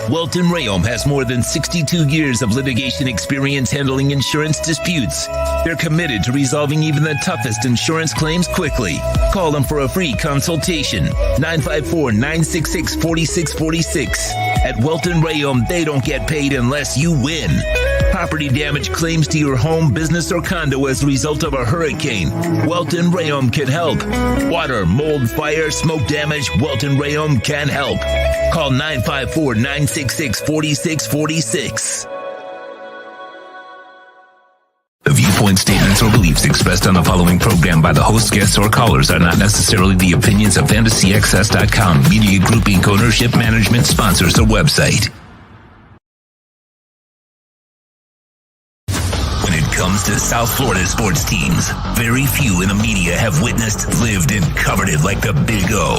Welton Rayom has more than 62 years of litigation experience handling insurance disputes. They're committed to resolving even the toughest insurance claims quickly. Call them for a free consultation. 954-966-4646. At Welton Rayom, they don't get paid unless you win. Property damage claims to your home, business, or condo as a result of a hurricane. Welton Rayom can help. Water, mold, fire, smoke damage, Welton Rayom can help. Call 954-966-4646. The viewpoint, statements, or beliefs expressed on the following program by the host, guests, or callers are not necessarily the opinions of FantasyXS.com, Media Group Inc., ownership, management, sponsors, or website. When it comes to South Florida sports teams, very few in the media have witnessed, lived, and covered it like the Big O.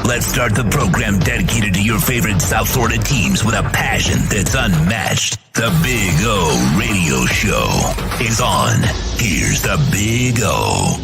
Let's start the program dedicated to your favorite South Florida teams with a passion that's unmatched. The Big O Radio Show is on. Here's the Big O.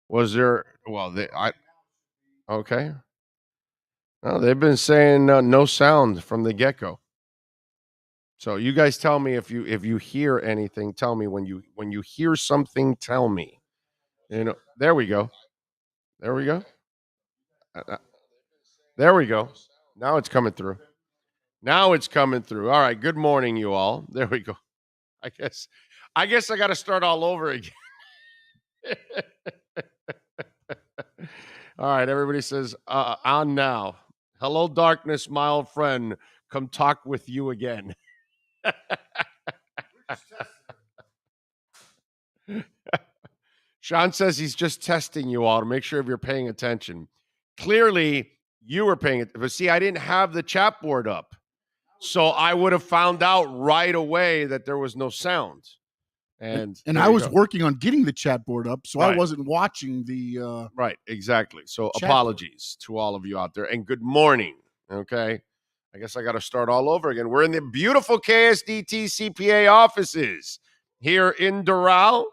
Was there? Well, okay. No, they've been saying no sound from the get go. So you guys tell me if you hear anything. Tell me when you hear something. Tell me. There we go. There we go. There we go. Now it's coming through. Now it's coming through. All right. Good morning, you all. There we go. I guess. I guess I got to start all over again. All right. Everybody says on now. Hello, darkness, my old friend. Come talk with you again. Sean says he's just testing you all to make sure if you're paying attention. Clearly, you were paying it. But see, I didn't have the chat board up. So I would have found out right away that there was no sound. And I was working on getting the chat board up, so right. I wasn't watching the right, exactly. So apologies to all of you out there, and good morning. Okay. I guess I got to start all over again. We're in the beautiful KSDT CPA offices here in Doral.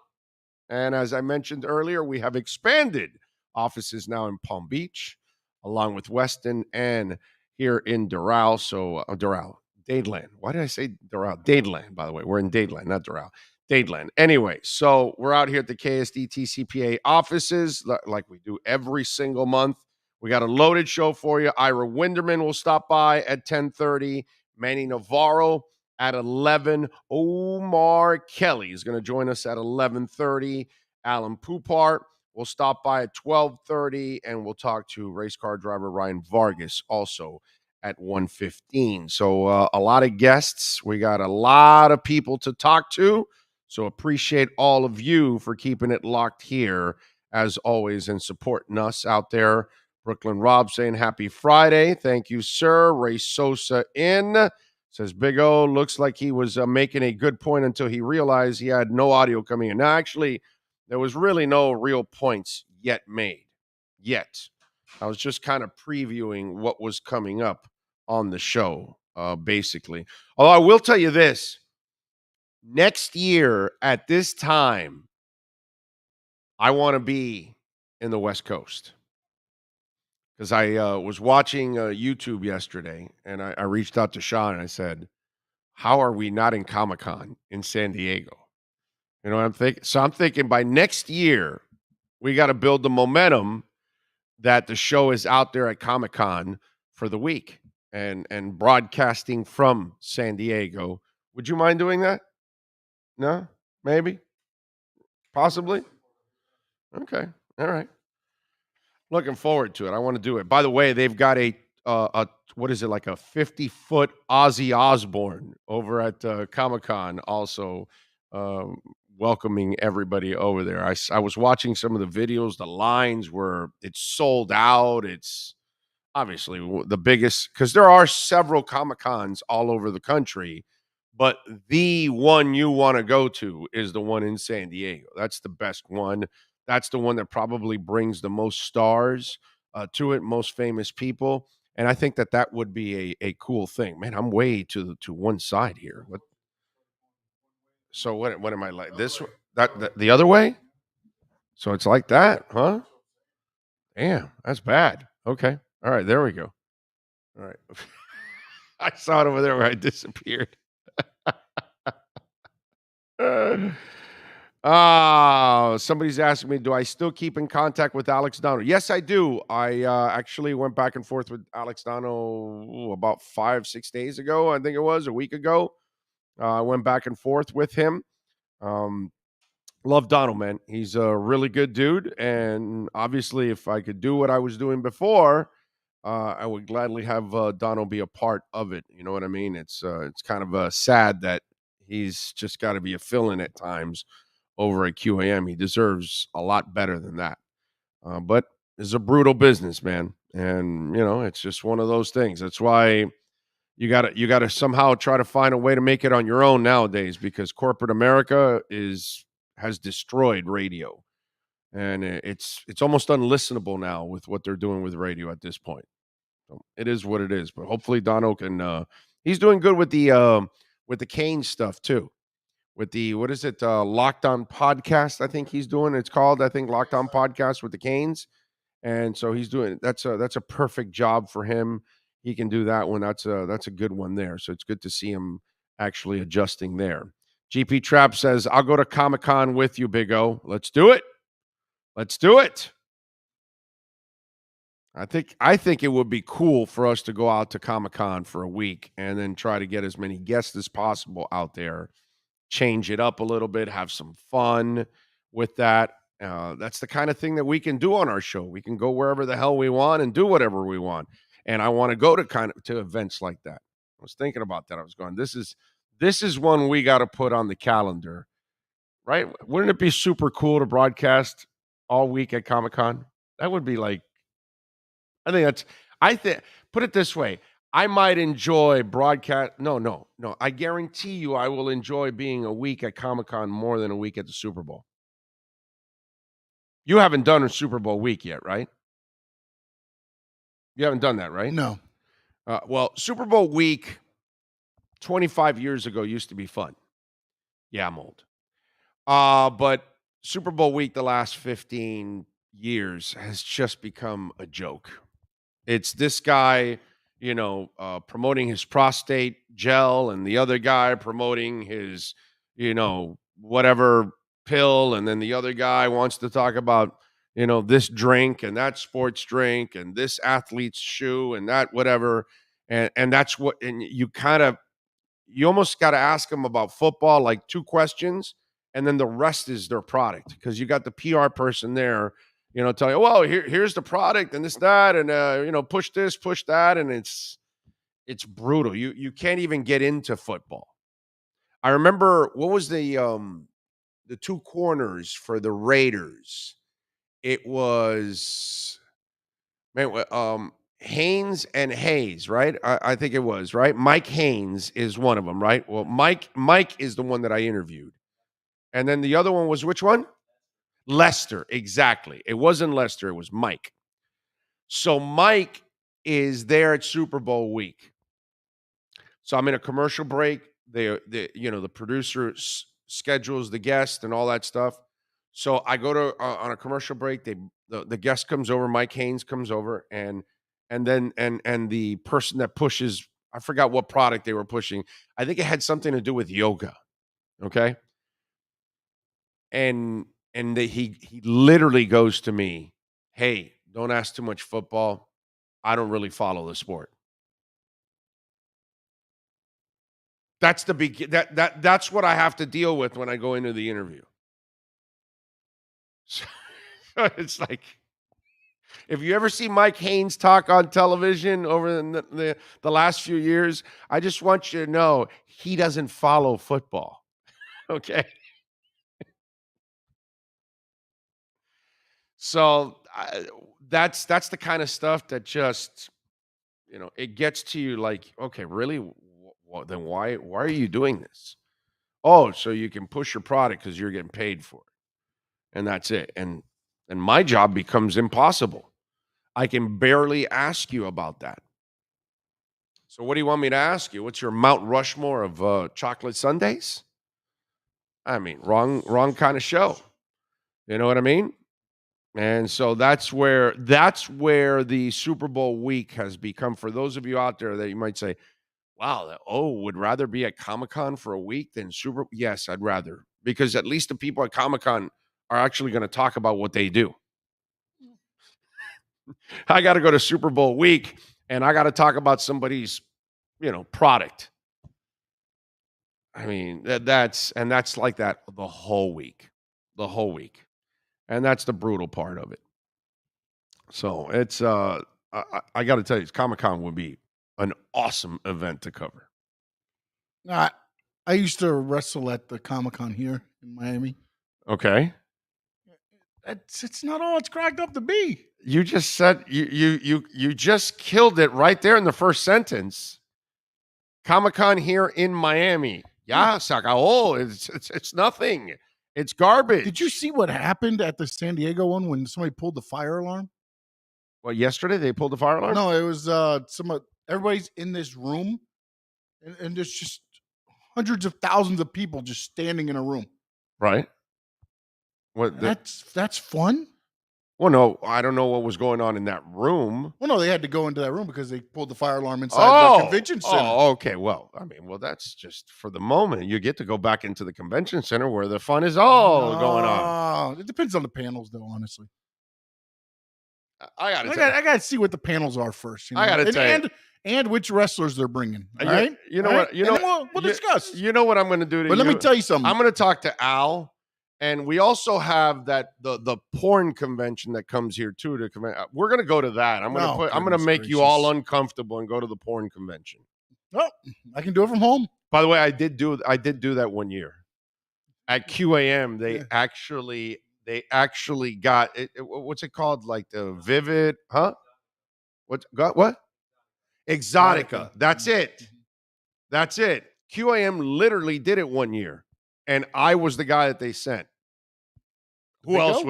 And as I mentioned earlier, we have expanded offices now in Palm Beach, along with Weston and here in Doral. So Doral, Dadeland. Why did I say Doral? Dadeland, by the way. We're in Dadeland, not Doral. Dadeland. Anyway, so we're out here at the KSDT CPA offices like we do every single month. We got a loaded show for you. Ira Winderman will stop by at 10:30. Manny Navarro at 11. Omar Kelly is going to join us at 11:30. Alan Poupart will stop by at 12:30, and we'll talk to race car driver Ryan Vargas also at 1:15. So a lot of guests. We got a lot of people to talk to. So appreciate all of you for keeping it locked here, as always, and supporting us out there. Brooklyn Rob saying happy Friday. Thank you, sir. Ray Sosa in. Says Big O, looks like he was making a good point until he realized he had no audio coming in. Now, actually, there was really no real points yet made. Yet. I was just kind of previewing what was coming up on the show, basically. Although I will tell you this. Next year at this time, I want to be in the West Coast. Because I was watching YouTube yesterday, and I reached out to Sean, and I said, how are we not in Comic-Con in San Diego? You know what I'm thinking? So I'm thinking by next year, we got to build the momentum that the show is out there at Comic-Con for the week and broadcasting from San Diego. Would you mind doing that? No? Maybe? Possibly? Okay. All right. Looking forward to it. I want to do it. By the way, they've got a what is it, like a 50-foot Ozzy Osbourne over at Comic-Con also welcoming everybody over there. I was watching some of the videos. The lines were, it's sold out. It's obviously the biggest, because there are several Comic-Cons all over the country, but the one you want to go to is the one in San Diego. That's the best one. That's the one that probably brings the most stars to it, most famous people. And I think that would be a cool thing. Man, I'm way to one side here. So what am I like? This that the other way? So it's like that, huh? Damn, that's bad. Okay. All right, there we go. All right. I saw it over there where I disappeared. Somebody's asking me, do I still keep in contact with Alex Dono? Yes, I do. I actually went back and forth with Alex Dono about 5-6 days ago. I think it was a week ago. I went back and forth with him. Love Dono, man. He's a really good dude. And obviously, if I could do what I was doing before, I would gladly have Dono be a part of it. You know what I mean? It's kind of sad that he's just got to be a fill-in at times over at QAM. He deserves a lot better than that. But it's a brutal business, man. And, it's just one of those things. That's why you gotta somehow try to find a way to make it on your own nowadays, because corporate America has destroyed radio. And it's almost unlistenable now with what they're doing with radio at this point. So it is what it is. But hopefully Dono can he's doing good with the Kane stuff too. with the, what is it, Locked On Podcast, I think he's doing. It's called, I think, Locked On Podcast with the Canes. And so he's doing, that's a perfect job for him. He can do that one. That's a good one there. So it's good to see him actually adjusting there. GP Trap says, I'll go to Comic-Con with you, Big O. Let's do it. Let's do it. I think it would be cool for us to go out to Comic-Con for a week and then try to get as many guests as possible out there, change it up a little bit, have some fun with that. That's the kind of thing that we can do on our show. We can go wherever the hell we want and do whatever we want. And I want to go to events like that. I was thinking about that. I was going, this is one we got to put on the calendar, right? Wouldn't it be super cool to broadcast all week at Comic-Con? That would be like, I think, put it this way. I might enjoy broadcast. No. I guarantee you I will enjoy being a week at Comic-Con more than a week at the Super Bowl. You haven't done a Super Bowl week yet, right? You haven't done that, right? No. Well, Super Bowl week 25 years ago used to be fun. Yeah, I'm old. But Super Bowl week the last 15 years has just become a joke. It's this guy, promoting his prostate gel and the other guy promoting his, whatever pill. And then the other guy wants to talk about, this drink and that sports drink and this athlete's shoe and that whatever. And that's what, and you almost got to ask them about football, like 2 questions. And then the rest is their product, because you got the PR person there, tell you, well, here's the product and this, that, and, push this, push that. And it's brutal. You can't even get into football. I remember, what was the 2 corners for the Raiders? It was, Haynes and Hayes, right? I think it was, right? Mike Haynes is one of them, right? Well, Mike is the one that I interviewed. And then the other one was which one? Lester, exactly. It wasn't Lester, it was Mike. So Mike is there at Super Bowl week. So I'm in a commercial break. The producer schedules the guest and all that stuff. So I go to on a commercial break. The guest comes over. Mike Haynes comes over, and then the person that pushes, I forgot what product they were pushing. I think it had something to do with yoga. Okay. And he literally goes to me, hey, don't ask too much football. I don't really follow the sport. That's that's what I have to deal with when I go into the interview. So it's like, if you ever see Mike Haynes talk on television over the last few years, I just want you to know he doesn't follow football. Okay. So that's the kind of stuff that just, it gets to you like, okay, really? Then why are you doing this? Oh, so you can push your product because you're getting paid for it. And that's it. And my job becomes impossible. I can barely ask you about that. So what do you want me to ask you? What's your Mount Rushmore of chocolate sundaes? I mean, wrong kind of show. You know what I mean? And so that's where the Super Bowl week has become. For those of you out there that you might say, wow, would rather be at Comic-Con for a week than Super. Yes, I'd rather, because at least the people at Comic-Con are actually going to talk about what they do. I got to go to Super Bowl week and I got to talk about somebody's, product. I mean, that's like that the whole week. And that's the brutal part of it. So it's, I got to tell you, Comic-Con would be an awesome event to cover. I used to wrestle at the Comic-Con here in Miami. Okay. It's not all it's cracked up to be. You just said you just killed it right there in the first sentence. Comic-Con here in Miami. Yeah, it's nothing. It's garbage. Did you see what happened at the San Diego one when somebody pulled the fire alarm? Well, yesterday they pulled the fire alarm? No, it was everybody's in this room and there's just hundreds of thousands of people just standing in a room. Right. What? That's fun. Well, no, I don't know what was going on in that room. Well, no, they had to go into that room because they pulled the fire alarm inside the convention center. Oh, okay. Well, I mean, that's just for the moment. You get to go back into the convention center where the fun is all going on. It depends on the panels, though, honestly. I got to see what the panels are first. You know? I got to tell you. And which wrestlers they're bringing. All right? You know what? We'll discuss. You know what I'm going to do to you? But let me tell you something. I'm going to talk to Al. And we also have the porn convention that comes here too. We're going to go to that. I'm going to make you all uncomfortable and go to the porn convention. Oh, I can do it from home. By the way, I did do that one year at QAM. They actually got it. What's it called? Like the Vivid, huh? What? Exotica. That's it. QAM literally did it one year. And I was the guy that they sent. Who else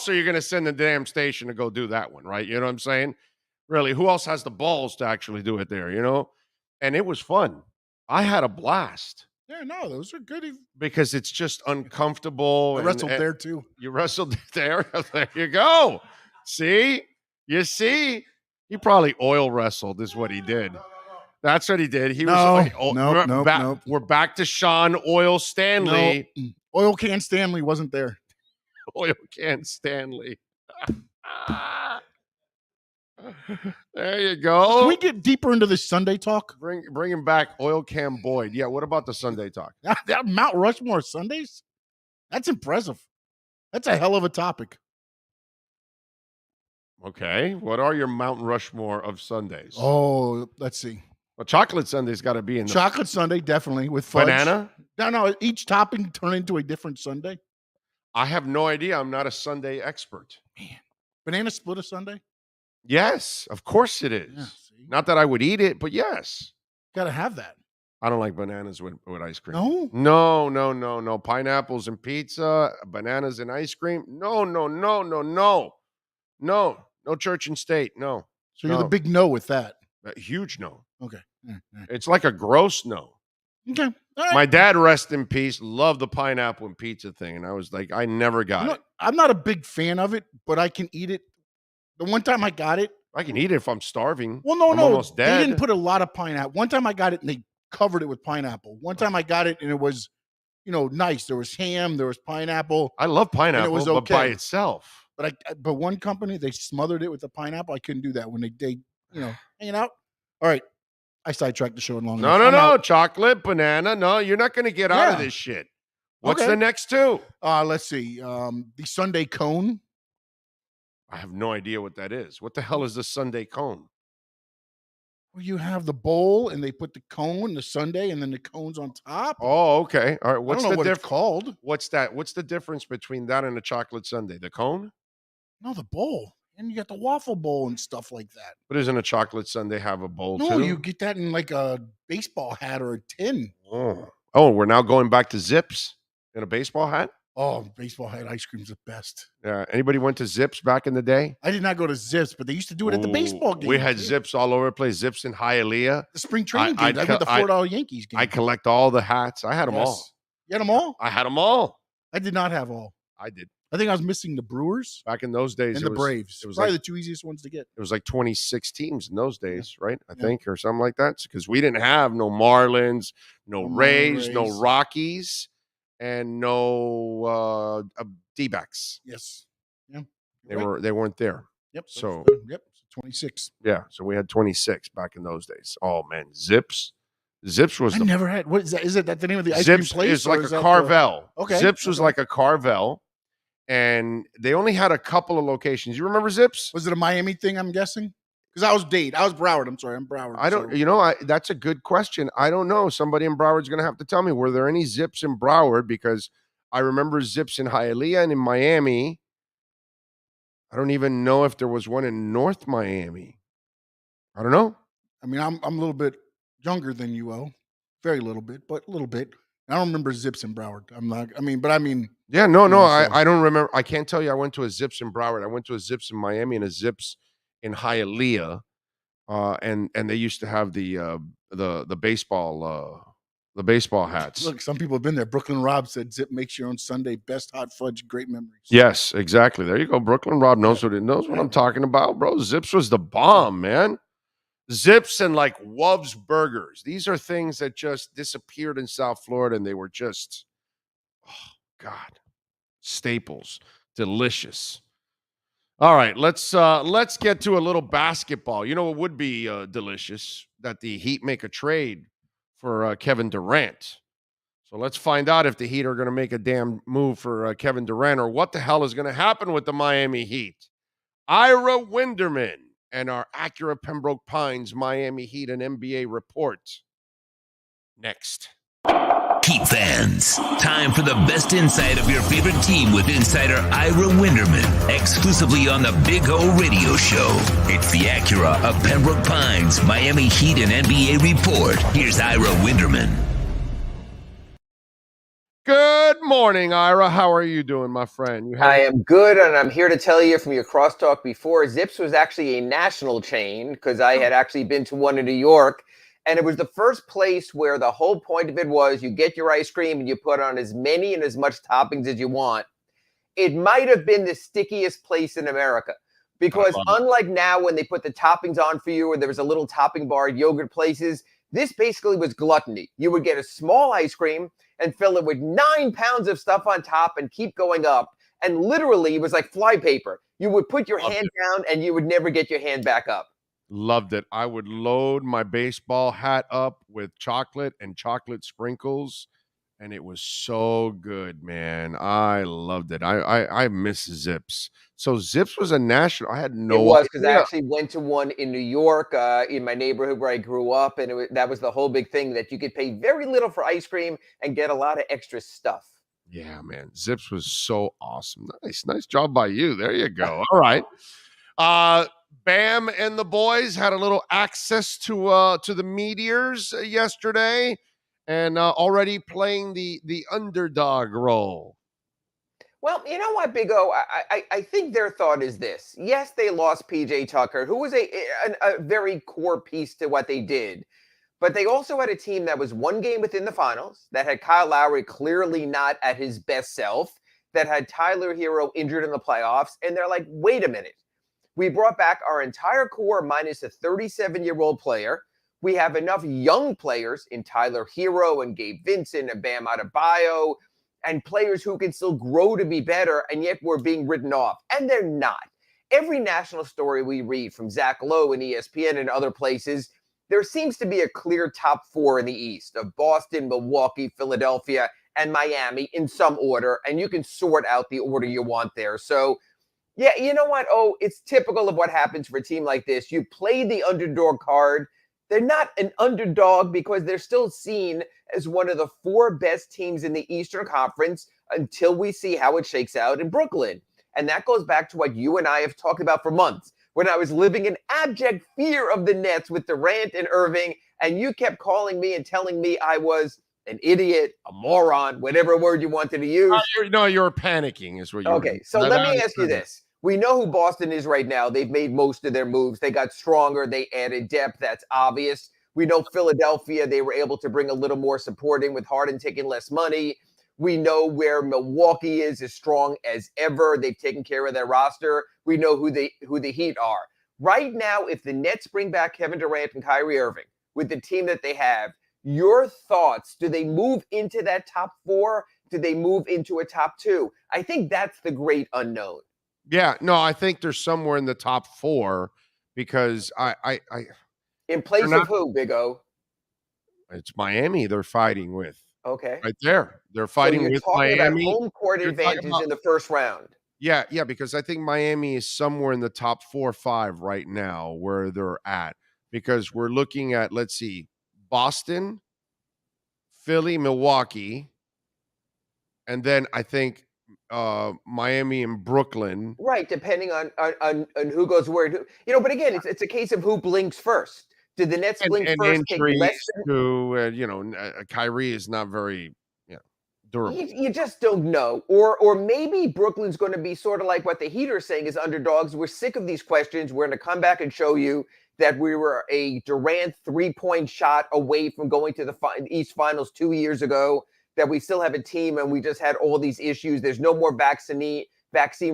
are you going to send the damn station to go do that one, right? You know what I'm saying? Really, who else has the balls to actually do it there, you know? And it was fun. I had a blast. Yeah, no, those are good. Because it's just uncomfortable. I wrestled there, too. You wrestled there? There you go. See? You see? He probably oil wrestled is what he did. That's what he did. He was nope. We're back to Sean Oil Stanley. No. Oil Can Stanley wasn't there. Oil Can Stanley. There you go. Can we get deeper into this Sunday talk? Bring him back, Oil Can Boyd. Yeah, what about the Sunday talk? That Mount Rushmore Sundays? That's impressive. That's a hell of a topic. Okay. What are your Mount Rushmore of Sundays? Oh, let's see. Well, chocolate Sunday's got to be in the chocolate Sunday, definitely, with fudge. Banana? No, each topping turn into a different Sundae. I have no idea. I'm not a Sunday expert. Man. Banana split a Sundae? Yes, of course it is. Yeah, not that I would eat it, but yes. Got to have that. I don't like bananas with ice cream. No. Pineapples and pizza, bananas and ice cream. No. No church and state. No. So you're the big no with that. A huge no. Okay. It's like a gross no. Okay. All right. My dad, rest in peace, loved the pineapple and pizza thing. And I was like, I never got it. I'm not a big fan of it, but I can eat it. The one time I got it. I can eat it if I'm starving. Well, no. Almost dead. They didn't put a lot of pineapple. One time I got it and they covered it with pineapple. One time I got it and it was, nice. There was ham. There was pineapple. I love pineapple, it was okay. But by itself. But one company, they smothered it with the pineapple. I couldn't do that when they hanging out. All right. I sidetracked the show long enough. No. Chocolate, banana. No, you're not going to get out of this shit. What's the next two? Let's see. The Sundae cone. I have no idea what that is. What the hell is the Sundae cone? Well, you have the bowl and they put the cone, the sundae, and then the cone's on top. Oh, okay. All right. What's I don't know what it's called? What's that? What's the difference between that and a chocolate sundae? The cone? No, the bowl. And you got the waffle bowl and stuff like that. But isn't a chocolate sundae have a bowl too? No, you get that in like a baseball hat or a tin. Oh, we're now going back to Zips in a baseball hat? Oh, baseball hat ice cream's the best. Yeah. Anybody went to Zips back in the day? I did not go to Zips, but they used to do it at the baseball game. We had Zips all over the place. Zips in Hialeah. The spring training game. I went the $4 Yankees game. I collect all the hats. I had them all. You had them all? I had them all. I did not have all. I did. I think I was missing the Brewers. Back in those days. And the Braves. It was probably the two easiest ones to get. It was like 26 teams in those days, right? I think, or something like that. Because we didn't have no Marlins, no Rays, no Rockies, and no D-backs. Yes. Yeah. They weren't there. Yep. So 26. Yeah. So we had 26 back in those days. Oh man, Zips was. I never had. What is that? Is that the name of the ice cream place? Zips is like a Carvel. Okay. Zips was like a Carvel, and they only had a couple of locations. You remember Zips? Was it a Miami thing? I'm guessing. Because I was Dade. I was Broward. I'm sorry. I'm Broward. I don't. That's a good question. I don't know. Somebody in Broward's going to have to tell me. Were there any Zips in Broward? Because I remember Zips in Hialeah and in Miami. I don't even know if there was one in North Miami. I don't know. I mean, I'm a little bit younger than you, very little bit, but a little bit. I don't remember Zips in Broward. Yeah, no. I don't remember. I can't tell you. I went to a Zips in Broward. I went to a Zips in Miami and a Zips in Hialeah, and they used to have the baseball the baseball hats. Look, some people have been there. Brooklyn Rob said, "Zip makes your own Sunday. Best hot fudge. Great memories." Yes, exactly. There you go. Brooklyn Rob knows what I'm talking about, bro. Zips was the bomb, man. Zips and like Wove's Burgers. These are things that just disappeared in South Florida, and they were just, oh God, staples. Delicious. All right, let's get to a little basketball. You know, it would be delicious that the Heat make a trade for Kevin Durant. So let's find out if the Heat are going to make a damn move for Kevin Durant, or what the hell is going to happen with the Miami Heat. Ira Winderman and our Acura Pembroke Pines Miami Heat and NBA report. Next. Heat fans, time for the best insight of your favorite team with insider Ira Winderman, exclusively on the Big O Radio Show. It's the Acura of Pembroke Pines Miami Heat and NBA report. Here's Ira Winderman. Good morning, Ira. How are you doing, my friend? I am good, and I'm here to tell you from your crosstalk before, Zips was actually a national chain because I had actually been to one in New York, and it was the first place where the whole point of it was you get your ice cream and you put on as many and as much toppings as you want. It might have been the stickiest place in America because unlike now when they put the toppings on for you or there was a little topping bar at yogurt places, this basically was gluttony. You would get a small ice cream and fill it with 9 pounds of stuff on top and keep going up. And literally, it was like flypaper. You would put your hand down and you would never get your hand back up. Loved it. I would load my baseball hat up with chocolate and chocolate sprinkles, and it was so good, man. I loved it. I miss Zips. So Zips was a national. I had no idea. It was because I actually went to one in New York, in my neighborhood where I grew up, and that was the whole big thing, that you could pay very little for ice cream and get a lot of extra stuff. Yeah, man. Zips was so awesome. Nice job by you. There you go. All right. Bam and the boys had a little access to the meteors yesterday, and already playing the underdog role. Well, you know what, Big O? I think their thought is this. Yes, they lost P.J. Tucker, who was a very core piece to what they did. But they also had a team that was one game within the finals, that had Kyle Lowry clearly not at his best self, that had Tyler Hero injured in the playoffs. And they're like, wait a minute. We brought back our entire core minus a 37-year-old player. We have enough young players in Tyler Hero and Gabe Vincent and Bam Adebayo, and players who can still grow to be better, and yet we're being written off. And they're not. Every national story we read from Zach Lowe and ESPN and other places, there seems to be a clear top four in the East of Boston, Milwaukee, Philadelphia, and Miami in some order, and you can sort out the order you want there. So, yeah, you know what? Oh, it's typical of what happens for a team like this. You play the underdog card. They're not an underdog because they're still seen as one of the four best teams in the Eastern Conference until we see how it shakes out in Brooklyn. And that goes back to what you and I have talked about for months, when I was living in abject fear of the Nets with Durant and Irving, and you kept calling me and telling me I was an idiot, a moron, whatever word you wanted to use. You're panicking is what you're Okay, so let me ask you this. We know who Boston is right now. They've made most of their moves. They got stronger. They added depth. That's obvious. We know Philadelphia, they were able to bring a little more supporting with Harden taking less money. We know where Milwaukee is as strong as ever. They've taken care of their roster. We know who the Heat are. Right now, if the Nets bring back Kevin Durant and Kyrie Irving with the team that they have, your thoughts, do they move into that top four? Do they move into a top two? I think that's the great unknown. Yeah, no, I think they're somewhere in the top four because I in place of who, Big O? It's Miami they're fighting with. Okay. Right there. They're fighting with Miami. About home court advantage in the first round. Yeah, because I think Miami is somewhere in the top 4 or 5 right now where they're at. Because we're looking at, let's see, Boston, Philly, Milwaukee, and then I think Miami and Brooklyn. Right, depending on who goes where. But again, it's a case of who blinks first. Did the Nets blink first? Kyrie is not very durable. You just don't know. Or maybe Brooklyn's going to be sort of like what the Heat are saying is underdogs. We're sick of these questions. We're going to come back and show you that we were a Durant 3-point shot away from going to the East Finals 2 years ago, that we still have a team and we just had all these issues. There's no more vaccine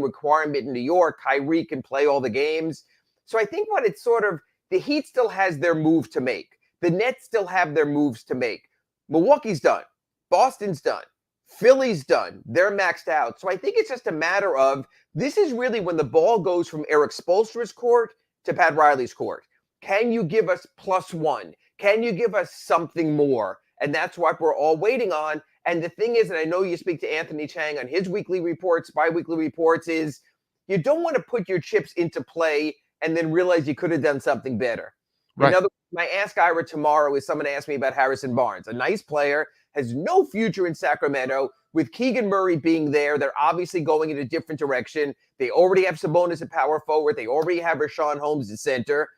requirement in New York. Kyrie can play all the games. So I think what it's sort of, the Heat still has their move to make. The Nets still have their moves to make. Milwaukee's done. Boston's done. Philly's done. They're maxed out. So I think it's just a matter of, this is really when the ball goes from Eric Spoelstra's court to Pat Riley's court. Can you give us +1? Can you give us something more? And that's what we're all waiting on. And the thing is, and I know you speak to Anthony Chang on his weekly reports, bi-weekly reports, is you don't want to put your chips into play and then realize you could have done something better. Right. In other words, my Ask Ira tomorrow is someone asked me about Harrison Barnes, a nice player, has no future in Sacramento. With Keegan Murray being there, they're obviously going in a different direction. They already have Sabonis at power forward. They already have Rashawn Holmes at center.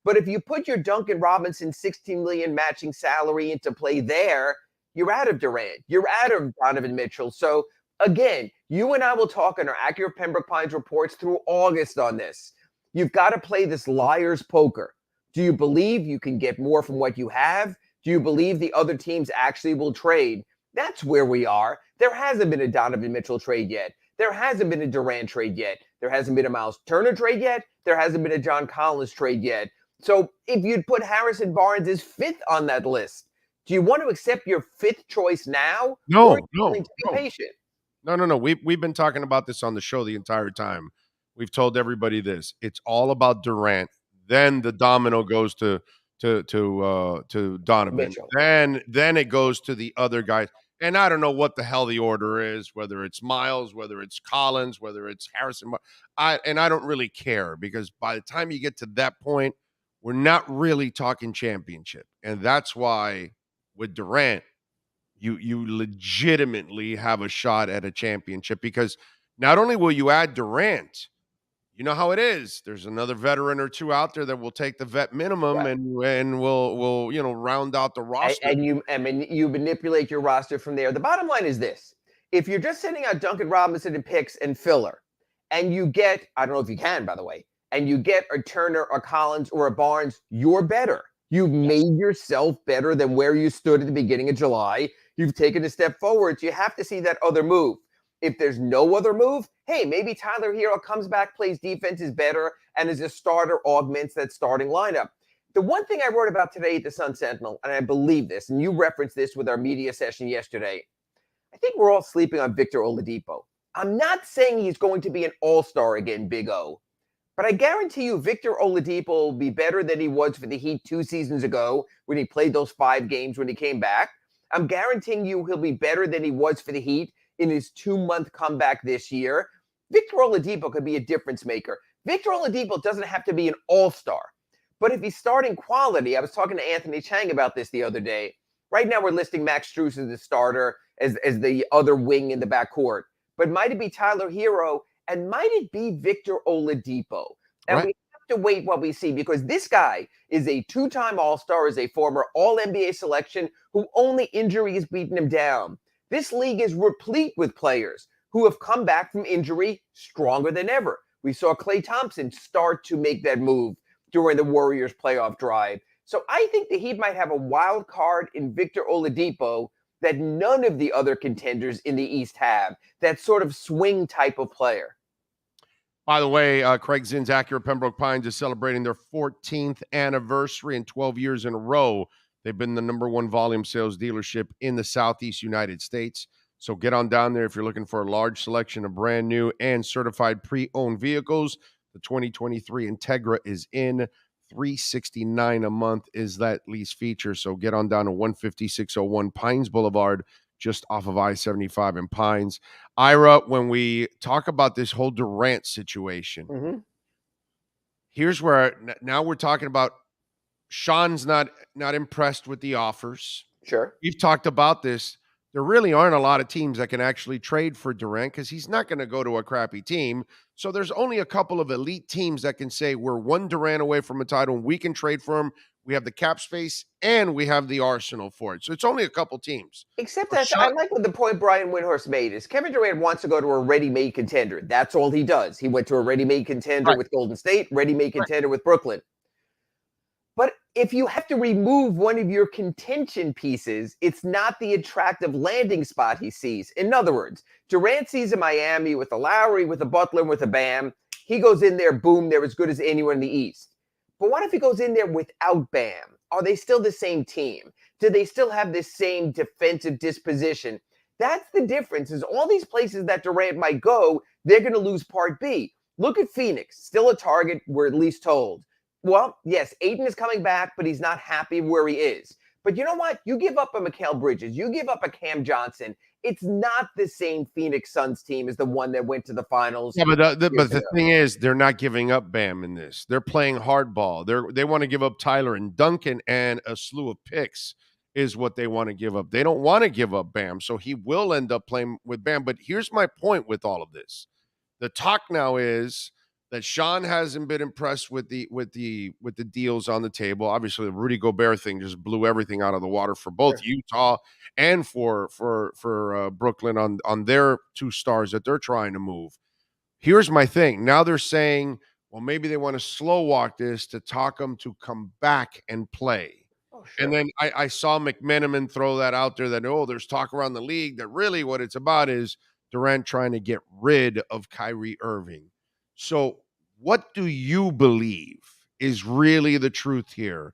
But if you put your Duncan Robinson $16 million matching salary into play there, you're out of Durant. You're out of Donovan Mitchell. So again, you and I will talk in our Accurate Pembroke Pines reports through August on this. You've got to play this liar's poker. Do you believe you can get more from what you have? Do you believe the other teams actually will trade? That's where we are. There hasn't been a Donovan Mitchell trade yet. There hasn't been a Durant trade yet. There hasn't been a Miles Turner trade yet. There hasn't been a John Collins trade yet. So if you'd put Harrison Barnes as 5th on that list, do you want to accept your 5th choice now? No. Patient? No. We've been talking about this on the show the entire time. We've told everybody this. It's all about Durant. Then the domino goes to Donovan. Mitchell. Then it goes to the other guys. And I don't know what the hell the order is, whether it's Miles, whether it's Collins, whether it's Harrison. I don't really care, because by the time you get to that point, we're not really talking championship. And that's why with Durant, you legitimately have a shot at a championship, because not only will you add Durant, you know how it is. There's another veteran or two out there that will take the vet minimum, right, and will round out the roster. And you manipulate your roster from there. The bottom line is this: if you're just sending out Duncan Robinson and picks and filler, and you get, I don't know if you can, by the way, and you get a Turner, a Collins, or a Barnes, you're better. You've made yourself better than where you stood at the beginning of July. You've taken a step forward. So you have to see that other move. If there's no other move, hey, maybe Tyler Hero comes back, plays defense, is better, and as a starter augments that starting lineup. The one thing I wrote about today at the Sun Sentinel, and I believe this, and you referenced this with our media session yesterday, I think we're all sleeping on Victor Oladipo. I'm not saying he's going to be an all-star again, Big O, but I guarantee you Victor Oladipo will be better than he was for the Heat 2 seasons ago when he played those 5 games when he came back. I'm guaranteeing you he'll be better than he was for the Heat in his 2-month comeback this year. Victor Oladipo could be a difference maker. Victor Oladipo doesn't have to be an all-star. But if he's starting quality, I was talking to Anthony Chang about this the other day. Right now we're listing Max Strus as the starter, as the other wing in the backcourt. But might it be Tyler Hero, and might it be Victor Oladipo? And we have to wait what we see, because this guy is a 2-time All-Star, is a former All-NBA selection who only injury has beaten him down. This league is replete with players who have come back from injury stronger than ever. We saw Klay Thompson start to make that move during the Warriors playoff drive. So I think the Heat might have a wild card in Victor Oladipo that none of the other contenders in the East have, that sort of swing type of player. By the way, Craig Zinn's Accurate Pembroke Pines is celebrating their 14th anniversary in 12 years in a row. They've been the #1 volume sales dealership in the Southeast United States. So get on down there if you're looking for a large selection of brand new and certified pre-owned vehicles. The 2023 Integra is in. $369 a month is that lease feature. So get on down to 15601 Pines Boulevard, just off of I-75 in Pines. Ira, when we talk about this whole Durant situation, here's where now we're talking about Sean's not impressed with the offers. Sure. We've talked about this. There really aren't a lot of teams that can actually trade for Durant, because he's not going to go to a crappy team. So there's only a couple of elite teams that can say we're one Durant away from a title and we can trade for him. We have the cap space and we have the arsenal for it. So it's only a couple teams. Except that I like what the point Brian Windhorst made is Kevin Durant wants to go to a ready-made contender. That's all he does. He went to a ready-made contender with Golden State, ready-made contender with Brooklyn. if you have to remove one of your contention pieces, it's not the attractive landing spot he sees. In other words, Durant sees a Miami with a Lowry, with a Butler, with a Bam. He goes in there, boom, they're as good as anyone in the East. But what if he goes in there without Bam? Are they still the same team? Do they still have the same defensive disposition? That's the difference, is all these places that Durant might go, they're going to lose part B. Look at Phoenix, still a target, we're at least told. Well, yes, Ayton is coming back, but he's not happy where he is. But you know what? You give up a Mikal Bridges, you give up a Cam Johnson. It's not the same Phoenix Suns team as the one that went to the finals. Yeah, but the thing is, they're not giving up Bam in this. They're playing hardball. They want to give up Tyler and Duncan, and a slew of picks is what they want to give up. They don't want to give up Bam, so he will end up playing with Bam. But here's my point with all of this. The talk now is that Sean hasn't been impressed with the deals on the table. Obviously, the Rudy Gobert thing just blew everything out of the water for both Utah and for Brooklyn on their 2 stars that they're trying to move. Here's my thing. Now they're saying, well, maybe they want to slow walk this to talk them to come back and play. Oh, sure. And then I saw McMenamin throw that out there that, there's talk around the league that really what it's about is Durant trying to get rid of Kyrie Irving. So what do you believe is really the truth here?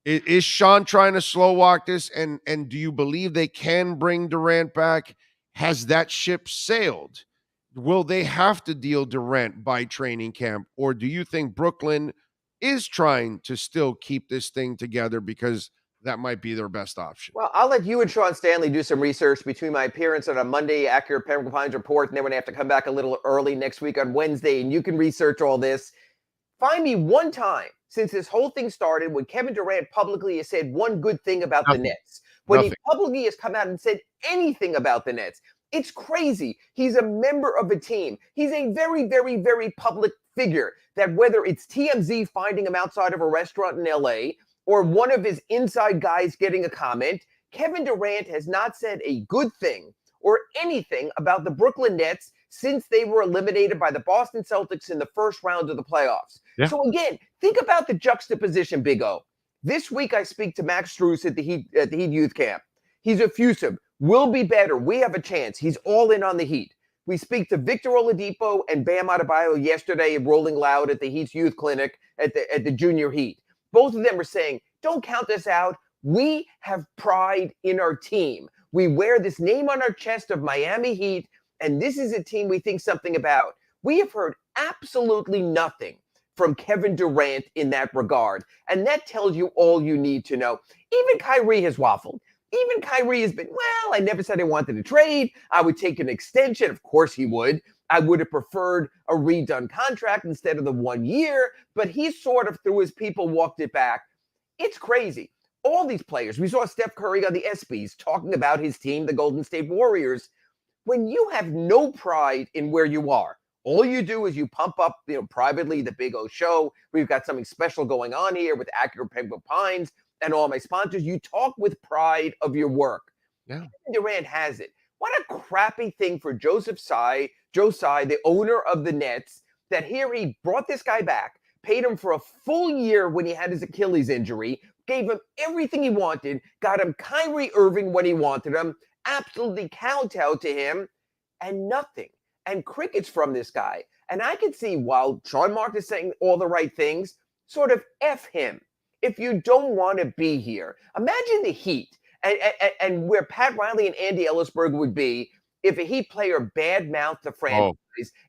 Is Sean trying to slow walk this? And do you believe they can bring Durant back? Has that ship sailed? Will they have to deal Durant by training camp? Or do you think Brooklyn is trying to still keep this thing together because that might be their best option? Well, I'll let you and Sean Stanley do some research between my appearance on a Monday Accurate Pembroke Pines report, and then we're going to have to come back a little early next week on Wednesday, and you can research all this. Find me one time since this whole thing started when Kevin Durant publicly has said one good thing about the Nets. When he publicly has come out and said anything about the Nets. It's crazy. He's a member of a team. He's a very, very, very public figure that whether it's TMZ finding him outside of a restaurant in LA or one of his inside guys getting a comment, Kevin Durant has not said a good thing or anything about the Brooklyn Nets since they were eliminated by the Boston Celtics in the first round of the playoffs. Yeah. So again, think about the juxtaposition, Big O. This week I speak to Max Strus at the Heat youth camp. He's effusive. We'll be better. We have a chance. He's all in on the Heat. We speak to Victor Oladipo and Bam Adebayo yesterday at Rolling Loud at the Heat's youth clinic at the Junior Heat. Both of them were saying, don't count us out. We have pride in our team. We wear this name on our chest of Miami Heat, and this is a team we think something about. We have heard absolutely nothing from Kevin Durant in that regard, and that tells you all you need to know. Even Kyrie has waffled. Even Kyrie has been, well, I never said I wanted to trade. I would take an extension. Of course he would. I would have preferred a redone contract instead of the 1 year, but he sort of, through his people, walked it back. It's crazy. All these players, we saw Steph Curry on the ESPYs talking about his team, the Golden State Warriors. When you have no pride in where you are, all you do is you pump up, privately the Big O Show. We've got something special going on here with Accurate Pembroke Pines and all my sponsors. You talk with pride of your work. Yeah. Durant has it. What a crappy thing for Joe Tsai, the owner of the Nets, that here he brought this guy back, paid him for a full year when he had his Achilles injury, gave him everything he wanted, got him Kyrie Irving when he wanted him, absolutely kowtowed to him, and nothing. And crickets from this guy. And I can see, while Sean Mark is saying all the right things, sort of F him. If you don't want to be here, imagine the Heat and where Pat Riley and Andy Ellisberg would be if a Heat player badmouthed the franchise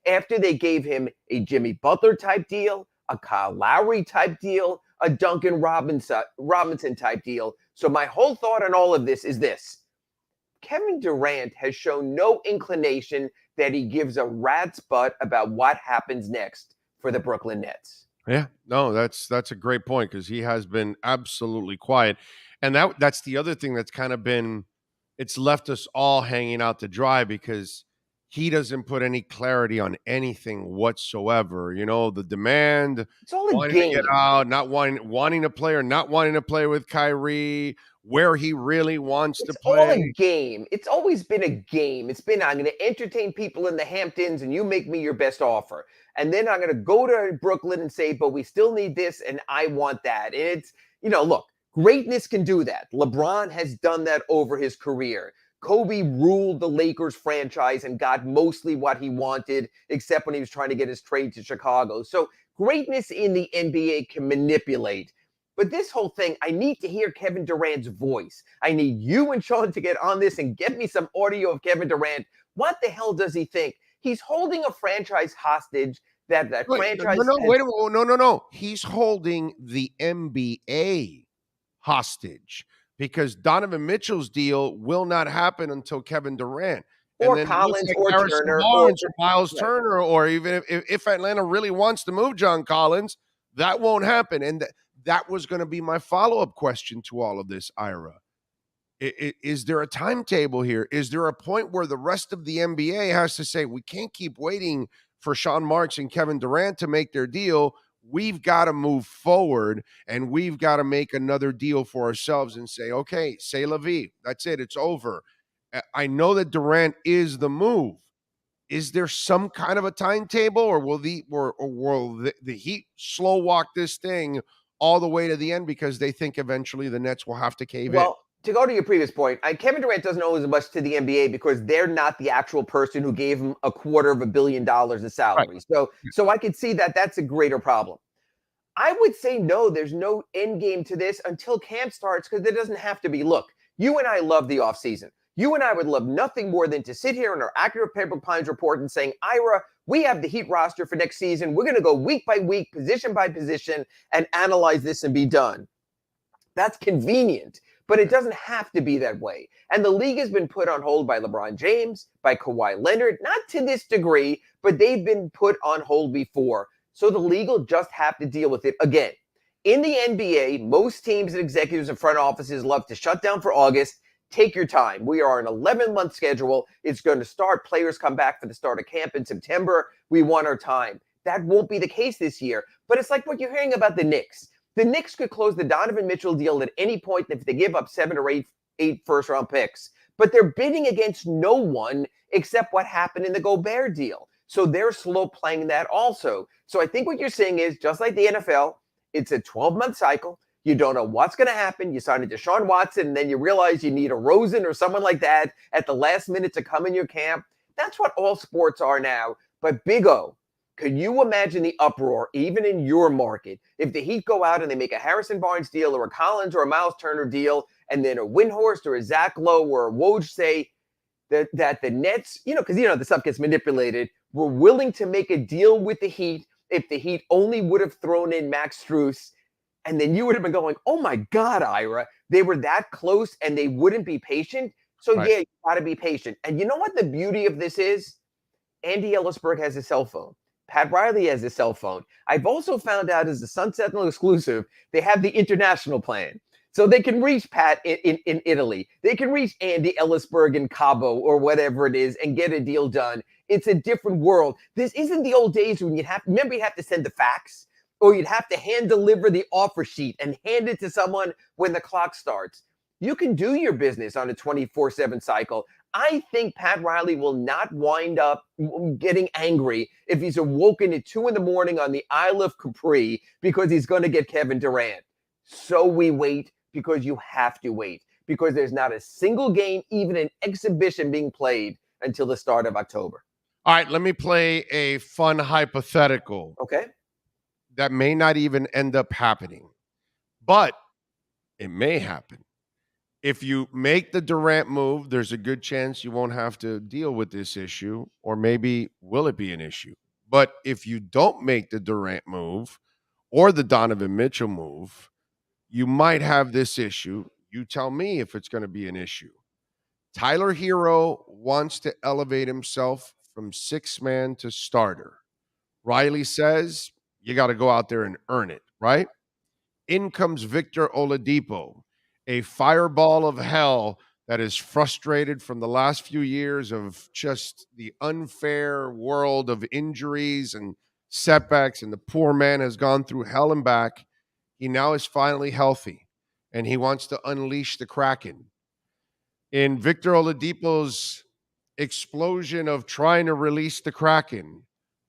after they gave him a Jimmy Butler type deal, a Kyle Lowry type deal, a Duncan Robinson type deal. So my whole thought on all of this is this. Kevin Durant has shown no inclination that he gives a rat's butt about what happens next for the Brooklyn Nets. Yeah, no, that's a great point because he has been absolutely quiet. And that's the other thing that's kind of been, it's left us all hanging out to dry because he doesn't put any clarity on anything whatsoever. The demand, it's all a game. To get out, not wanting to play or not wanting to play with Kyrie, where he really wants to play. It's all a game. It's always been a game. It's been, I'm going to entertain people in the Hamptons and you make me your best offer. And then I'm going to go to Brooklyn and say, but we still need this and I want that. And Look, greatness can do that. LeBron has done that over his career. Kobe ruled the Lakers franchise and got mostly what he wanted, except when he was trying to get his trade to Chicago. So greatness in the NBA can manipulate. But this whole thing, I need to hear Kevin Durant's voice. I need you and Sean to get on this and get me some audio of Kevin Durant. What the hell does he think? He's holding a franchise hostage. That franchise. No. He's holding the NBA hostage because Donovan Mitchell's deal will not happen until Kevin Durant. Or Collins or Turner. Or Miles Turner, or even if Atlanta really wants to move John Collins, that won't happen. And that was going to be my follow-up question to all of this, Ira. Is there a timetable here? Is there a point where the rest of the NBA has to say, we can't keep waiting for Sean Marks and Kevin Durant to make their deal? We've got to move forward, and we've got to make another deal for ourselves and say, okay, c'est la vie. That's it. It's over. I know that Durant is the move. Is there some kind of a timetable, or will the Heat slow walk this thing all the way to the end because they think eventually the Nets will have to cave in? To go to your previous point, Kevin Durant doesn't owe as much to the NBA because they're not the actual person who gave him $250 million in salary. Right. So I could see that that's a greater problem. I would say no, there's no end game to this until camp starts because there doesn't have to be. Look, you and I love the offseason. You and I would love nothing more than to sit here in our Accurate Paper Pines report and saying, Ira, we have the Heat roster for next season. We're going to go week by week, position by position, and analyze this and be done. That's convenient. But it doesn't have to be that way. And the league has been put on hold by LeBron James, by Kawhi Leonard, not to this degree, but they've been put on hold before. So the league will just have to deal with it again. In the NBA, most teams and executives and front offices love to shut down for August. Take your time. We are on an 11-month schedule. It's going to start. Players come back for the start of camp in September. We want our time. That won't be the case this year. But it's like what you're hearing about the Knicks. The Knicks could close the Donovan Mitchell deal at any point if they give up 7 or 8 first-round picks. But they're bidding against no one except what happened in the Gobert deal. So they're slow playing that also. So I think what you're saying is, just like the NFL, it's a 12-month cycle. You don't know what's going to happen. You sign a Deshaun Watson, and then you realize you need a Rosen or someone like that at the last minute to come in your camp. That's what all sports are now. But Big O, can you imagine the uproar, even in your market, if the Heat go out and they make a Harrison Barnes deal or a Collins or a Miles Turner deal, and then a Windhorst or a Zach Lowe or a Woj say that the Nets, because the stuff gets manipulated, were willing to make a deal with the Heat if the Heat only would have thrown in Max Strus, and then you would have been going, oh my God, Ira, they were that close and they wouldn't be patient. So right. Yeah, you got to be patient. And you know what the beauty of this is? Andy Ellisberg has a cell phone. Pat Riley has a cell phone. I've also found out as the Sun Sentinel exclusive, they have the international plan. So they can reach Pat in Italy. They can reach Andy Ellisberg in Cabo or whatever it is and get a deal done. It's a different world. This isn't the old days when you'd have to send the fax, or you'd have to hand deliver the offer sheet and hand it to someone when the clock starts. You can do your business on a 24/7 cycle. I think Pat Riley will not wind up getting angry if he's awoken at 2 a.m. on the Isle of Capri because he's going to get Kevin Durant. So we wait because you have to wait, because there's not a single game, even an exhibition, being played until the start of October. All right, let me play a fun hypothetical. Okay. That may not even end up happening, but it may happen. If you make the Durant move, there's a good chance you won't have to deal with this issue, or maybe will it be an issue? But if you don't make the Durant move or the Donovan Mitchell move, you might have this issue. You tell me if it's going to be an issue. Tyler Hero wants to elevate himself from 6-man to starter. Riley says, you got to go out there and earn it, right? In comes Victor Oladipo, a fireball of hell that is frustrated from the last few years of just the unfair world of injuries and setbacks, and the poor man has gone through hell and back. He now is finally healthy, and he wants to unleash the Kraken. In Victor Oladipo's explosion of trying to release the Kraken,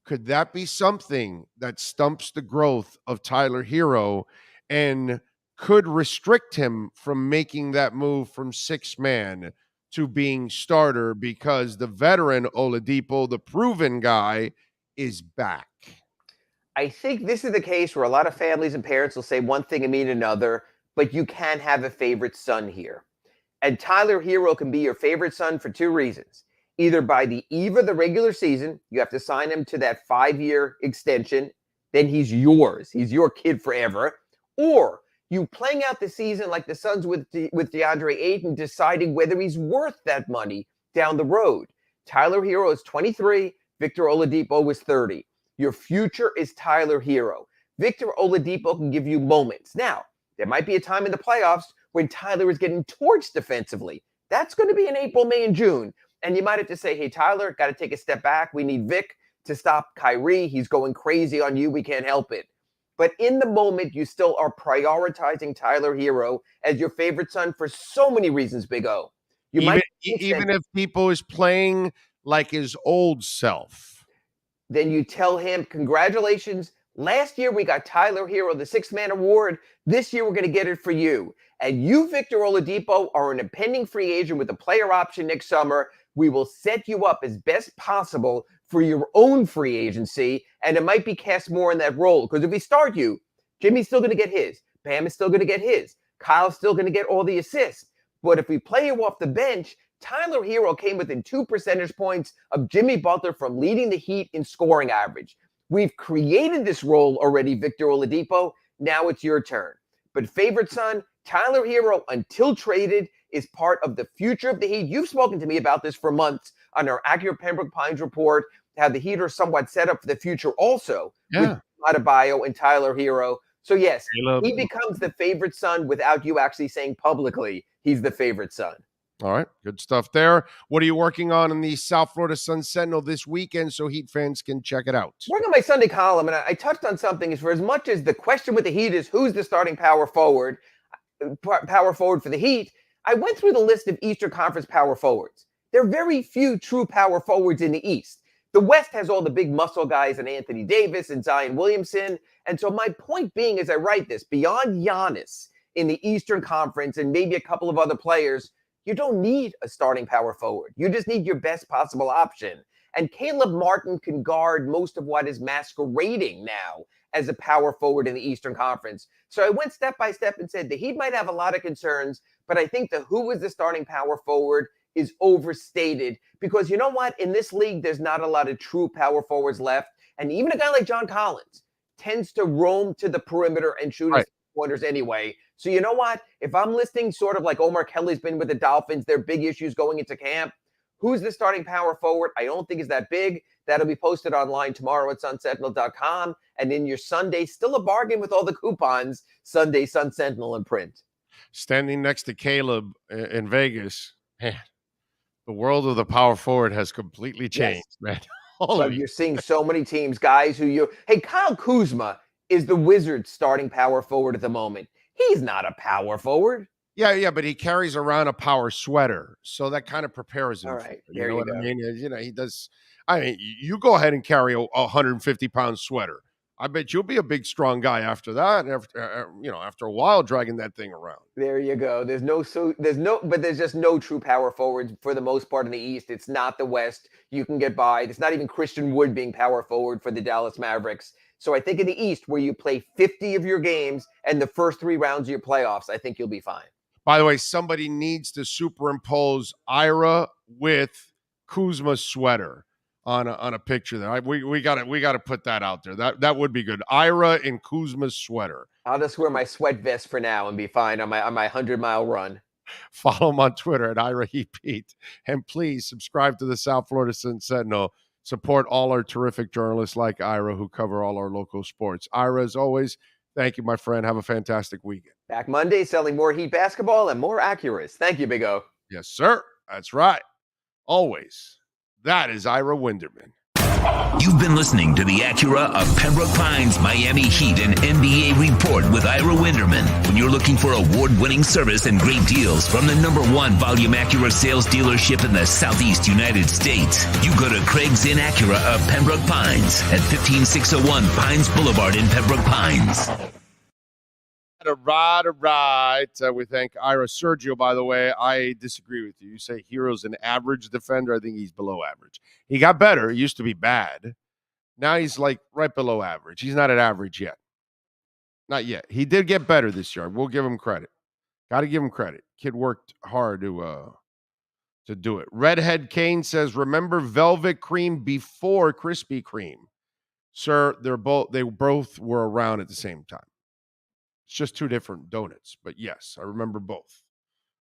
could that be something that stumps the growth of Tyler Hero? And could restrict him from making that move from 6-man to being starter because the veteran Oladipo, the proven guy, is back. I think this is the case where a lot of families and parents will say one thing and mean another, but you can have a favorite son here. And Tyler Hero can be your favorite son for 2 reasons. Either by the eve of the regular season, you have to sign him to that 5-year extension, then he's yours. He's your kid forever. Or you playing out the season like the Suns with DeAndre Ayton, deciding whether he's worth that money down the road. Tyler Hero is 23. Victor Oladipo was 30. Your future is Tyler Hero. Victor Oladipo can give you moments. Now, there might be a time in the playoffs when Tyler is getting torched defensively. That's going to be in April, May, and June. And you might have to say, hey, Tyler, got to take a step back. We need Vic to stop Kyrie. He's going crazy on you. We can't help it. But in the moment, you still are prioritizing Tyler Hero as your favorite son for so many reasons, Big O. Even if people is playing like his old self. Then you tell him, congratulations. Last year, we got Tyler Hero, the 6-man award. This year, we're going to get it for you. And you, Victor Oladipo, are an impending free agent with a player option next summer. We will set you up as best possible for your own free agency, and it might be cast more in that role. Because if we start you, Jimmy's still going to get his. Bam is still going to get his. Kyle's still going to get all the assists. But if we play you off the bench, Tyler Hero came within 2 percentage points of Jimmy Butler from leading the Heat in scoring average. We've created this role already, Victor Oladipo. Now it's your turn. But favorite son, Tyler Hero, until traded, is part of the future of the Heat. You've spoken to me about this for months on our Accurate Pembroke Pines report, how the Heat are somewhat set up for the future also with Adebayo and Tyler Hero. So yes, he becomes the favorite son without you actually saying publicly he's the favorite son. All right, good stuff there. What are you working on in the South Florida Sun Sentinel this weekend so Heat fans can check it out? Working on my Sunday column, and I touched on something. Is for as much as the question with the Heat is who's the starting power forward for the Heat, I went through the list of Eastern Conference power forwards. There are very few true power forwards in the East. The West has all the big muscle guys and Anthony Davis and Zion Williamson. And so my point being as I write this, beyond Giannis in the Eastern Conference and maybe a couple of other players, you don't need a starting power forward. You just need your best possible option. And Caleb Martin can guard most of what is masquerading now as a power forward in the Eastern Conference. So I went step by step and said the Heat might have a lot of concerns, but I think the who is the starting power forward is overstated because you know what? In this league, there's not a lot of true power forwards left. And even a guy like John Collins tends to roam to the perimeter and shoot his pointers anyway. So you know what? If I'm listing sort of like Omar Kelly's been with the Dolphins, their big issues going into camp, who's the starting power forward? I don't think is that big. That'll be posted online tomorrow at sunsentinel.com. And in your Sunday, still a bargain with all the coupons, Sunday Sun Sentinel in print. Standing next to Caleb in Vegas, man, the world of the power forward has completely changed, man. But you're seeing so many teams, guys hey, Kyle Kuzma is the Wizards starting power forward at the moment. He's not a power forward. Yeah, but he carries around a power sweater, so that kind of prepares him. All right, you know what I mean? You know, he does. I mean, you go ahead and carry a 150-pound sweater. I bet you'll be a big, strong guy after that. After a while, dragging that thing around. There you go. There's just no true power forwards for the most part in the East. It's not the West. You can get by. It's not even Christian Wood being power forward for the Dallas Mavericks. So I think in the East, where you play 50 of your games and the first 3 rounds of your playoffs, I think you'll be fine. By the way, somebody needs to superimpose Ira with Kuzma's sweater on a picture there. We got to put that out there. That would be good. Ira in Kuzma's sweater. I'll just wear my sweat vest for now and be fine on my 100-mile run. Follow him on Twitter at IraHeatPete. And please subscribe to the South Florida Sun Sentinel. Support all our terrific journalists like Ira who cover all our local sports. Ira, as always, thank you, my friend. Have a fantastic weekend. Back Monday, selling more Heat basketball and more Acuras. Thank you, Big O. Yes, sir. That's right. Always. That is Ira Winderman. You've been listening to the Acura of Pembroke Pines, Miami Heat and NBA Report with Ira Winderman. When you're looking for award-winning service and great deals from the #1 volume Acura sales dealership in the Southeast United States, you go to Craig's Inn Acura of Pembroke Pines at 15601 Pines Boulevard in Pembroke Pines. A We thank Ira. Sergio, by the way, I disagree with you. You say Hero's an average defender. I think he's below average. He got better. He used to be bad. Now he's like right below average. He's not at average yet. Not yet. He did get better this year. We'll give him credit. Got to give him credit. Kid worked hard to do it. Redhead Kane says, remember Velvet Cream before Krispy Kreme? Sir, they both were around at the same time. It's just two different donuts. But yes, I remember both.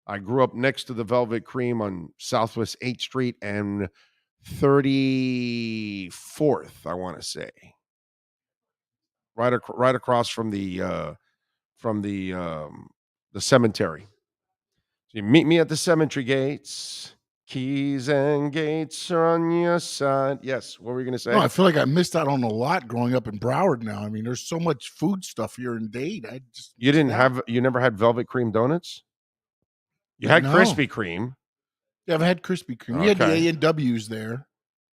I grew up next to the Velvet Cream on Southwest 8th Street and 34th, I want to say. Right across from the cemetery. So you meet me at the cemetery gates. Keys and gates are on your side. Yes. What were you going to say? No, I feel like I missed out on a lot growing up in Broward now. I mean, there's so much food stuff here in Dade. You never had Velvet Cream donuts? You had Krispy Kreme. Yeah, I've had Krispy Kreme. We had the A&Ws there.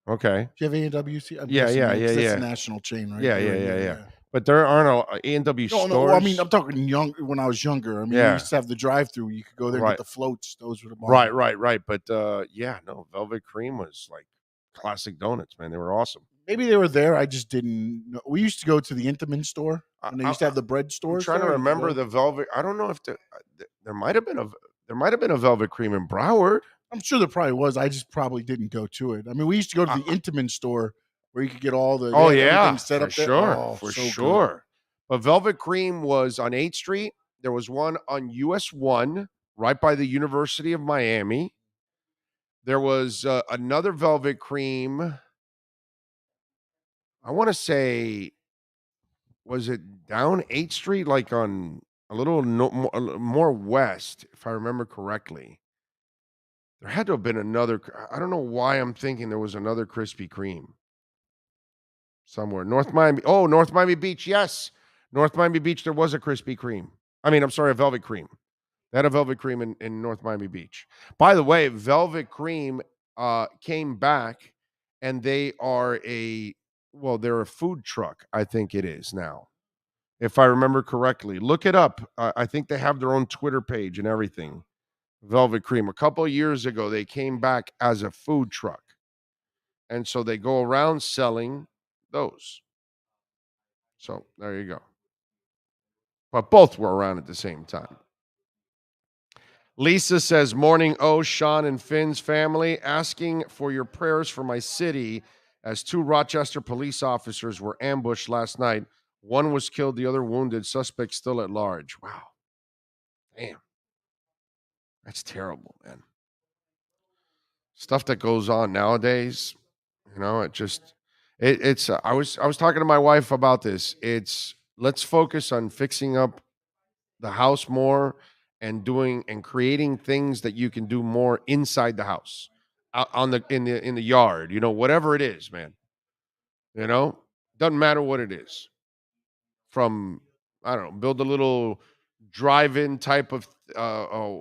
Okay. Do you have A&Ws? Yeah. That's a national chain, right? Yeah. But there aren't A&W stores. No, I mean, I'm talking when I was younger. I mean, we used to have the drive-through. You could go there and get the floats. Those were the bombs. Right. But Velvet Cream was like classic donuts, man. They were awesome. Maybe they were there. I just didn't know. We used to go to the Intamin store, and they used to have the bread stores. I'm trying to remember the Velvet. I don't know if there might have been a Velvet Cream in Broward. I'm sure there probably was. I just probably didn't go to it. I mean, we used to go to the Intamin store where you could get all the set up there. For sure. Good. But Velvet Cream was on 8th Street. There was one on US 1 right by the University of Miami. There was another Velvet Cream. I want to say, was it down 8th Street, like on a little more west, if I remember correctly? There had to have been another. I don't know why I'm thinking there was another Krispy Kreme somewhere. North Miami Beach. Yes. North Miami Beach, there was a Krispy Kreme. I mean, I'm sorry, a Velvet Cream. They had a Velvet Cream in North Miami Beach. By the way, Velvet Cream came back, and they're a food truck, I think it is now, if I remember correctly. Look it up. I think they have their own Twitter page and everything. Velvet Cream. A couple of years ago, they came back as a food truck. And so they go around selling those. So there you go. But both were around at the same time. Lisa says, morning, Sean and Finn's family, asking for your prayers for my city as 2 Rochester police officers were ambushed last night. One was killed, the other wounded, suspect still at large. Wow. Damn. That's terrible, man. Stuff that goes on nowadays, it's I was talking to my wife about this. Let's focus on fixing up the house more and creating things that you can do more inside the house, out in the yard, whatever it is, man. Doesn't matter what it is. From, I don't know, build a little drive-in type of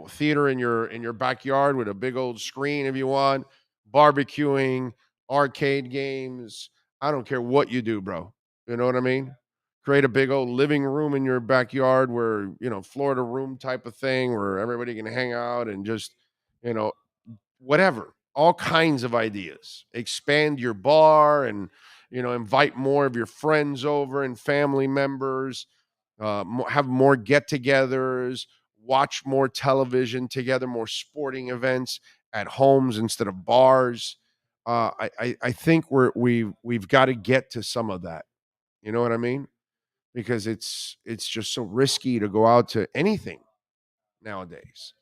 theater in your backyard with a big old screen if you want, barbecuing, arcade games. I don't care what you do, bro. You know what I mean? Create a big old living room in your backyard where, Florida room type of thing where everybody can hang out and just, whatever. All kinds of ideas. Expand your bar and, invite more of your friends over and family members. Have more get-togethers, watch more television together, more sporting events at homes instead of bars. I think we've got to get to some of that. You know what I mean? Because it's just so risky to go out to anything nowadays.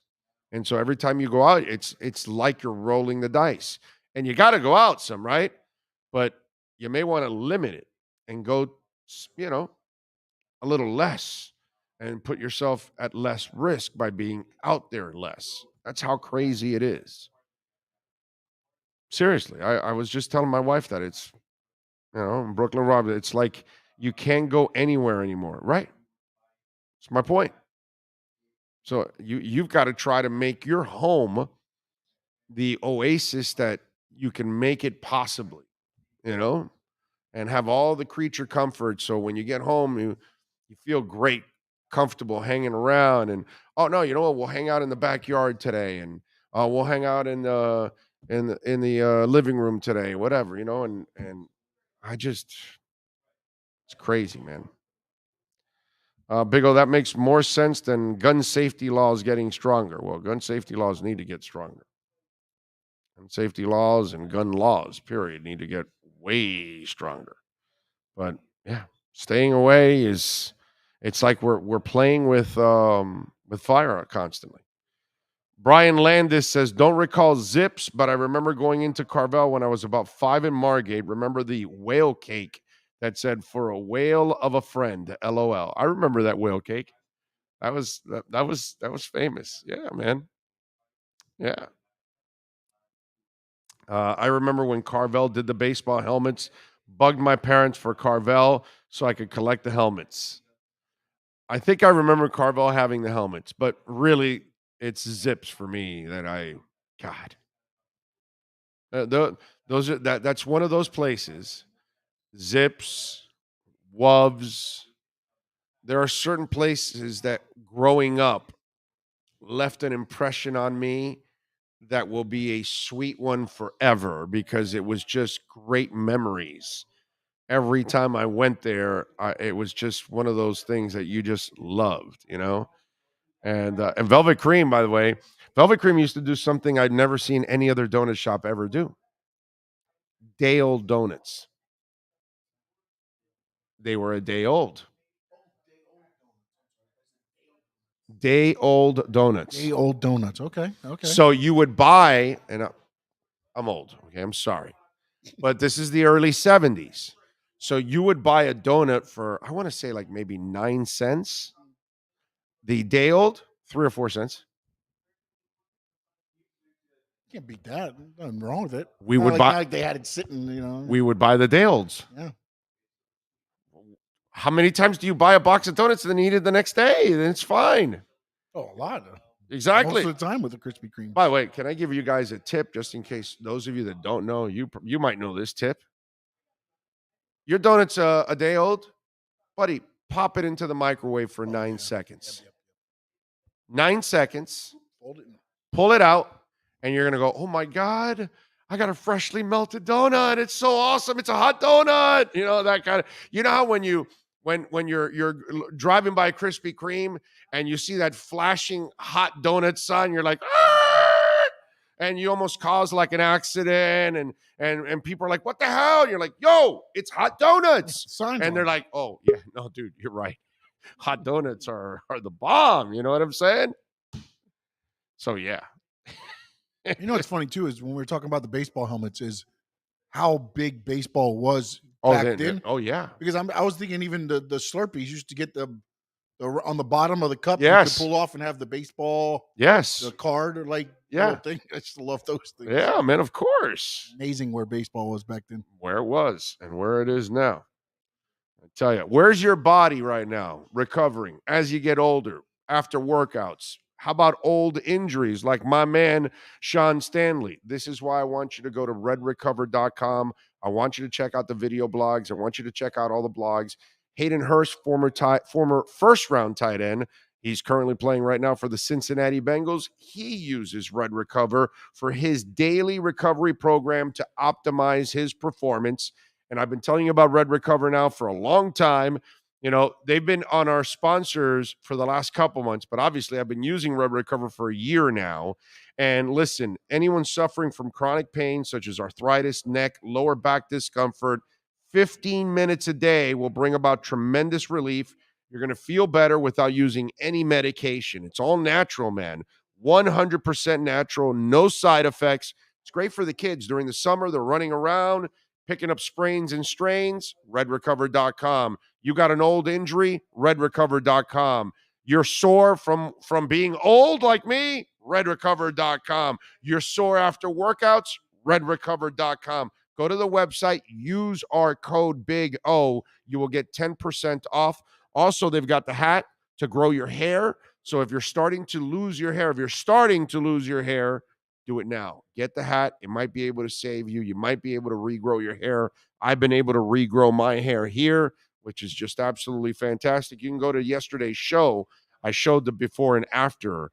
And so every time you go out, it's like you're rolling the dice. And you got to go out some, right? But you may want to limit it and go, a little less and put yourself at less risk by being out there less. That's how crazy it is. Seriously, I was just telling my wife that it's, in Brooklyn, Rob, it's like you can't go anywhere anymore, right? That's my point. So you've got to try to make your home the oasis that you can make it possibly, and have all the creature comforts. So when you get home, you feel great comfortable hanging around. And oh no, you know what? We'll hang out in the backyard today, and we'll hang out in the living room today, whatever, and I just, it's crazy, man. Big O, that makes more sense than gun safety laws getting stronger. Well, gun safety laws need to get stronger. Gun safety laws and gun laws, period, need to get way stronger. But yeah, staying away it's like we're playing with fire constantly. Brian Landis says, don't recall zips, but I remember going into Carvel when I was about 5 in Margate. Remember the whale cake that said, for a whale of a friend, LOL. I remember that whale cake. That was famous. Yeah, man. Yeah. I remember when Carvel did the baseball helmets, bugged my parents for Carvel so I could collect the helmets. I think I remember Carvel having the helmets, but really it's zips for me that God. That's one of those places. Zips, Woves. There are certain places that growing up left an impression on me that will be a sweet one forever because it was just great memories. Every time I went there, it was just one of those things that you just loved, And Velvet Cream, by the way, Velvet Cream used to do something I'd never seen any other donut shop ever do. Day old donuts. They were a day old. Day old donuts. Day old donuts. Okay. So you would buy, and I'm old. Okay, I'm sorry, but this is the early 70s. So you would buy a donut for, I want to say like maybe 9 cents. The day old, 3 or 4 cents. Can't beat that. Nothing wrong with it. We would buy. Like they had it sitting, We would buy the day olds. Yeah. How many times do you buy a box of donuts and then eat it the next day? Then it's fine. Oh, a lot. Exactly. Most of the time with the Krispy Kreme. By the way, can I give you guys a tip just in case those of you that don't know, you might know this tip. Your donut's a day old, buddy, pop it into the microwave for 9 seconds. 9 seconds. Pull it out, and you're going to go, oh, my God, I got a freshly melted donut. It's so awesome. It's a hot donut. That kind of, how when you're driving by Krispy Kreme and you see that flashing hot donut sign, you're like, ah! And you almost cause like an accident, and people are like, what the hell? And you're like, yo, it's hot donuts. And they're like, oh, yeah, no, dude, you're right. Hot donuts are the bomb. You know what I'm saying? So, yeah. What's funny, too, is when we were talking about the baseball helmets is how big baseball was back then. Oh, yeah. Because I was thinking even the Slurpees used to get the on the bottom of the cup. Yes. You could pull off and have the baseball. Yes. The card or thing. I just love those things. Yeah, man, of course. Amazing where baseball was back then. Where it was and where it is now. I tell you, where's your body right now recovering as you get older after workouts? How about old injuries like my man, Sean Stanley? This is why I want you to go to redrecover.com. I want you to check out the video blogs. I want you to check out all the blogs. Hayden Hurst, former first-round tight end. He's currently playing right now for the Cincinnati Bengals. He uses Red Recover for his daily recovery program to optimize his performance. And I've been telling you about Red Recover now for a long time. They've been on our sponsors for the last couple months, but obviously I've been using Red Recover for a year now. And listen, anyone suffering from chronic pain such as arthritis, neck, lower back discomfort, 15 minutes a day will bring about tremendous relief. You're going to feel better without using any medication. It's all natural, man. 100% natural, no side effects. It's great for the kids during the summer. They're running around, picking up sprains and strains. RedRecover.com. You got an old injury? RedRecover.com. You're sore from being old like me? RedRecover.com. You're sore after workouts? RedRecover.com. Go to the website, use our code Big O. You will get 10% off. Also, they've got the hat to grow your hair. So if you're starting to lose your hair, do it now. Get the hat. It might be able to save you. You might be able to regrow your hair. I've been able to regrow my hair here which is just absolutely fantastic. You can go to yesterday's show. I showed the before and after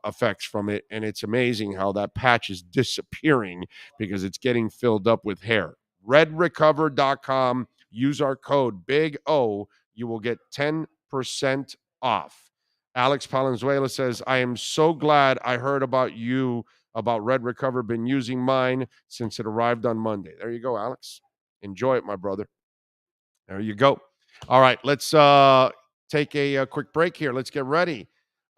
effects from it, and it's amazing how that patch is disappearing because it's getting filled up with hair. Redrecover.com. Use our code Big O. You will get 10% off. Alex Palenzuela says, I am so glad I heard about you about Red Recover. Been using mine since it arrived on Monday. There you go, Alex. Enjoy it, my brother. There you go. All right, let's take a quick break here. Let's get ready.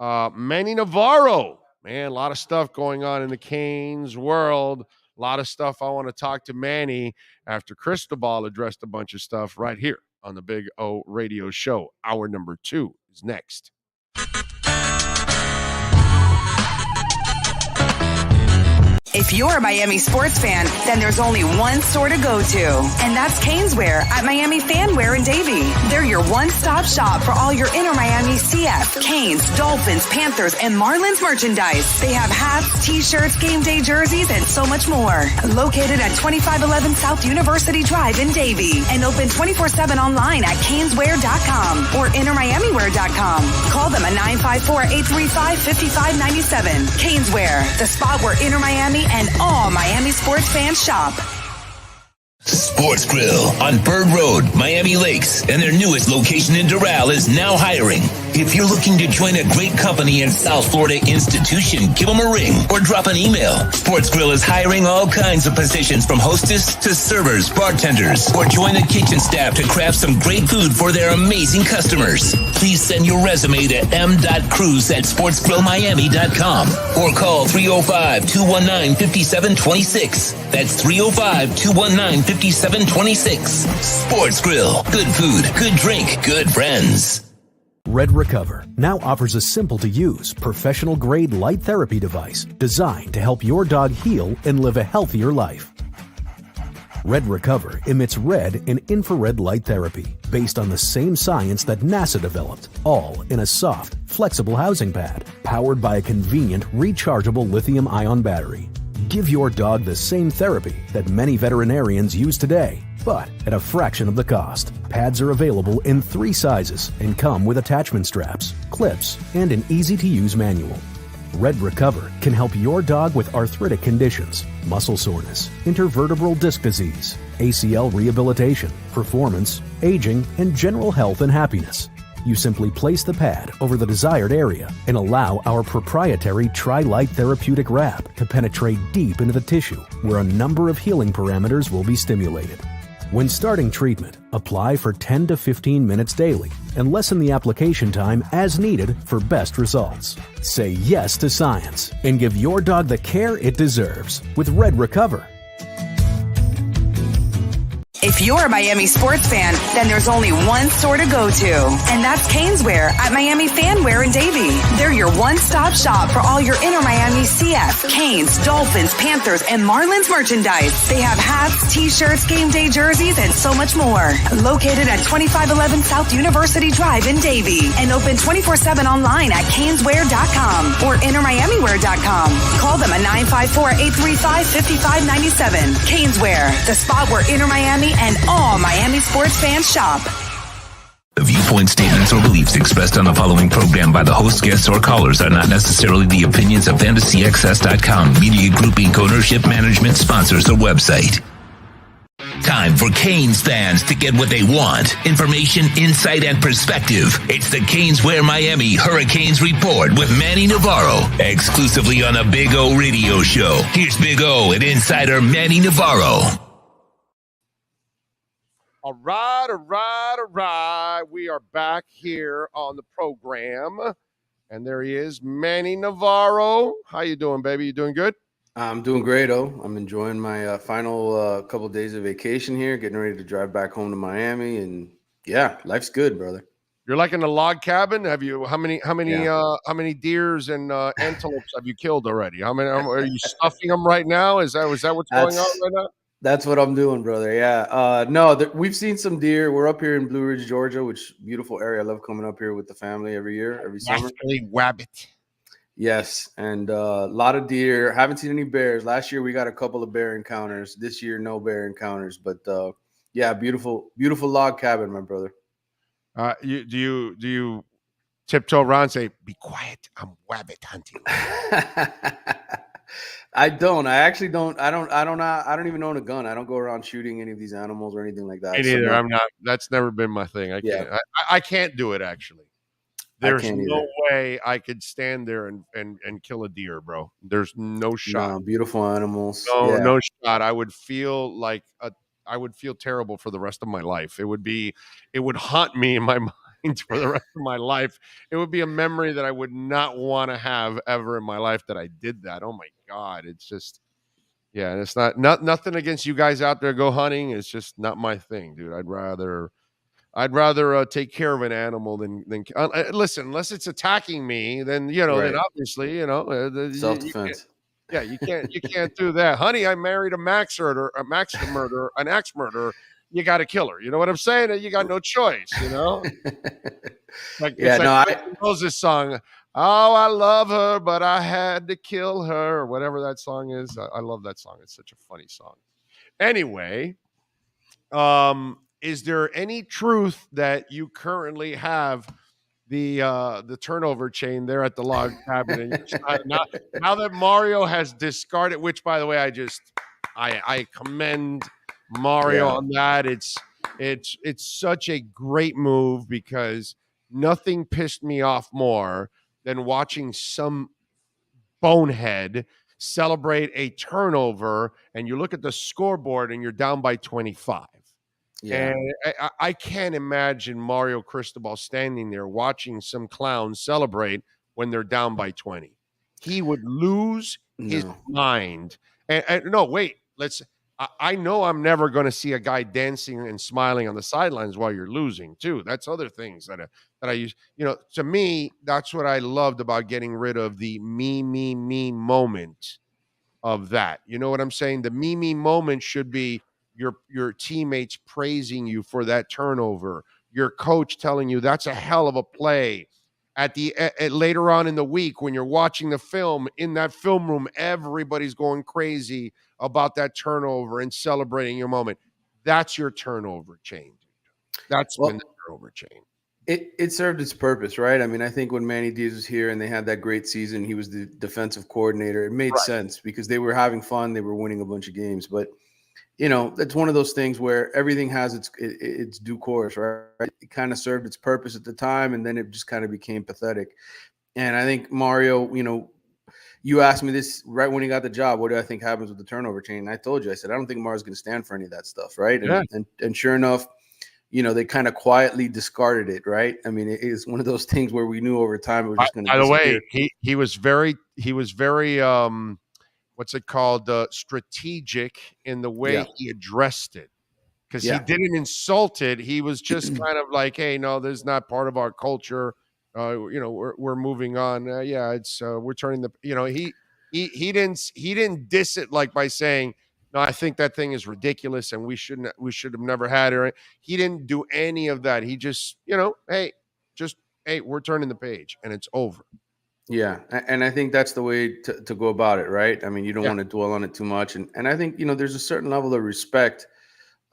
Manny Navarro. Man, a lot of stuff going on in the Canes world. A lot of stuff I want to talk to Manny after Cristobal addressed a bunch of stuff right here on the Big O Radio Show. Hour number 2 is next. If you're a Miami sports fan, then there's only one store to go to, and that's Caneswear at Miami Fanwear in Davie. They're your one-stop shop for all your inner Miami CF, Canes, Dolphins, Panthers, and Marlins merchandise. They have hats, t-shirts, game day jerseys, and so much more. Located at 2511 South University Drive in Davie, and open 24/7 online at caneswear.com or innermiamiwear.com. Call them at 954-835-5597. Caneswear, the spot where inner Miami and all Miami sports fans shop. Sports Grill on Bird Road, Miami Lakes, and their newest location in Doral is now hiring. If you're looking to join a great company and South Florida institution, give them a ring or drop an email. Sports Grill is hiring all kinds of positions from hostess to servers, bartenders, or join the kitchen staff to craft some great food for their amazing customers. Please send your resume to m.cruz@sportsgrillmiami.com or call 305-219-5726. That's 305-219-5726. Sports Grill. Good food, good drink, good friends. Red Recover now offers a simple-to-use, professional-grade light therapy device designed to help your dog heal and live a healthier life. Red Recover emits red and infrared light therapy based on the same science that NASA developed, all in a soft, flexible housing pad powered by a convenient, rechargeable lithium-ion battery. Give your dog the same therapy that many veterinarians use today, but at a fraction of the cost. Pads are available in 3 sizes and come with attachment straps, clips, and an easy-to-use manual. Red Recover can help your dog with arthritic conditions, muscle soreness, intervertebral disc disease, ACL rehabilitation, performance, aging, and general health and happiness. You simply place the pad over the desired area and allow our proprietary Tri-Light therapeutic wrap to penetrate deep into the tissue where a number of healing parameters will be stimulated. When starting treatment, apply for 10 to 15 minutes daily and lessen the application time as needed for best results. Say yes to science and give your dog the care it deserves with Red Recover. If you're a Miami sports fan, then there's only one store to go to, and that's Caneswear at Miami Fanwear in Davie. They're your one-stop shop for all your inner Miami CF, Canes, Dolphins, Panthers, and Marlins merchandise. They have hats, t-shirts, game day jerseys, and so much more. Located at 2511 South University Drive in Davie, and open 24/7 online at caneswear.com or innermiamiwear.com. Call them at 954-835-5597. Caneswear, the spot where inner Miami and all Miami sports fans shop. The viewpoint, statements, or beliefs expressed on the following program by the host, guests, or callers are not necessarily the opinions of FantasyXS.com, Media Group Inc., ownership, management, sponsors, or website. Time for Canes fans to get what they want. Information, insight, and perspective. It's the Caneswear Miami Hurricanes Report with Manny Navarro, exclusively on the Big O Radio Show. Here's Big O and insider Manny Navarro. All right. We are back here on the program. And there he is, Manny Navarro. How you doing, baby? You doing good? I'm doing great, I'm enjoying my final couple of days of vacation here, getting ready to drive back home to Miami. And, yeah, life's good, brother. You're like in a log cabin. Have you? How many deers and antelopes have you killed already? How many are you stuffing them right now? Is that what's going on right now? That's what I'm doing, brother. Yeah. We've seen some deer. We're up here in Blue Ridge, Georgia, which beautiful area. I love coming up here with the family every summer. Wabbit. Yes, and a lot of deer. Haven't seen any bears. Last year we got a couple of bear encounters. This year, no bear encounters. But yeah, beautiful log cabin, my brother. Do you tiptoe around and say, "Be quiet, I'm rabbit hunting"? I don't. I actually don't. I don't even own a gun. I don't go around shooting any of these animals or anything like that. Me So neither. no. I'm not. That's never been my thing. I Yeah. can't. I can't do it. Actually, I there's can't no either. way I could stand there and kill a deer, bro. There's no shot. No, beautiful animals. No, Yeah. no shot. I would feel like I would feel terrible for the rest of my life. It would haunt me in my mind for the rest of my life. It would be a memory that I would not want to have ever in my life that I did that. Oh my God. It's just, yeah. And it's nothing against you guys out there go hunting. It's just not my thing, dude. I'd rather take care of an animal than listen, unless it's attacking me, then, then Right. obviously, Self-defense. you can't do that. Honey, I married an axe murderer. You got to kill her. You know what I'm saying? You got no choice, Like, Yeah, it's like no, Guns N' Roses song. Oh, I love her, but I had to kill her, or whatever that song is. I love that song. It's such a funny song. Anyway, is there any truth that you currently have the turnover chain there at the log cabin? And now that Mario has discarded, which, by the way, I commend Mario on that. It's such a great move, because nothing pissed me off more than watching some bonehead celebrate a turnover, and you look at the scoreboard and you're down by 25. Yeah. And I can't imagine Mario Cristobal standing there watching some clown celebrate when they're down by 20. He would lose his mind. And no, wait, I know I'm never going to see a guy dancing and smiling on the sidelines while you're losing too. That's other things that I use. To me, that's what I loved about getting rid of the me moment of that. You know what I'm saying? The me moment should be your teammates praising you for that turnover, your coach telling you that's a hell of a play. Later on in the week, when you're watching the film in that film room, everybody's going crazy about that turnover and celebrating your moment. That's your turnover chain. That's been the turnover chain. It served its purpose, right? I mean, I think when Manny Diaz was here and they had that great season, he was the defensive coordinator. It made sense because they were having fun. They were winning a bunch of games. But, it's one of those things where everything has its due course, right? It kind of served its purpose at the time, and then it just kind of became pathetic. And I think Mario, you asked me this right when he got the job, what do I think happens with the turnover chain? And I told you, I said, I don't think Mario's going to stand for any of that stuff, right? And sure enough, they kind of quietly discarded it, right? I mean, it is one of those things where we knew over time it was just going to disappear. By the way, he was very what's it called? Strategic in the way he addressed it, because he didn't insult it. He was just kind of like, "Hey, no, this is not part of our culture. We're moving on. We're turning the. He didn't diss it like by saying." No, I think that thing is ridiculous, and we should have never had her. He didn't do any of that. He just, hey, we're turning the page, and it's over. Yeah, and I think that's the way to go about it, right? I mean, you don't want to dwell on it too much, and I think there's a certain level of respect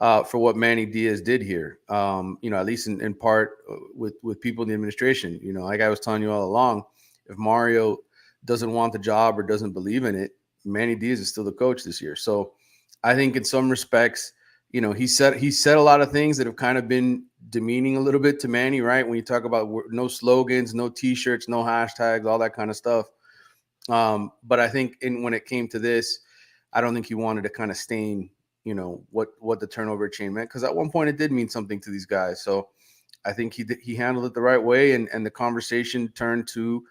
for what Manny Diaz did here. At least in part with people in the administration. Like I was telling you all along, if Mario doesn't want the job or doesn't believe in it, Manny Diaz is still the coach this year. So I think in some respects, he said a lot of things that have kind of been demeaning a little bit to Manny, right? When you talk about no slogans, no T-shirts, no hashtags, all that kind of stuff. But I think when it came to this, I don't think he wanted to kind of stain, what the turnover chain meant, because at one point it did mean something to these guys. So I think he handled it the right way, and the conversation turned to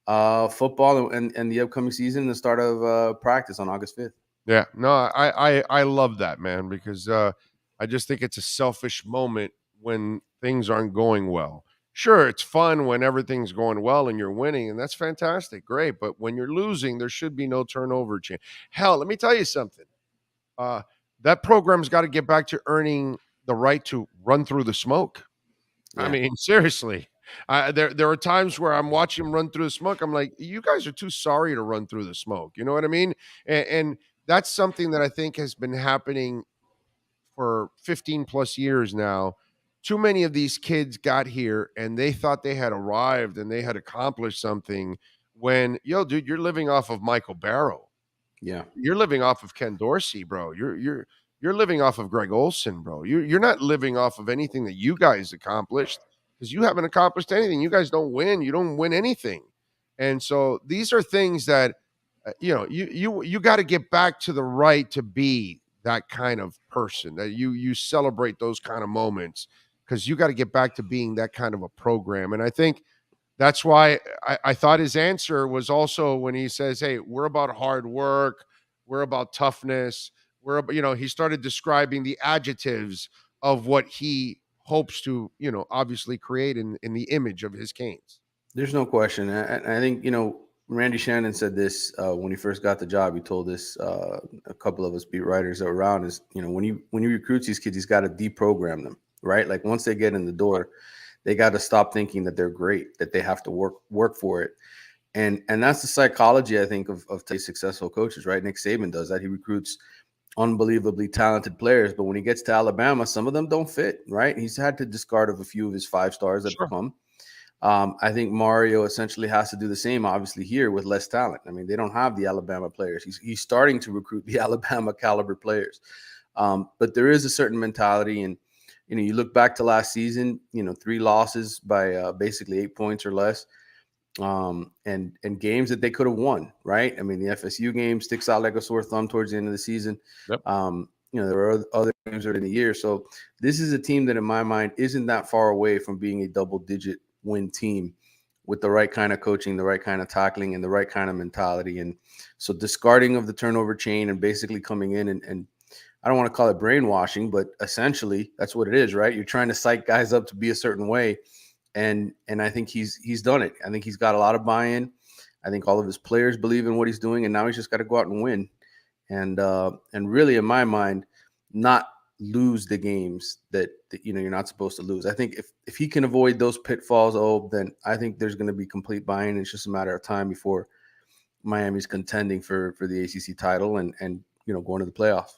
football and the upcoming season and the start of practice on August 5th. Yeah, no, I love that, man, because I just think it's a selfish moment when things aren't going well. Sure, it's fun when everything's going well and you're winning, and that's fantastic, great. But when you're losing, there should be no turnover chain. Hell, let me tell you something. That program's got to get back to earning the right to run through the smoke. Yeah. I mean, seriously. There are times where I'm watching him run through the smoke. I'm like, you guys are too sorry to run through the smoke. You know what I mean? And that's something that I think has been happening for 15 plus years now. too many of these kids got here and they thought they had arrived and they had accomplished something when, dude, you're living off of Michael Barrow. Yeah. You're living off of Ken Dorsey, bro. You're living off of Greg Olson, bro. You're not living off of anything that you guys accomplished, because you haven't accomplished anything. You guys don't win. You don't win anything. And so these are things that you got to get back to the right to be that kind of person, that you celebrate those kind of moments, because you got to get back to being that kind of a program. And I think that's why I thought his answer was also when he says, hey, we're about hard work, we're about toughness, we're about, he started describing the adjectives of what he hopes to, obviously create in the image of his Canes. There's no question. I think, Randy Shannon said this when he first got the job. He told this a couple of us beat writers that were around is, when he recruits these kids, he's got to deprogram them, right? Like once they get in the door, they got to stop thinking that they're great, that they have to work for it. And that's the psychology, I think, of today's successful coaches, right? Nick Saban does that. He recruits unbelievably talented players, but when he gets to Alabama, some of them don't fit, right? He's had to discard of a few of his 5-stars that have come. I think Mario essentially has to do the same, obviously, here with less talent. I mean, they don't have the Alabama players. He's starting to recruit the Alabama caliber players. But there is a certain mentality, and you look back to last season, 3 losses by basically 8 points or less, and games that they could have won, right? I mean, the FSU game sticks out like a sore thumb towards the end of the season. Yep. There were other games early in the year. So this is a team that, in my mind, isn't that far away from being a double-digit win team with the right kind of coaching, the right kind of tackling, and the right kind of mentality. And so discarding of the turnover chain and basically coming in and I don't want to call it brainwashing, but essentially that's what it is, right? You're trying to psych guys up to be a certain way. And I think he's done it. I think he's got a lot of buy-in. I think all of his players believe in what he's doing, and now he's just got to go out and win. And really, in my mind, not lose the games that you're not supposed to lose. I think if he can avoid those pitfalls, then I think there's going to be complete buy-in. It's just a matter of time before Miami's contending for the ACC title and going to the playoff.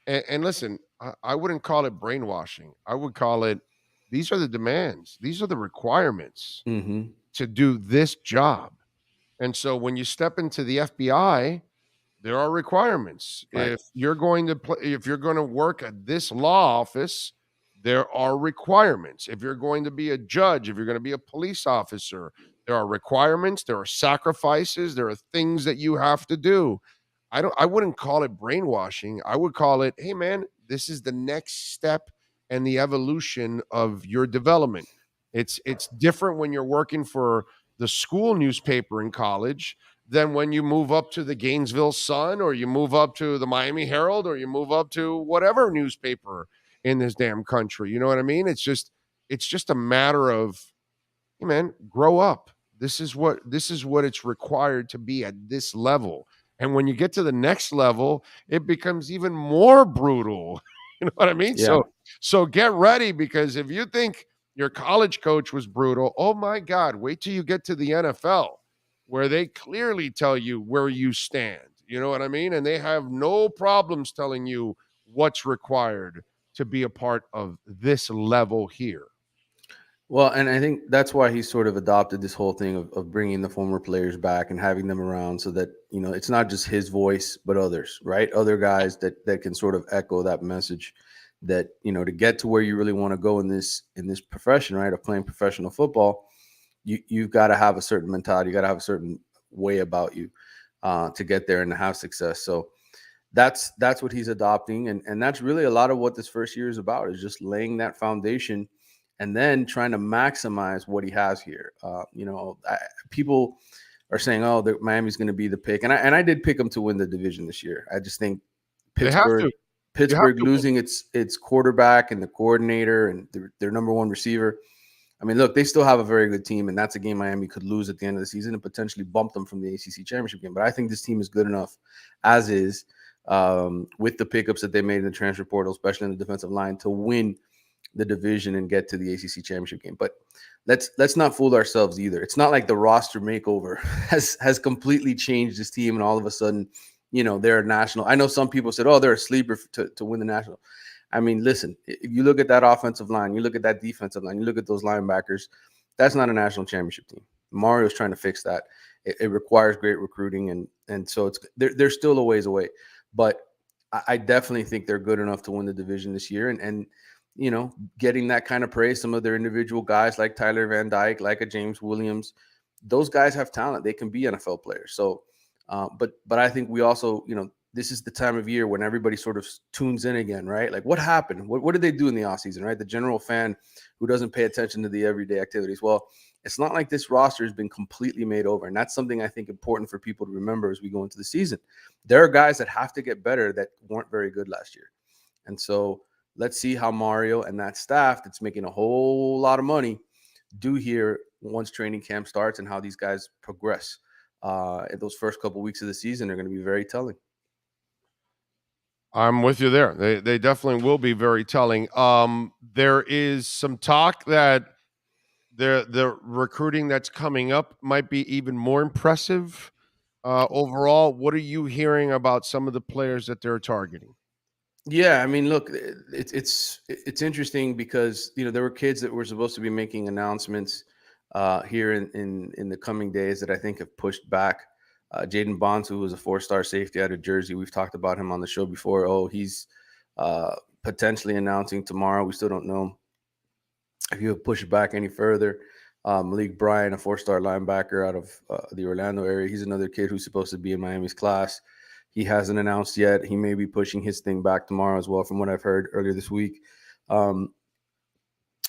And listen, I wouldn't call it brainwashing. I would call it, these are the demands. These are the requirements to do this job. And so when you step into the FBI, there are requirements. Right. If you're going to work at this law office, there are requirements. If you're going to be a judge, if you're going to be a police officer, there are requirements, there are sacrifices, there are things that you have to do. I wouldn't call it brainwashing. I would call it, hey man, this is the next step and the evolution of your development. It's different when you're working for the school newspaper in college than when you move up to the Gainesville Sun, or you move up to the Miami Herald, or you move up to whatever newspaper in this damn country. You know what I mean? It's just a matter of, hey man, grow up. This is what it's required to be at this level. And when you get to the next level, it becomes even more brutal. You know what I mean? Yeah. So get ready, because if you think your college coach was brutal, oh my God, wait till you get to the NFL, where they clearly tell you where you stand. You know what I mean? And they have no problems telling you what's required to be a part of this level here. Well, and I think that's why he sort of adopted this whole thing of bringing the former players back and having them around, so that, it's not just his voice, but others, right? Other guys that can sort of echo that message that, to get to where you really want to go in this profession, right, of playing professional football, you've got to have a certain mentality. You got to have a certain way about you to get there and to have success. So that's what he's adopting. And that's really a lot of what this first year is about, is just laying that foundation and then trying to maximize what he has here. People are saying, "Oh, Miami's going to be the pick," and I did pick them to win the division this year. I just think Pittsburgh losing its quarterback and the coordinator and their number one receiver. I mean, look, they still have a very good team, and that's a game Miami could lose at the end of the season and potentially bump them from the ACC championship game. But I think this team is good enough as is, with the pickups that they made in the transfer portal, especially in the defensive line, to win the division and get to the ACC championship game. But let's not fool ourselves either. It's not like the roster makeover has completely changed this team and all of a sudden, they're a national. I know some people said, "Oh, they're a sleeper to win the national." I mean, listen, you look at that offensive line, you look at that defensive line, you look at those linebackers, that's not a national championship team. Mario's trying to fix that. It requires great recruiting, and so they're still a ways away. But I definitely think they're good enough to win the division this year, and getting that kind of praise. Some of their individual guys like Tyler Van Dyke, like a James Williams, those guys have talent. They can be NFL players. So, but I think we also, this is the time of year when everybody sort of tunes in again, right? Like, what happened? What did they do in the offseason, right? The general fan who doesn't pay attention to the everyday activities. Well, it's not like this roster has been completely made over. And that's something I think important for people to remember as we go into the season. There are guys that have to get better that weren't very good last year. And so let's see how Mario and that staff that's making a whole lot of money do here once training camp starts, and how these guys progress. In those first couple of weeks of the season are going to be very telling. I'm with you there. They definitely will be very telling. There is some talk that the recruiting that's coming up might be even more impressive overall. What are you hearing about some of the players that they're targeting? Yeah, I mean, look, it's interesting because there were kids that were supposed to be making announcements here in the coming days that I think have pushed back. Jaden Bonds, who was a 4-star safety out of Jersey, we've talked about him on the show before. Oh, he's potentially announcing tomorrow. We still don't know if you push it back any further. Malik Bryan, a 4-star linebacker out of the Orlando area, he's another kid who's supposed to be in Miami's class. He hasn't announced yet. He may be pushing his thing back tomorrow as well, from what I've heard earlier this week.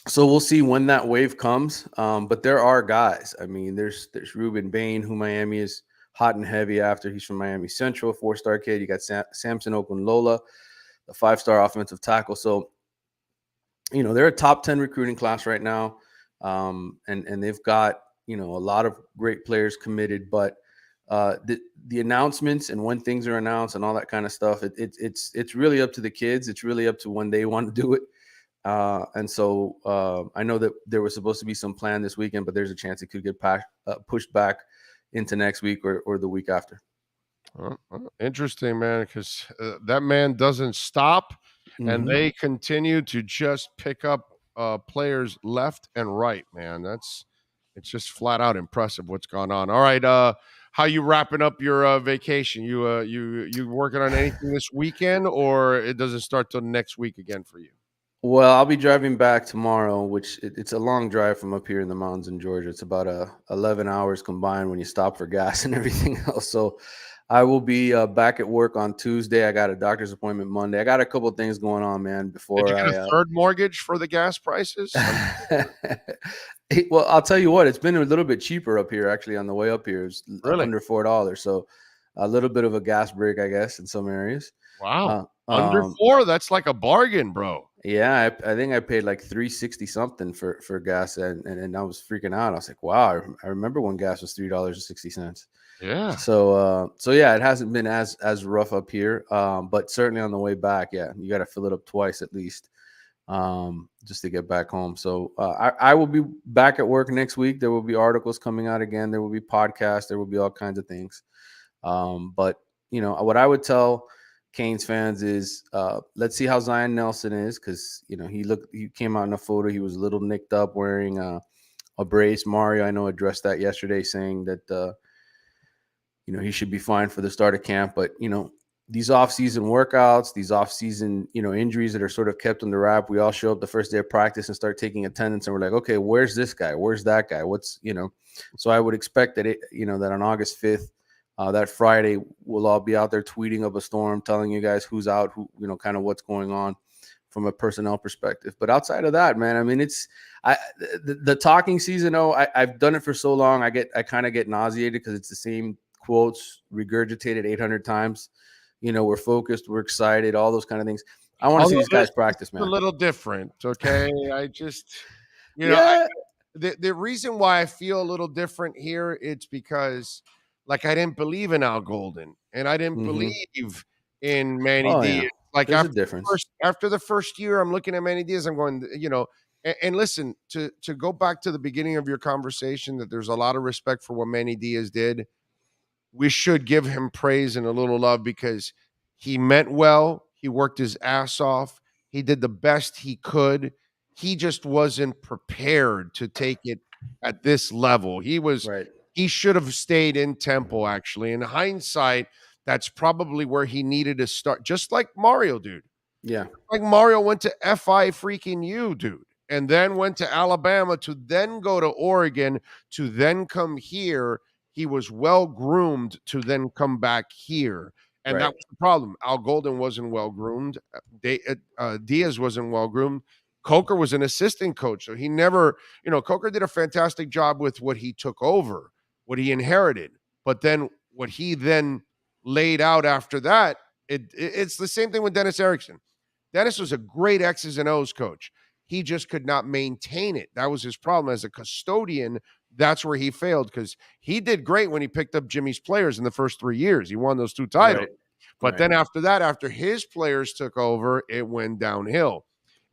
So we'll see when that wave comes. But there are guys. I mean, there's Ruben Bain, who Miami is hot and heavy after. He's from Miami Central, 4-star kid. You got Samson Okunlola, a 5-star offensive tackle. So, they're a top 10 recruiting class right now. And they've got, a lot of great players committed. But the announcements and when things are announced and all that kind of stuff, it's really up to the kids. It's really up to when they want to do it. And so I know that there was supposed to be some plan this weekend, but there's a chance it could get pushed back into next week or the week after. Interesting, man, because that man doesn't stop, and they continue to just pick up players left and right, man. It's just flat out impressive what's gone on. All right, how you wrapping up your vacation? You working on anything this weekend, or it doesn't start till next week again for you? Well, I'll be driving back tomorrow, which it's a long drive from up here in the mountains in Georgia. It's about 11 hours combined when you stop for gas and everything else. So I will be back at work on Tuesday. I got a doctor's appointment Monday. I got a couple of things going on, man. Before did you get a third mortgage for the gas prices? Well, I'll tell you what, it's been a little bit cheaper up here, actually, on the way up here. It's really? Under $4. So a little bit of a gas break, I guess, in some areas. Wow. Under $4? That's like a bargain, bro. Yeah, I think I paid like $3.60 something for gas, and I was freaking out. I was like, wow, I remember when gas was $3.60. Yeah. So yeah, it hasn't been as rough up here, but certainly on the way back, yeah, you got to fill it up twice at least, just to get back home. So I will be back at work next week. There will be articles coming out again. There will be podcasts. There will be all kinds of things. But what I would tell Canes fans is let's see how Zion Nelson is, because he came out in a photo. He was a little nicked up wearing a brace. Mario, I know, addressed that yesterday, saying that he should be fine for the start of camp. But these off-season workouts, these off-season injuries that are sort of kept under wrap, we all show up the first day of practice and start taking attendance, and we're like, okay, where's this guy? Where's that guy? What's So I would expect that that on August 5th. That Friday, we'll all be out there tweeting up a storm, telling you guys who's out, who, kind of what's going on from a personnel perspective. But outside of that, man, I mean, the talking season. I've done it for so long. I kind of get nauseated because it's the same quotes regurgitated 800 times. We're focused, we're excited, all those kind of things. I want to see these guys practice, man. A little different, okay? I just, yeah. The reason why I feel a little different here, it's because, like, I didn't believe in Al Golden, and I didn't believe in Manny Diaz. Yeah. Like, there's a difference. After the first year, I'm looking at Manny Diaz, I'm going, and listen, to go back to the beginning of your conversation, that there's a lot of respect for what Manny Diaz did. We should give him praise and a little love, because he meant well. He worked his ass off. He did the best he could. He just wasn't prepared to take it at this level. He should have stayed in Temple, actually. In hindsight, that's probably where he needed to start, just like Mario, dude. Yeah. Like Mario went to FI freaking U, dude, and then went to Alabama to then go to Oregon to then come here. He was well groomed to then come back here. And that was the problem. Al Golden wasn't well groomed. Diaz wasn't well groomed. Coker was an assistant coach. So he never, Coker did a fantastic job with what he took over, what he inherited. But then what he then laid out after that, it's the same thing with Dennis Erickson. Dennis was a great X's and O's coach. He just could not maintain it. That was his problem. As a custodian, that's where he failed, because he did great when he picked up Jimmy's players in the first 3 years. He won those 2 titles. But then after that, after his players took over, it went downhill.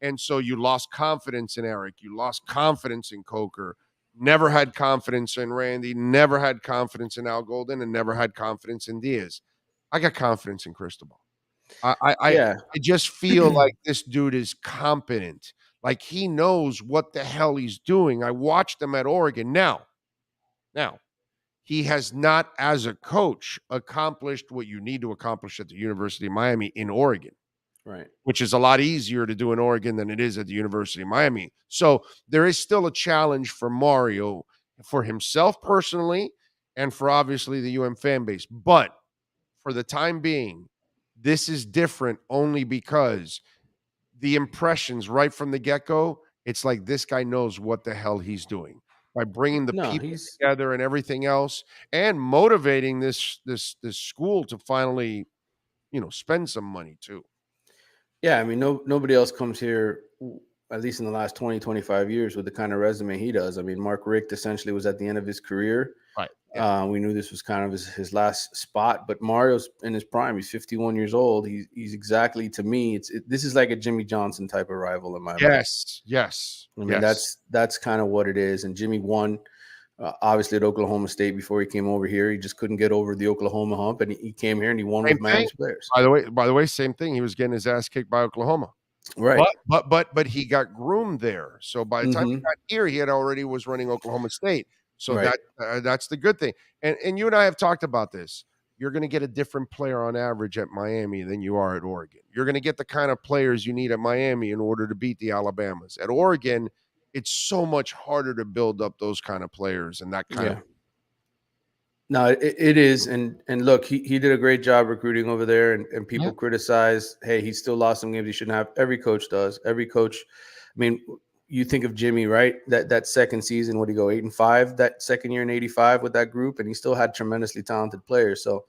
And so you lost confidence in Eric. You lost confidence in Coker. Never had confidence in Randy. Never had confidence in Al Golden, and never had confidence in Diaz. I got confidence in Cristobal. I just feel like this dude is competent. Like he knows what the hell he's doing. I watched him at Oregon. Now, he has not, as a coach, accomplished what you need to accomplish at the University of Miami in Oregon. Right. Which is a lot easier to do in Oregon than it is at the University of Miami. So there is still a challenge for Mario, for himself personally, and for obviously the UM fan base. But for the time being, this is different only because the impressions right from the get-go, it's like this guy knows what the hell he's doing by bringing the people together and everything else, and motivating this school to finally, spend some money too. Yeah, I mean, nobody else comes here, at least in the last 20, 25 years, with the kind of resume he does. I mean, Mark Richt essentially was at the end of his career. Right. Yeah. We knew this was kind of his last spot, but Mario's in his prime. He's 51 years old. He's exactly, to me, this is like a Jimmy Johnson type of rival in my mind. Yes. I mean, that's kind of what it is. And Jimmy won, obviously, at Oklahoma State before he came over here. He just couldn't get over the Oklahoma hump, and he came here and he won with Miami's players. By the way, same thing. He was getting his ass kicked by Oklahoma. Right. But he got groomed there. So by the time he got here, he was running Oklahoma State. So that's the good thing. And you and I have talked about this. You're going to get a different player on average at Miami than you are at Oregon. You're going to get the kind of players you need at Miami in order to beat the Alabamas. At Oregon, it's so much harder to build up those kind of players and that kind of. No, it is. And look, he did a great job recruiting over there, and people criticize, hey, he still lost some games he shouldn't have. Every coach does. Every coach. I mean, you think of Jimmy, right? That second season, what did he go 8-5 that second year in '85 with that group, and he still had tremendously talented players. So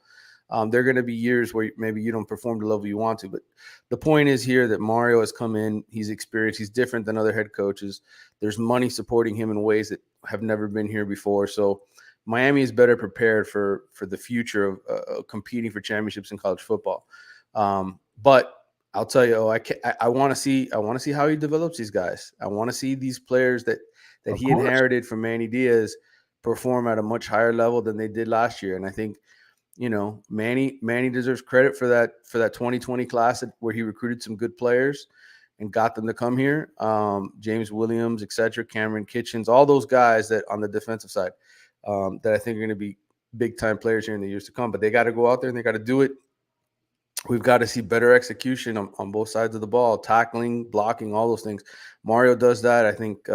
there are going to be years where maybe you don't perform the level you want to. But the point is here that Mario has come in. He's experienced. He's different than other head coaches. There's money supporting him in ways that have never been here before. So Miami is better prepared for the future of competing for championships in college football. But I'll tell you, I want to see how he develops these guys. I want to see these players that he inherited from Manny Diaz perform at a much higher level than they did last year. And I think, Manny deserves credit for that 2020 class where he recruited some good players and got them to come here. James Williams, etc., Cameron Kitchens, all those guys that on the defensive side that I think are going to be big time players here in the years to come. But they got to go out there and they got to do it. We've got to see better execution on both sides of the ball, tackling, blocking, all those things. Mario does that. I think,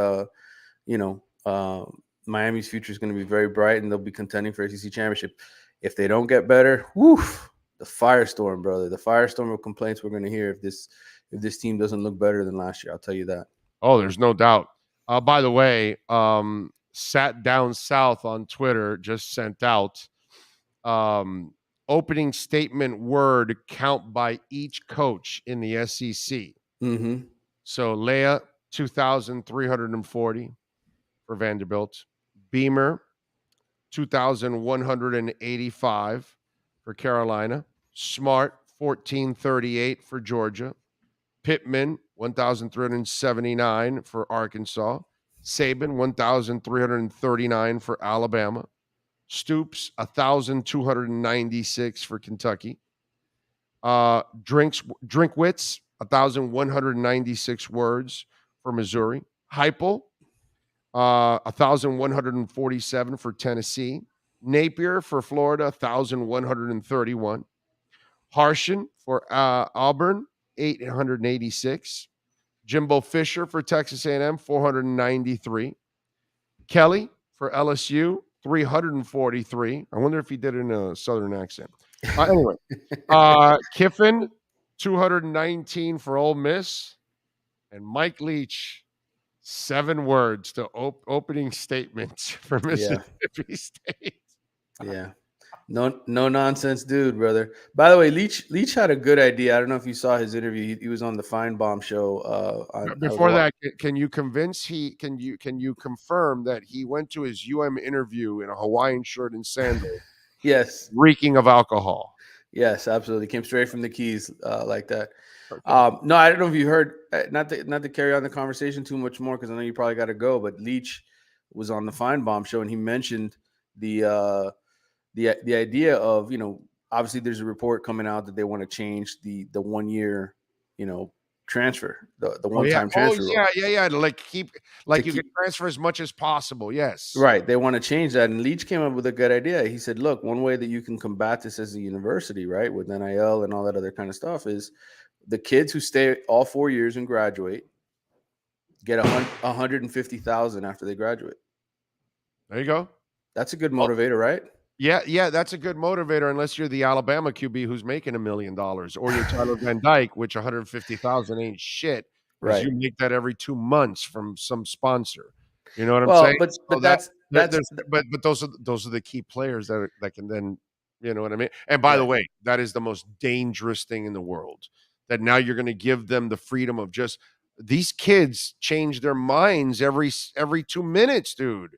Miami's future is going to be very bright, and they'll be contending for SEC championship. If they don't get better, the firestorm, brother, the firestorm of complaints we're going to hear if this team doesn't look better than last year. I'll tell you that. Oh, there's no doubt. By the way, Sat Down South on Twitter just sent out opening statement word count by each coach in the SEC. Mm-hmm. So Leia, 2,340 for Vanderbilt. Beamer, 2,185 for Carolina. Smart, 1,438 for Georgia. Pittman, 1,379 for Arkansas. Saban, 1,339 for Alabama. Stoops, 1,296 for Kentucky. Drinkwitz, 1,196 words for Missouri. Heupel, 1,147 for Tennessee. Napier for Florida, 1,131. Harshen for Auburn, 886. Jimbo Fisher for Texas A&M, 493. Kelly for LSU, 343. I wonder if he did it in a Southern accent. Anyway, Kiffin, 219 for Ole Miss. And Mike Leach, 7 words to opening statements for Mississippi State. Yeah. No nonsense dude, brother. By the way, Leach had a good idea. I don't know if you saw his interview. He was on the Feinbaum show. Before that, can you confirm that he went to his interview in a Hawaiian shirt and sandals? Yes. Reeking of alcohol. Yes, absolutely. Came straight from the Keys like that. Okay. No, I don't know if you heard, not to carry on the conversation too much more, because I know you probably got to go, but Leach was on the Feinbaum show and he mentioned the idea of, obviously there's a report coming out that they want to change the 1 year, transfer, the one-time transfer. Yeah. You can transfer as much as possible. Yes. Right. They want to change that. And Leach came up with a good idea. He said, look, one way that you can combat this as a university, right, with NIL and all that other kind of stuff, is the kids who stay all 4 years and graduate get $150,000 after they graduate. There you go. That's a good motivator, right? Yeah, that's a good motivator, unless you're the Alabama QB who's making $1 million, or you're Tyler Van Dyke, which $150,000 ain't shit. Right. You make that every 2 months from some sponsor. You know what I'm saying? But those are the key players that can then, you know what I mean? And by the way, that is the most dangerous thing in the world. That now you're going to give them the freedom of just, these kids change their minds every 2 minutes, dude.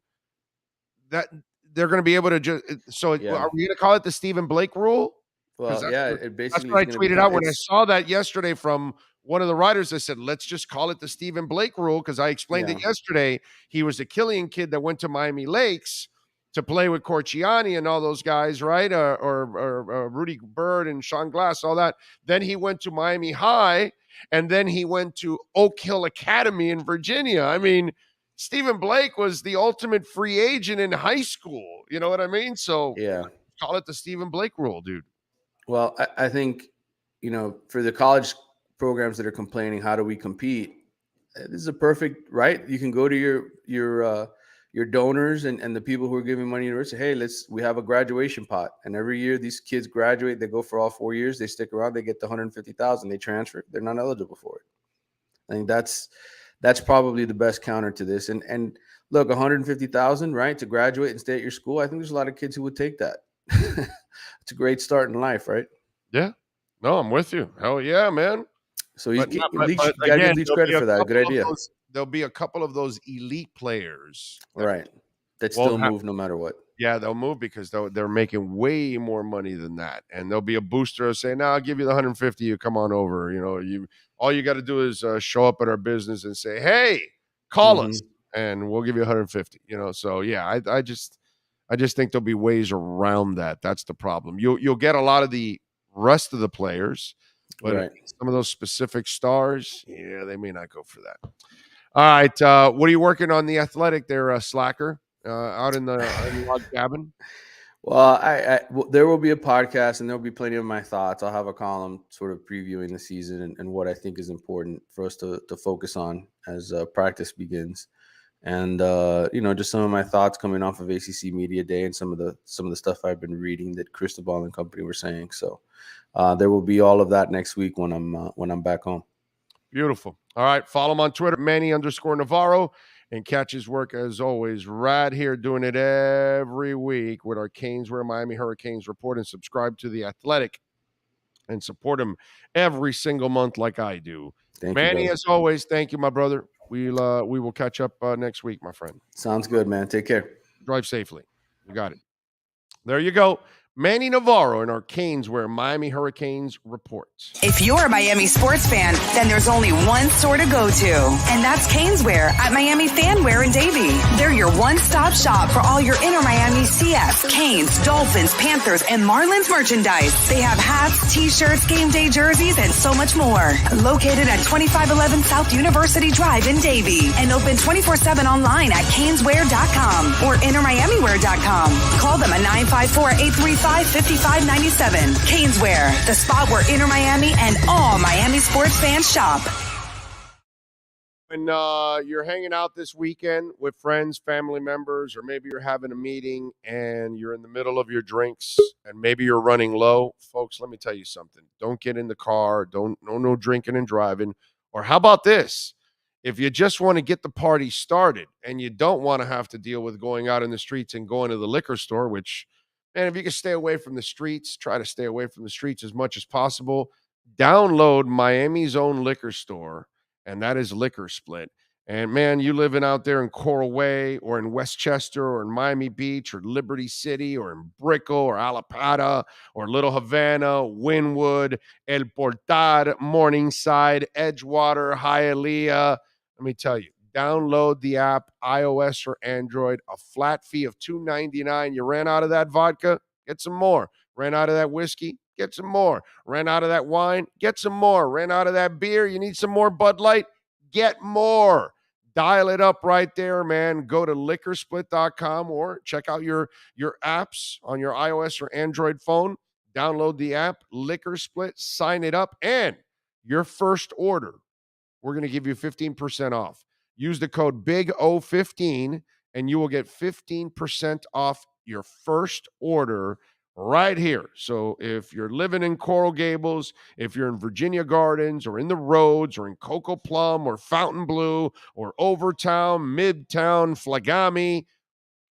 That they're going to be able to just. So are we going to call it the Stephen Blake rule? Well, it basically. That's what I tweeted out when I saw that yesterday from one of the writers. I said, let's just call it the Stephen Blake rule, because I explained it yesterday. He was a Killian kid that went to Miami Lakes to play with Corciani and all those guys, right? Or Rudy Bird and Sean Glass, all that. Then he went to Miami High, and then he went to Oak Hill Academy in Virginia. I mean, Stephen Blake was the ultimate free agent in high school. You know what I mean? So call it the Stephen Blake rule, dude. Well, I think, for the college programs that are complaining, how do we compete? This is a perfect, right? You can go to your donors and the people who are giving money to university. Hey, we have a graduation pot, and every year these kids graduate. They go for all 4 years. They stick around. They get the $150,000. They transfer. They're not eligible for it. I think that's probably the best counter to this. And look, $150,000, right, to graduate and stay at your school. I think there's a lot of kids who would take that. It's a great start in life, right? Yeah. No, I'm with you. Hell yeah, man. So you got to give Leach credit for that. Good idea. There'll be a couple of those elite players, right, that still move no matter what. Yeah, they'll move because they're making way more money than that, and there'll be a booster saying, "No, I'll give you the 150. You come on over." All you got to do is show up at our business and say, "Hey, call us, and we'll give you 150." So yeah, I just think there'll be ways around that. That's the problem. You'll get a lot of the rest of the players, but some of those specific stars, they may not go for that. All right, what are you working on the Athletic there, Slacker, out in the log cabin? Well, there will be a podcast, and there'll be plenty of my thoughts. I'll have a column sort of previewing the season and what I think is important for us to focus on as practice begins, and just some of my thoughts coming off of ACC Media Day and some of the stuff I've been reading that Cristobal and company were saying. So there will be all of that next week when I'm back home. Beautiful. All right. Follow him on Twitter, Manny_Navarro, and catch his work as always right here, doing it every week with our Caneswear Miami Hurricanes report, and subscribe to The Athletic and support him every single month like I do. Thank Manny, you, as always, thank you, my brother. We will catch up next week, my friend. Sounds good, man. Take care. Drive safely. You got it. There you go. Manny Navarro in our Caneswear Miami Hurricanes report. If you're a Miami sports fan, then there's only one store to go to, and that's Caneswear at Miami Fanwear in Davie. They're your one-stop shop for all your inner Miami CF, Canes, Dolphins, Panthers, and Marlins merchandise. They have hats, t-shirts, game day jerseys, and so much more. Located at 2511 South University Drive in Davie, and open 24/7 online at caneswear.com or innermiamiwear.com. Call them at 954-835-5597. Caneswear, the spot where Inner Miami and all Miami sports fans shop. When you're hanging out this weekend with friends, family members, or maybe you're having a meeting and you're in the middle of your drinks and maybe you're running low, folks, let me tell you something. Don't get in the car. No drinking and driving. Or how about this? If you just want to get the party started and you don't want to have to deal with going out in the streets and going to the liquor store, which, man, if you can stay away from the streets, try to stay away from the streets as much as possible. Download Miami's own liquor store, and that is Liquor Split. And, man, you living out there in Coral Way or in Westchester or in Miami Beach or Liberty City or in Brickell or Alapata or Little Havana, Wynwood, El Portal, Morningside, Edgewater, Hialeah. Let me tell you, download the app, iOS or Android, a flat fee of $2.99. You ran out of that vodka? Get some more. Ran out of that whiskey? Get some more. Ran out of that wine? Get some more. Ran out of that beer? You need some more Bud Light? Get more. Dial it up right there, man. Go to liquorsplit.com or check out your apps on your iOS or Android phone. Download the app, Liquor Split, sign it up, and your first order, we're going to give you 15% off. Use the code BIG-O15 and you will get 15% off your first order right here. So if you're living in Coral Gables, if you're in Virginia Gardens or in the Roads or in Cocoa Plum or Fontainebleau or Overtown, Midtown, Flagami,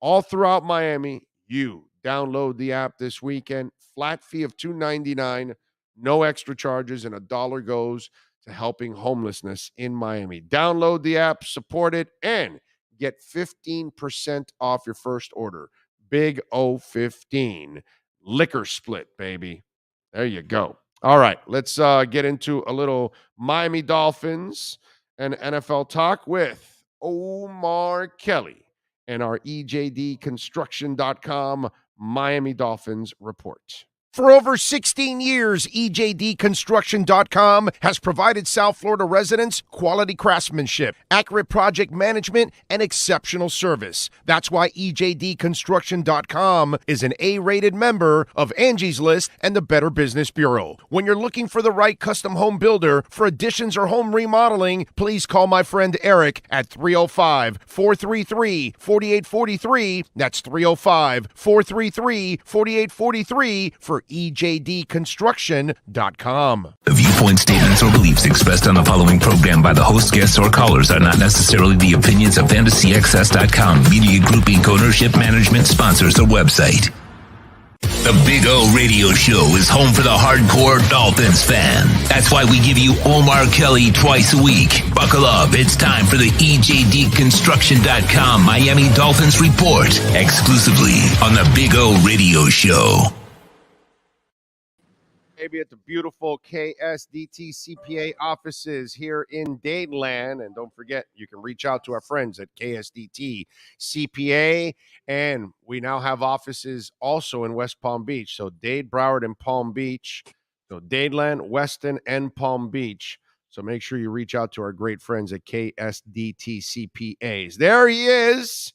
all throughout Miami, you download the app this weekend. Flat fee of $2.99, no extra charges, and $1 goes to helping homelessness in Miami. Download the app, support it, and get 15% off your first order. Big O15. Liquor Split, baby. There you go. All right, let's get into a little Miami Dolphins and NFL talk with Omar Kelly and our EJDconstruction.com Miami Dolphins report. For over 16 years, EJDconstruction.com has provided South Florida residents quality craftsmanship, accurate project management, and exceptional service. That's why EJDconstruction.com is an A-rated member of Angie's List and the Better Business Bureau. When you're looking for the right custom home builder for additions or home remodeling, please call my friend Eric at 305-433-4843. That's 305-433-4843 for EJDconstruction.com. The viewpoint, statements, or beliefs expressed on the following program by the host, guests, or callers are not necessarily the opinions of FantasyXS.com, Media Group Inc. ownership, management, sponsors, or website. The Big O Radio Show is home for the hardcore Dolphins fan. That's why we give you Omar Kelly twice a week. Buckle up. It's time for the EJDconstruction.com Miami Dolphins report, exclusively on the Big O Radio Show. Maybe at the beautiful KSDT CPA offices here in Dadeland. And don't forget, you can reach out to our friends at KSDT CPA. And we now have offices also in West Palm Beach. So Dade, Broward, and Palm Beach. So Dadeland, Weston, and Palm Beach. So make sure you reach out to our great friends at KSDT CPAs. There he is.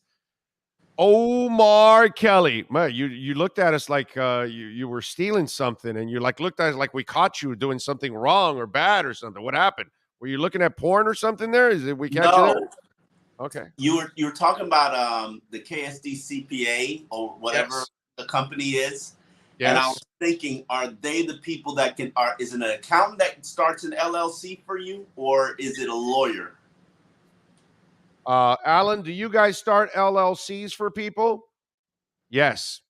Omar Kelly. Man, you looked at us like you were stealing something, and you looked at us like we caught you doing something wrong or bad or something. What happened? Were you looking at porn or something there? Did we catch you there? Okay. You were talking about the KSD CPA or whatever the company is. Yes. And I was thinking, are they the people that is it an accountant that starts an LLC for you, or is it a lawyer? Alan, do you guys start LLCs for people? Yes.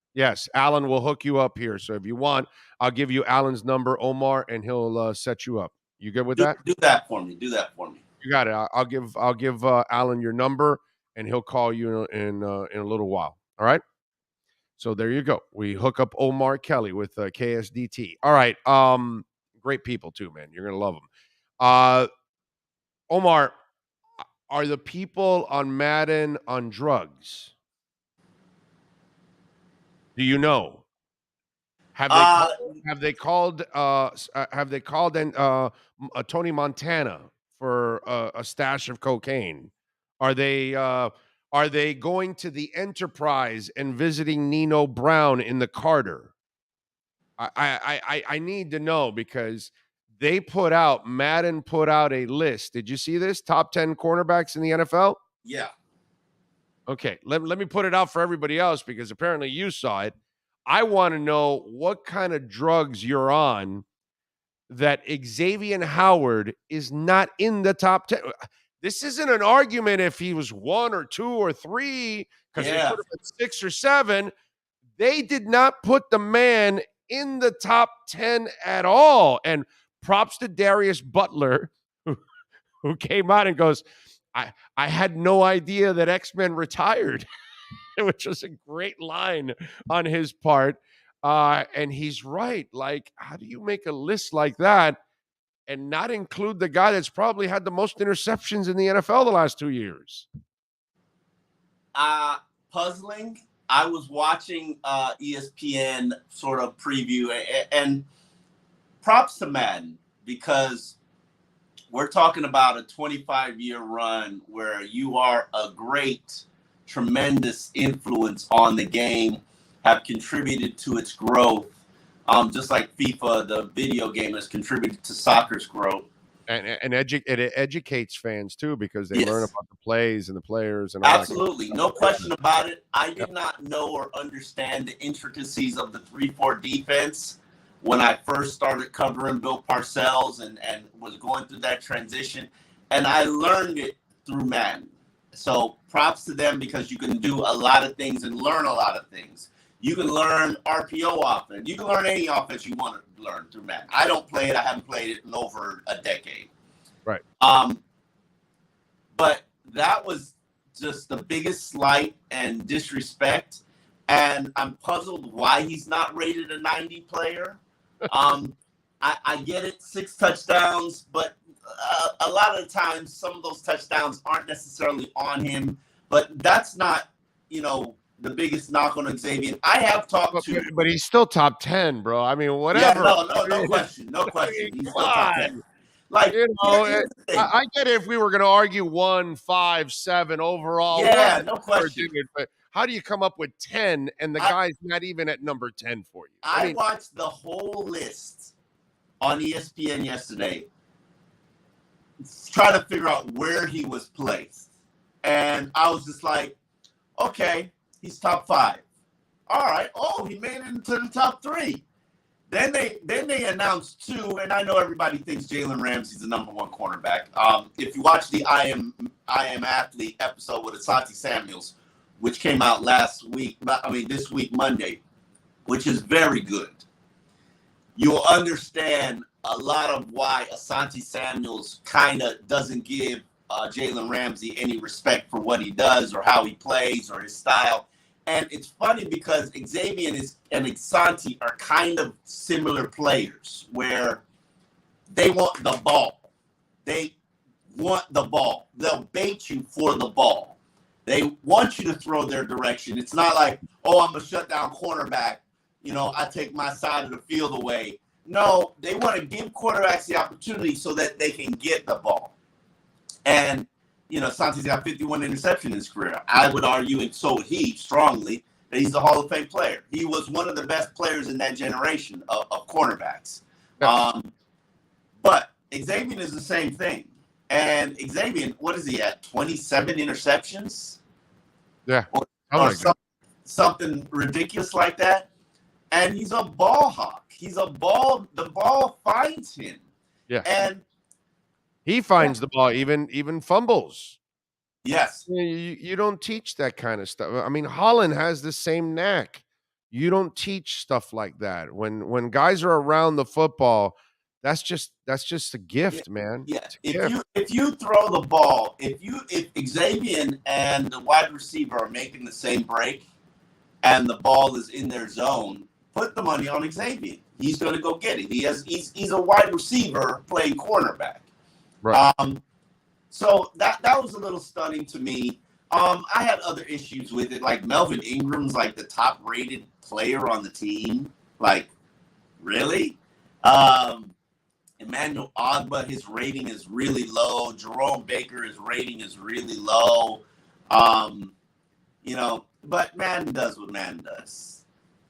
Alan will hook you up here. So if you want, I'll give you Alan's number, Omar, and he'll set you up. You good with that? Do that for me. You got it. I'll give Alan your number, and he'll call you in a little while. All right. So there you go. We hook up Omar Kelly with KSDT. All right. Great people too, man. You're gonna love them. Omar, are the people on Madden on drugs? Do you know? Have they called Tony Montana for a stash of cocaine? Are they going to the Enterprise and visiting Nino Brown in the Carter? I need to know because Madden put out a list. Did you see this? Top 10 cornerbacks in the NFL? Yeah. Okay, let me put it out for everybody else because apparently you saw it. I want to know what kind of drugs you're on that Xavier Howard is not in the top 10. This isn't an argument if he was 1 or 2 or 3 because they put him at 6 or 7. They did not put the man in the top 10 at all. And props to Darius Butler, who came out and goes, I had no idea that X-Men retired, which was a great line on his part. And he's right. Like, how do you make a list like that and not include the guy that's probably had the most interceptions in the NFL the last 2 years? Puzzling. I was watching ESPN sort of preview, and props to Madden because we're talking about a 25-year run where you are a great, tremendous influence on the game, have contributed to its growth, just like FIFA, the video game, has contributed to soccer's growth. And it educates fans too because they learn about the plays and the players and all absolutely no question about it. I did not know or understand the intricacies of the 3-4 defense when I first started covering Bill Parcells and was going through that transition, and I learned it through Madden. So props to them because you can do a lot of things and learn a lot of things. You can learn RPO offense. You can learn any offense you want to learn through Madden. I don't play it. I haven't played it in over a decade. Right. But that was just the biggest slight and disrespect. And I'm puzzled why he's not rated a 90 player. I get it, 6 touchdowns, but a lot of the times some of those touchdowns aren't necessarily on him. But that's not, the biggest knock on Xavier. I have talked to, but he's still top 10, bro. I mean, whatever. Yeah, no question. He's still top 10. Like, I get it if we were going to argue 1, 5, 7 overall. Yeah, no question. But how do you come up with 10 and the guy's not even at number 10 for you? I watched the whole list on ESPN yesterday, trying to figure out where he was placed. And I was just like, okay, he's top 5. All right. Oh, he made it into the top 3. Then they announced 2, and I know everybody thinks Jalen Ramsey's the number 1 cornerback. If you watch the I Am Athlete episode with Asante Samuels, which came out this week, Monday, which is very good, you'll understand a lot of why Asante Samuels kind of doesn't give Jalen Ramsey any respect for what he does or how he plays or his style. And it's funny because Xavier and Asante are kind of similar players where they want the ball. They want the ball. They'll bait you for the ball. They want you to throw their direction. It's not like, oh, I'm a shutdown cornerback. I take my side of the field away. No, they want to give quarterbacks the opportunity so that they can get the ball. And Santi's got 51 interceptions in his career. I would argue, and so would he strongly, that he's a Hall of Fame player. He was one of the best players in that generation of cornerbacks. But Xavier is the same thing. And Xavier, what is he at? 27 interceptions? Yeah. Or something ridiculous like that. And he's a ball hawk. The ball finds him. Yeah. And he finds the ball, even fumbles. Yes. You don't teach that kind of stuff. I mean, Holland has the same knack. You don't teach stuff like that. When guys are around the football, that's just a gift, man. Yeah. If you throw the ball, if Xavier and the wide receiver are making the same break, and the ball is in their zone, put the money on Xavier. He's going to go get it. He's a wide receiver playing cornerback. Right. So that was a little stunning to me. I had other issues with it, like Melvin Ingram's like the top rated player on the team. Like, really? Emmanuel Ogbah, his rating is really low. Jerome Baker, his rating is really low. But Madden does what Madden does.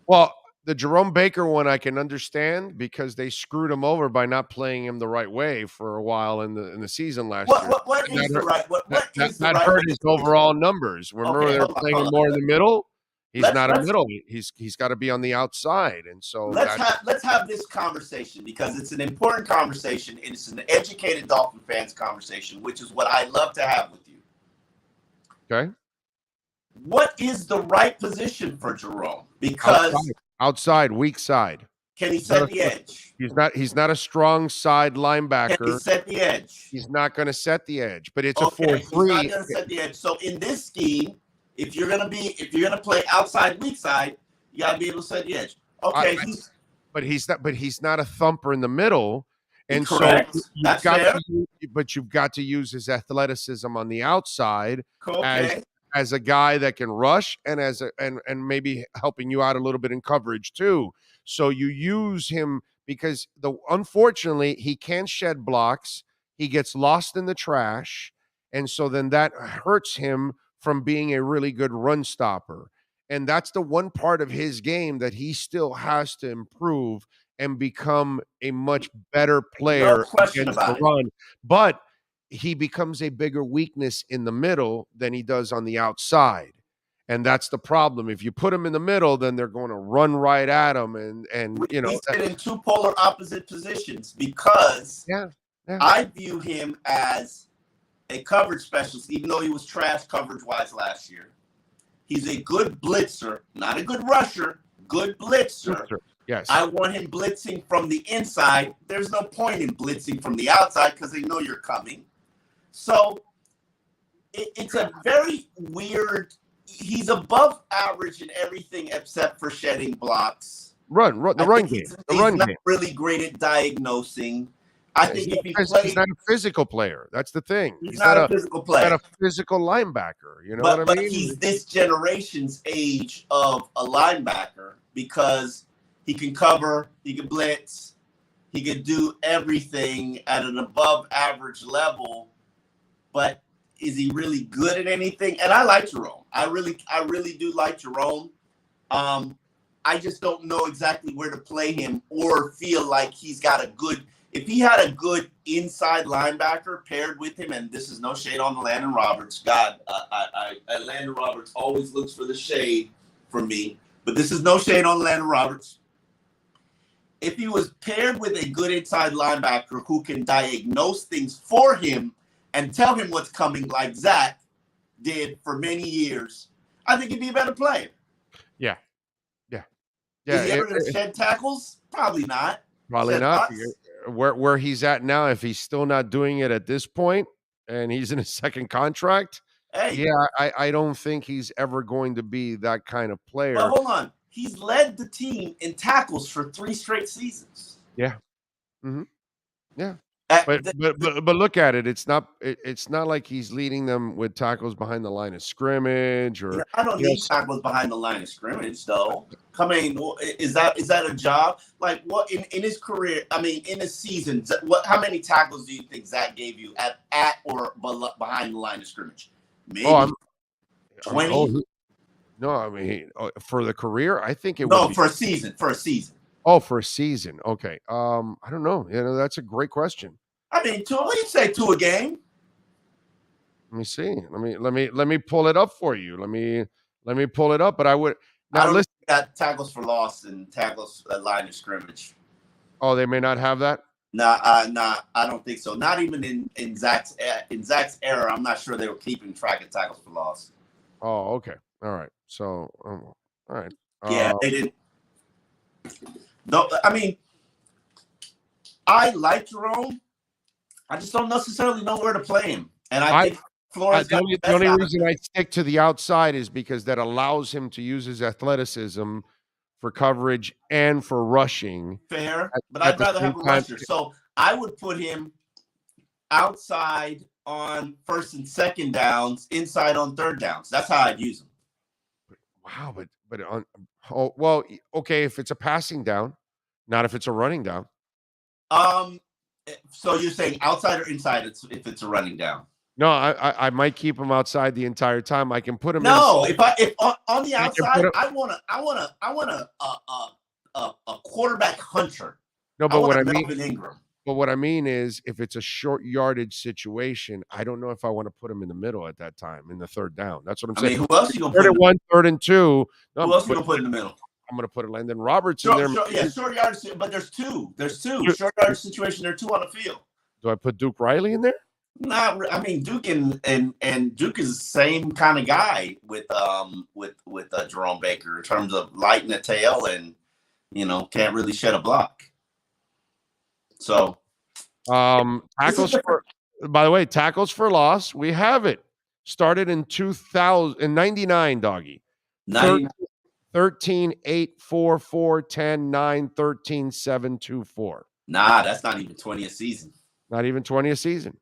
Well, the Jerome Baker one I can understand because they screwed him over by not playing him the right way for a while in the season last year. What is the right? That hurt his overall numbers. Remember, they were playing him more in the middle. He's not a middle. He's got to be on the outside, and so let's have this conversation because it's an important conversation. And it's an educated Dolphin fans conversation, which is what I love to have with you. Okay. What is the right position for Jerome? Because outside, weak side. Can he set the edge? He's not a strong side linebacker. Can he set the edge? He's not going to set the edge, but it's a 4-3. He's not going to set the edge. So in this scheme, if you're gonna play outside, weak side, you gotta be able to set the edge. Okay, but he's not a thumper in the middle, and correct. So you've got to use his athleticism on the outside as a guy that can rush and and maybe helping you out a little bit in coverage too. So you use him because unfortunately he can't shed blocks. He gets lost in the trash, and so then that hurts him from being a really good run stopper. And that's the one part of his game that he still has to improve and become a much better player against the run. But he becomes a bigger weakness in the middle than he does on the outside. And that's the problem. If you put him in the middle, then they're going to run right at him. And he's in two polar opposite positions because I view him as a coverage specialist, even though he was trash coverage-wise last year. He's a good blitzer, not a good rusher, good blitzer. Yes. I want him blitzing from the inside. There's no point in blitzing from the outside because they know you're coming. So it's a very weird – he's above average in everything except for shedding blocks. The run game. He's not really great at diagnosing. I think he's not a physical player. That's the thing. He's not a physical player. He's not a physical linebacker. You know what I mean? But he's this generation's age of a linebacker because he can cover, he can blitz, he can do everything at an above average level. But is he really good at anything? And I like Jerome. I really do like Jerome. I just don't know exactly where to play him or feel like he's got a good. If he had a good inside linebacker paired with him, and this is no shade on Landon Roberts. God, Landon Roberts always looks for the shade from me, but this is no shade on Landon Roberts. If he was paired with a good inside linebacker who can diagnose things for him and tell him what's coming like Zach did for many years, I think he'd be a better player. Yeah. Is he ever going to shed tackles? Probably not. Probably not. Where he's at now, if he's still not doing it at this point and he's in a second contract, I don't think he's ever going to be that kind of player. But hold on. He's led the team in tackles for 3 straight seasons. Yeah. Mm-hmm. Yeah. But look at it. It's not like he's leading them with tackles behind the line of scrimmage or. I don't need tackles behind the line of scrimmage, though. Is that a job? Like what in his career? I mean, in his season, how many tackles do you think Zach gave you at or behind the line of scrimmage? Maybe 20. No, I mean for the career, I think it. No, for a season. For a season. Oh, for a season. Okay. I don't know. That's a great question. I mean, what do you say, 2 a game? Let me see. Let me pull it up for you. Let me pull it up. But I would now listen. Got tackles for loss and tackles at line of scrimmage. Oh, they may not have that. Nah, I don't think so. Not even in Zach's era. I'm not sure they were keeping track of tackles for loss. Oh, okay. All right. So, all right. Yeah, they didn't. No, I mean, I like Jerome. I just don't necessarily know where to play him. And I think Flores got the only reason I stick to the outside is because that allows him to use his athleticism for coverage and for rushing. Fair, but I'd rather have a rusher. So I would put him outside on first and second downs, inside on third downs. That's how I'd use him. Wow, but okay, if it's a passing down, not if it's a running down. So you're saying outside or inside? If it's a running down. No, I might keep him outside the entire time. I can put him. No, if on the outside, I want a quarterback hunter. No, but what I mean is, if it's a short yardage situation, I don't know if I want to put him in the middle at that time in the third down. That's what I'm saying. Who else you gonna put? 3rd and 1, 3rd and 2. No, who else you gonna put in the middle? I'm going to put Landon Roberts in there. Short yardage, but there's two. Short yardage situation. There are two on the field. Do I put Duke Riley in there? Duke and Duke is the same kind of guy with Jerome Baker in terms of light in the tail and can't really shed a block. So, tackles by the way, tackles for loss. We have it started in 2099, doggy. 13, 8, 4, 4, 10, 9, 13, 7, 2, 4. Nah, that's not even 20 a season. Not even 20 a season.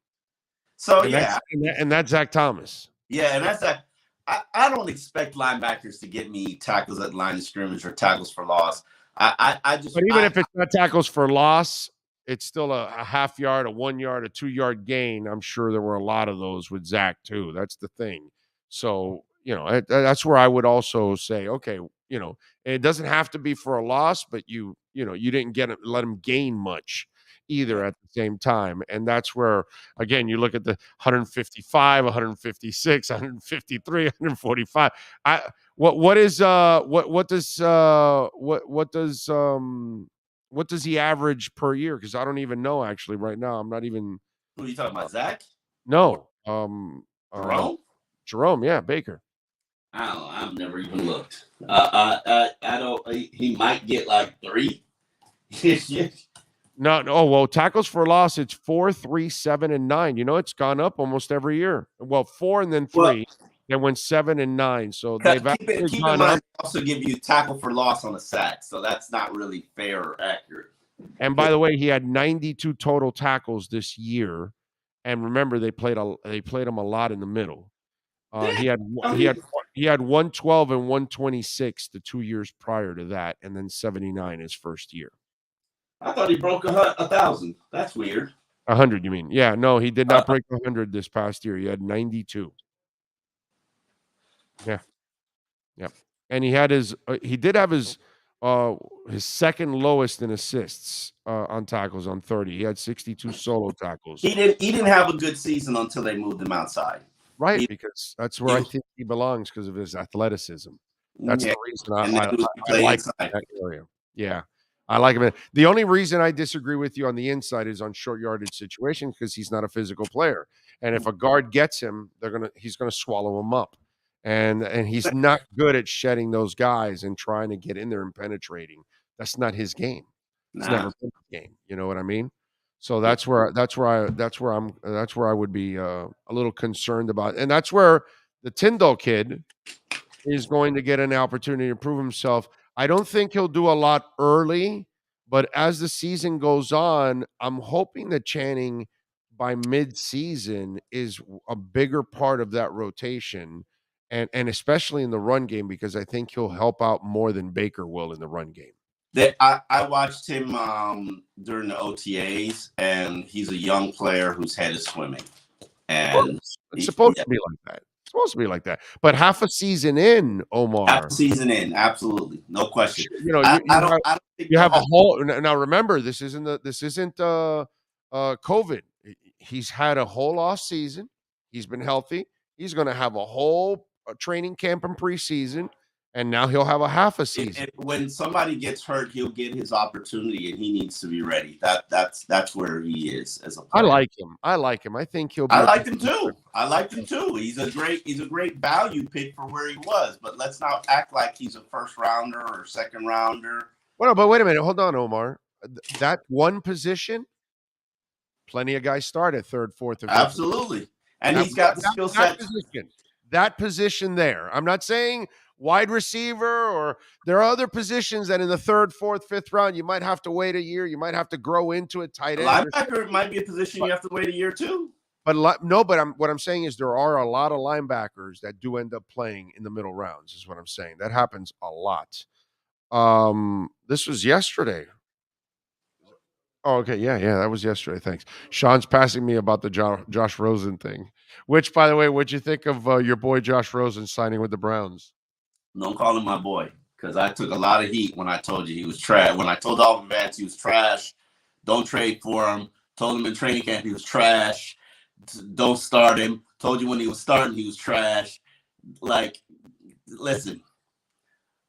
So, and that's Zach Thomas. Yeah, and that's that. I don't expect linebackers to get me tackles at the line of scrimmage or tackles for loss. But if it's not tackles for loss, it's still a half yard, a 1 yard, a 2 yard gain. I'm sure there were a lot of those with Zach too. That's the thing. So, that's where I would also say, okay, it doesn't have to be for a loss, but you didn't let him gain much either at the same time. And that's where, again, you look at the 155, 156, 153, 145. What does he average per year? Because I don't even know actually right now. I'm not even. Who are you talking about, Zach? No. Jerome? Yeah, Baker. I don't know. I've never even looked. I don't. He might get like 3. No. Well, tackles for loss, it's 4, 3, 7, and 9. It's gone up almost every year. Well, 4 and then 3, then went 7 and 9. So they've keep in mind. Also give you tackle for loss on a sack, so that's not really fair or accurate. And by the way, he had 92 total tackles this year. And remember, they played him a lot in the middle. He had 112 and 126 the 2 years prior to that, and then 79 his first year. I thought he broke 1,000. That's weird. 100, you mean? Yeah, no, he did not break 100 this past year. He had 92. Yeah. And he did have his second lowest in assists on tackles on 30. He had 62 solo tackles. He didn't have a good season until they moved him outside. Right, because that's where I think he belongs because of his athleticism. That's the reason I like that area. Yeah, I like him. The only reason I disagree with you on the inside is on short yardage situations because he's not a physical player. And if a guard gets him, he's gonna swallow him up. And he's not good at shedding those guys and trying to get in there and penetrating. That's not his game. It's never been his game. You know what I mean? So that's where I would be a little concerned about, and that's where the Tyndall kid is going to get an opportunity to prove himself. I don't think he'll do a lot early, but as the season goes on, I'm hoping that Channing by mid-season is a bigger part of that rotation, and especially in the run game because I think he'll help out more than Baker will in the run game. I watched him during the OTAs, and he's a young player whose head is swimming. And it's supposed to be like that. It's supposed to be like that. But half a season in, Omar. Half a season in, absolutely, no question. You have a whole. Now remember, this isn't COVID. He's had a whole off season. He's been healthy. He's going to have a whole training camp and preseason. And now he'll have a half a season. When somebody gets hurt, he'll get his opportunity, and he needs to be ready. That's where he is as a player. I like him. I think he'll be. I liked him too. He's a great value pick for where he was. But let's not act like he's a first rounder or second rounder. Well, but wait a minute. Hold on, Omar. That one position, plenty of guys start at third, fourth, or fifth. Absolutely. And he's got the skill set. That position there. I'm not saying wide receiver, or there are other positions that in the 3rd, 4th, 5th round, you might have to wait a year. You might have to grow into a tight end. Linebacker might be a position you have to wait a year too. But what I'm saying is there are a lot of linebackers that do end up playing in the middle rounds, is what I'm saying. That happens a lot. This was yesterday. Oh, okay. Yeah, that was yesterday. Thanks. Sean's passing me about the Josh Rosen thing. Which, by the way, what'd you think of your boy Josh Rosen signing with the Browns? Don't call him my boy, because I took a lot of heat when I told you he was trash. When I told Dolphin fans he was trash, don't trade for him. Told him in training camp he was trash. Don't start him. Told you when he was starting he was trash. Like, listen,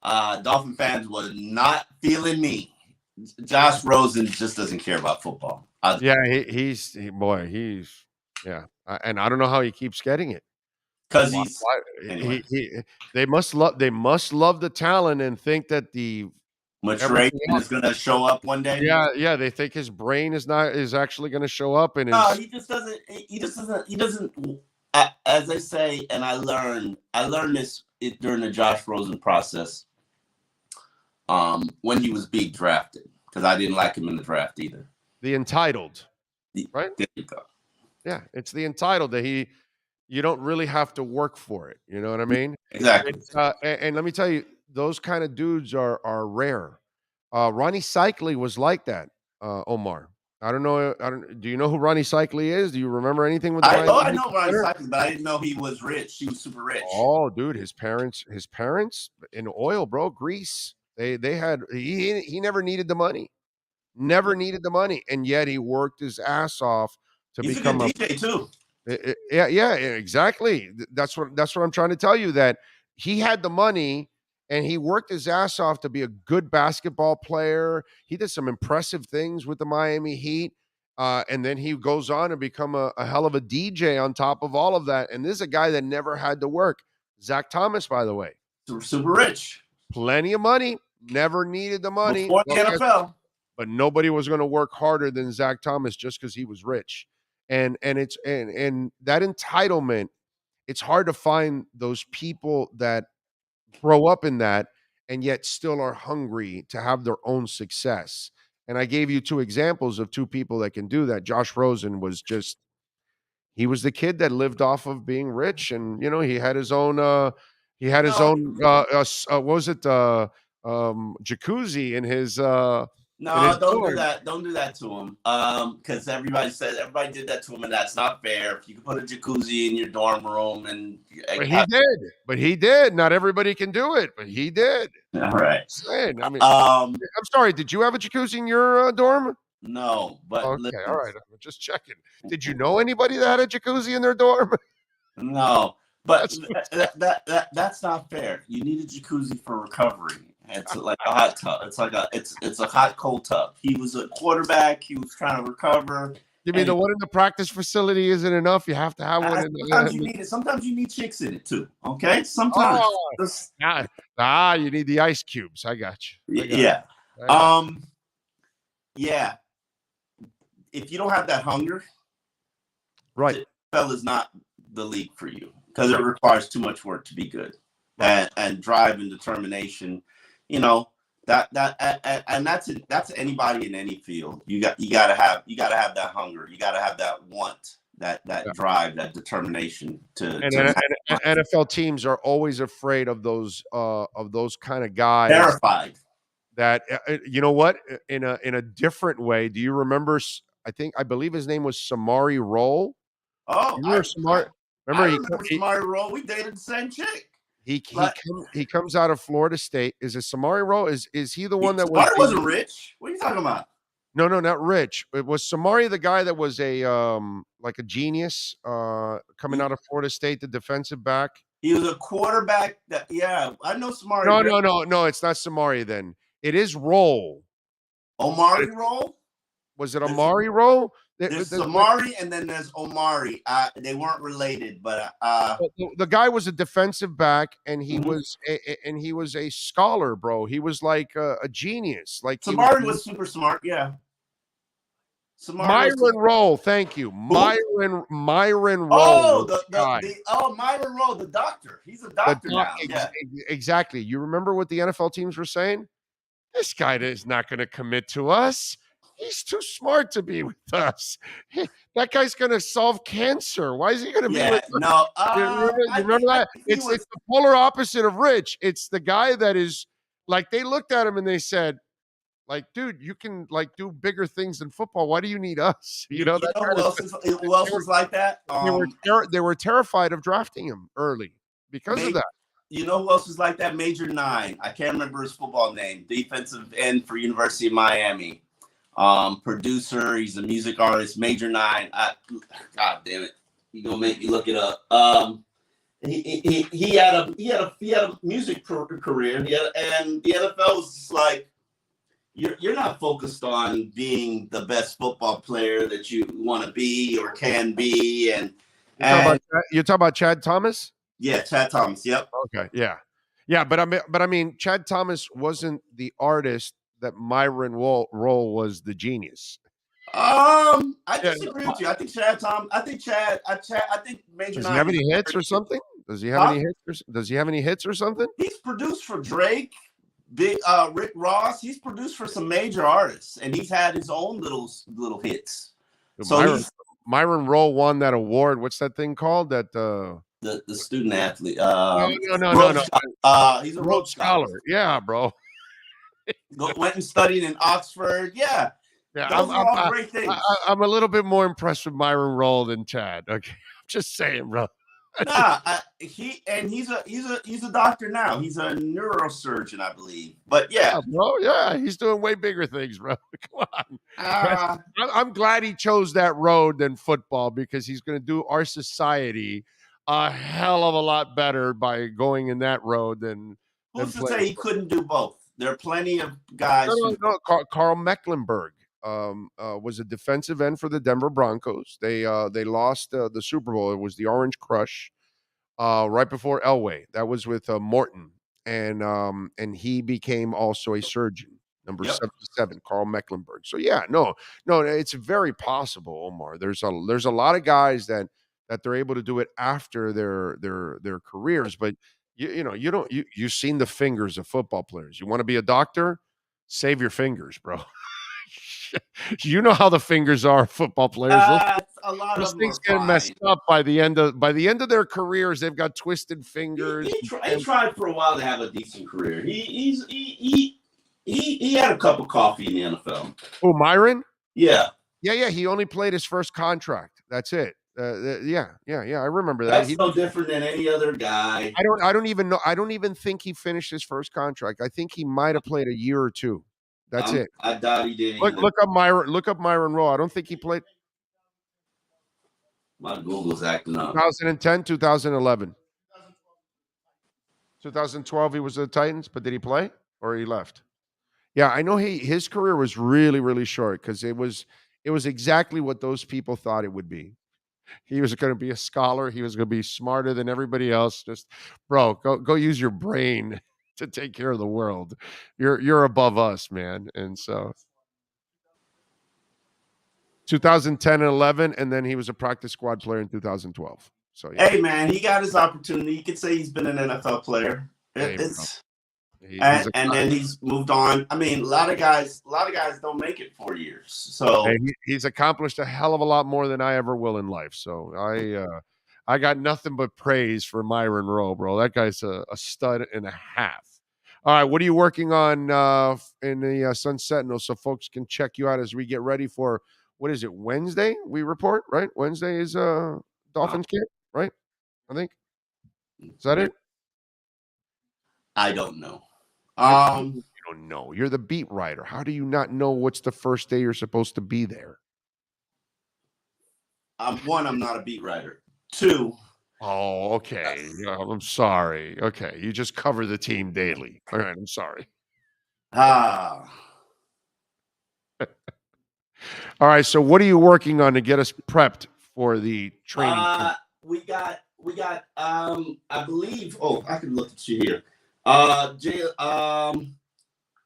Dolphin fans was not feeling me. Josh Rosen just doesn't care about football. He's and I don't know how he keeps getting it. Because they must love the talent and think that the maturation is going to show up one day. Yeah, they think his brain is actually going to show up. And he just doesn't. He doesn't. As I say, and I learned this during the Josh Rosen process. When he was being drafted, because I didn't like him in the draft either. The entitled, right? There you go. Yeah, it's the entitled that you don't really have to work for it. You know what I mean? Exactly. And let me tell you, those kind of dudes are rare. Ronnie Cycli was like that, Omar. I don't know. Do you know who Ronnie Cycli is? Do you remember anything with? I know Ronnie Cycli, but I didn't know he was rich. He was super rich. Oh, dude, his parents in oil, bro, grease. They had he never needed the money, and yet he worked his ass off to become a DJ too. Yeah, exactly. That's what I'm trying to tell you, that he had the money and he worked his ass off to be a good basketball player. He did some impressive things with the Miami Heat. And then he goes on to become a hell of a DJ on top of all of that. And this is a guy that never had to work. Zach Thomas, by the way. Super rich. Plenty of money. Never needed the money. Before the NFL. But nobody was going to work harder than Zach Thomas just because he was rich. And that entitlement, it's hard to find those people that grow up in that and yet still are hungry to have their own success. And I gave you 2 examples of 2 people that can do that. Josh Rosen he was the kid that lived off of being rich, and he had his own what was it, jacuzzi in his No, don't do that. Don't do that to him. Because everybody did that to him, and that's not fair. If you can put a jacuzzi in your dorm room, but he did. Not everybody can do it, but he did. All right. I'm sorry. Did you have a jacuzzi in your dorm? No, but okay, listen. All right. I'm just checking. Did you know anybody that had a jacuzzi in their dorm? No, but that's not fair. You need a jacuzzi for recovery. It's like a hot tub. It's like it's a hot cold tub. He was a quarterback. He was trying to recover. You mean the one in the practice facility isn't enough? You have to have one in sometimes you need it. Sometimes you need chicks in it too. Okay. Sometimes. You need the ice cubes. I got you. Yeah. If you don't have that hunger, right, the NFL is not the league for you, because it requires too much work to be good, and drive and determination. That's anybody in any field. You gotta have that hunger. You gotta have that want, that drive, that determination to. NFL teams are always afraid of those kind of guys. Terrified. That you know what? In a different way. Do you remember? I believe his name was Samari Rolle. Oh, Samari Rolle. We dated the same chick. He comes out of Florida State. Is it Samari Rolle? Is he the one that Samari wasn't rich? What are you talking about? No, not rich. It was Samari, the guy that was like a genius coming out of Florida State, the defensive back. He was a quarterback. I know Samari. No, it's not Samari then. It is Rolle. Omari Rolle? Was it Omari Rolle? There's Samari and then there's Omari. They weren't related, but the guy was a defensive back, and he was a scholar, bro. He was like a genius. Like Samari was super smart. Yeah, Myron Rolle, thank you. Myron Rolle. Oh, Myron Rolle, the doctor. He's a doctor now. Yeah. Exactly. You remember what the NFL teams were saying? This guy is not going to commit to us. He's too smart to be with us. That guy's going to solve cancer. Why is he going to be with us? No, you remember that? It's the polar opposite of Rich. It's the guy that is like, they looked at him and they said, like, dude, you can like do bigger things than football. Why do you need us? You know who else was like that? They were terrified of drafting him early because of that. You know who else was like that? Major 9. I can't remember his football name. Defensive end for University of Miami. Producer. He's a music artist. Major 9. God damn it! You gonna make me look it up. He had a music career. And the NFL was just like, you're not focused on being the best football player that you want to be or can be. And you're talking about Chad Thomas? Yeah, Chad Thomas. Yep. Okay. Yeah. But I mean, Chad Thomas wasn't the artist that Myron Rolle was the genius. I disagree with you. I think Chad Thomas. I think Major. Does he have any hits or something? Does he have any hits or something? He's produced for Drake, Rick Ross. He's produced for some major artists, and he's had his own little hits. So Myron Rolle won that award. What's that thing called? That the student athlete. No. He's a Rhodes Scholar. Yeah, bro. Went and studied in Oxford. Yeah. Those are all great things. I'm a little bit more impressed with Myron Rolle than Chad. Okay, I'm just saying, bro. He's a doctor now. He's a neurosurgeon, I believe. But yeah, bro. Yeah, he's doing way bigger things, bro. Come on. I'm glad he chose that road than football because he's going to do our society a hell of a lot better by going in that road than. Who's to say he couldn't do both? There are plenty of guys. No. Carl Mecklenburg was a defensive end for the Denver Broncos. They lost the Super Bowl. It was the Orange Crush right before Elway. That was with Morton, and he became also a surgeon. Number 77, Carl Mecklenburg. So no, it's very possible, Omar. There's a lot of guys that they're able to do it after their careers, but. You've seen the fingers of football players. You want to be a doctor? Save your fingers, bro. You know how the fingers are, football players. A lot those of things get messed up by the end of their careers. They've got twisted fingers. He tried for a while to have a decent career. He had a cup of coffee in the NFL. Oh, Myron? Yeah. He only played his first contract. That's it. I remember that. That's no different than any other guy. I don't even know. I don't even think he finished his first contract. I think he might have played a year or two. That's it. I doubt he did. Look up Myron Rolle. I don't think he played. My Google's acting up. 2010, 2011. 2012, he was at the Titans, but did he play or he left? Yeah, I know his career was really, really short because it was exactly what those people thought it would be. He was going to be a scholar. He was going to be smarter than everybody else. Just, bro, go use your brain to take care of the world. You're above us, man. And so 2010 and 11, and then he was a practice squad player in 2012. So hey, man, he got his opportunity. You could say he's been an NFL player. And then he's moved on. I mean, a lot of guys don't make it 4 years. So he's accomplished a hell of a lot more than I ever will in life. So I got nothing but praise for Myron Rolle, bro. That guy's a stud and a half. All right, what are you working on in the Sun Sentinel so folks can check you out as we get ready for, what is it, Wednesday? We report, right? Wednesday is Dolphins camp, right? I think. Is that it? I don't know. You don't know. You're the beat writer. How do you not know what's the first day you're supposed to be there? One, I'm not a beat writer. Two. Oh, okay. I'm sorry. Okay, you just cover the team daily. All right, I'm sorry. All right. So, what are you working on to get us prepped for the training? We got. I believe. Oh, I can look at you here.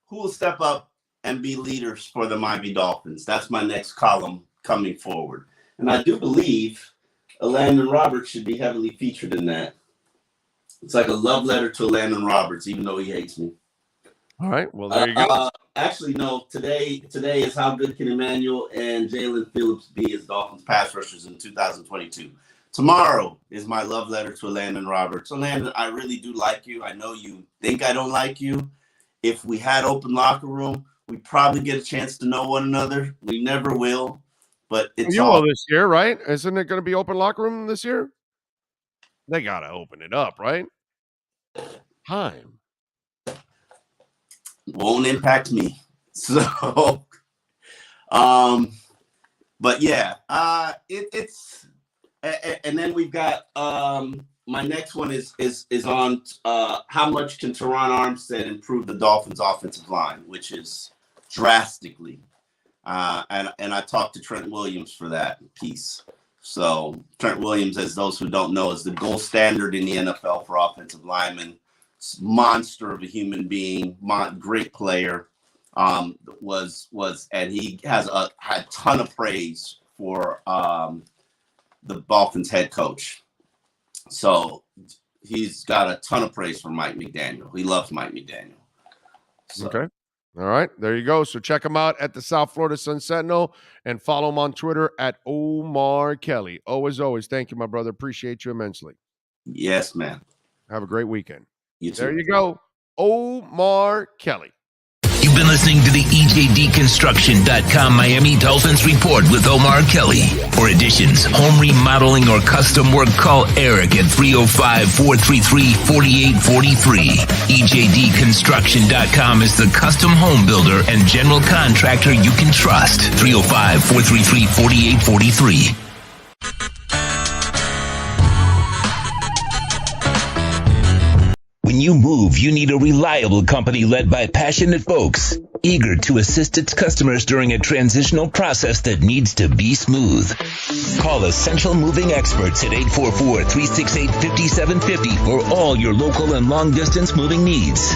Who will step up and be leaders for the Miami Dolphins? That's my next column coming forward. And I do believe Landon Roberts should be heavily featured in that. It's like a love letter to Landon Roberts, even though he hates me. All right. Well, there you go. Actually, no. Today is how good can Emmanuel and Jalen Phillips be as Dolphins pass rushers in 2022. Tomorrow is my love letter to Landon Roberts. So, Landon, I really do like you. I know you think I don't like you. If we had open locker room, we probably get a chance to know one another. We never will. But it's you will this year, right? Isn't it going to be open locker room this year? They got to open it up, right? Time. Won't impact me. So, but yeah, it's, and then we've got, my next one is on, how much can Teron Armstead improve the Dolphins offensive line, which is drastically. And I talked to Trent Williams for that piece. So Trent Williams, as those who don't know, is the gold standard in the NFL for offensive linemen. Monster of a human being, great player. And he has had a ton of praise for the Dolphins head coach. So he's got a ton of praise for Mike McDaniel. He loves Mike McDaniel. So. Okay. All right. There you go. So check him out at the South Florida Sun Sentinel and follow him on Twitter at Omar Kelly. As always, thank you, my brother. Appreciate you immensely. Yes, man. Have a great weekend. You too. There you go. Omar Kelly. You've been listening to the EJDconstruction.com Miami Dolphins Report with Omar Kelly. For additions, home remodeling, or custom work, call Eric at 305-433-4843. EJDconstruction.com is the custom home builder and general contractor you can trust. 305-433-4843. When you move, you need a reliable company led by passionate folks, eager to assist its customers during a transitional process that needs to be smooth. Call Essential Moving Experts at 844-368-5750 for all your local and long-distance moving needs.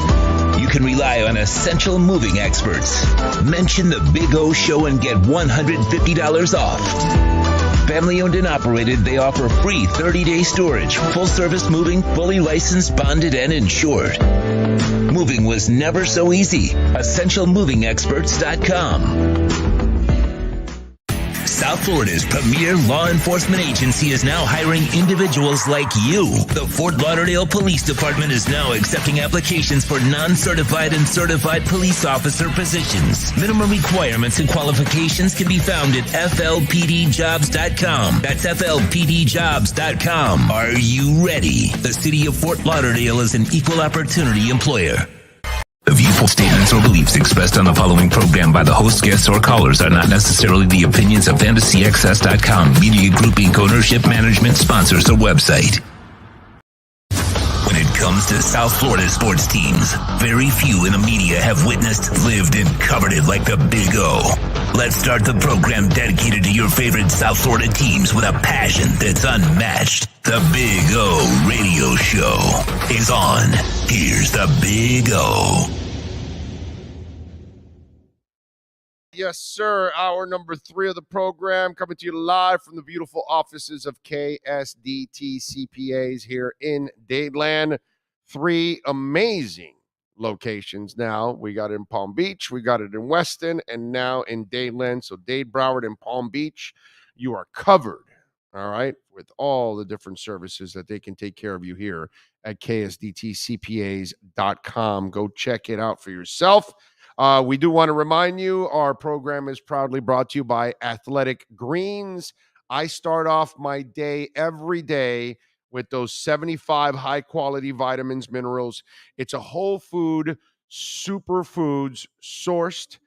You can rely on Essential Moving Experts. Mention the Big O Show and get $150 off. Family owned and operated, they offer free 30-day storage, full service moving, fully licensed, bonded, and insured. Moving was never so easy. EssentialMovingExperts.com. South Florida's premier law enforcement agency is now hiring individuals like you. The Fort Lauderdale Police Department is now accepting applications for non-certified and certified police officer positions. Minimum requirements and qualifications can be found at FLPDjobs.com. That's FLPDjobs.com. Are you ready? The city of Fort Lauderdale is an equal opportunity employer. The viewful statements or beliefs expressed on the following program by the host, guests, or callers are not necessarily the opinions of FantasyXS.com, Media Group Inc., ownership, management, sponsors, or website. When it comes to South Florida sports teams, very few in the media have witnessed, lived, and covered it like the Big O. Let's start the program dedicated to your favorite South Florida teams with a passion that's unmatched. The Big O Radio Show is on. Here's the Big O. Yes, sir. Hour number 3 of the program coming to you live from the beautiful offices of KSDT CPAs here in Dadeland. 3 amazing locations now. We got it in Palm Beach, we got it in Weston, and now in Dadeland. So Dade, Broward, and Palm Beach, you are covered, all right, with all the different services that they can take care of you here at KSDTCPAs.com. Go check it out for yourself. We do want to remind you, our program is proudly brought to you by Athletic Greens. I start off my day every day with those 75 high-quality vitamins, minerals. It's a whole food, superfoods, sourced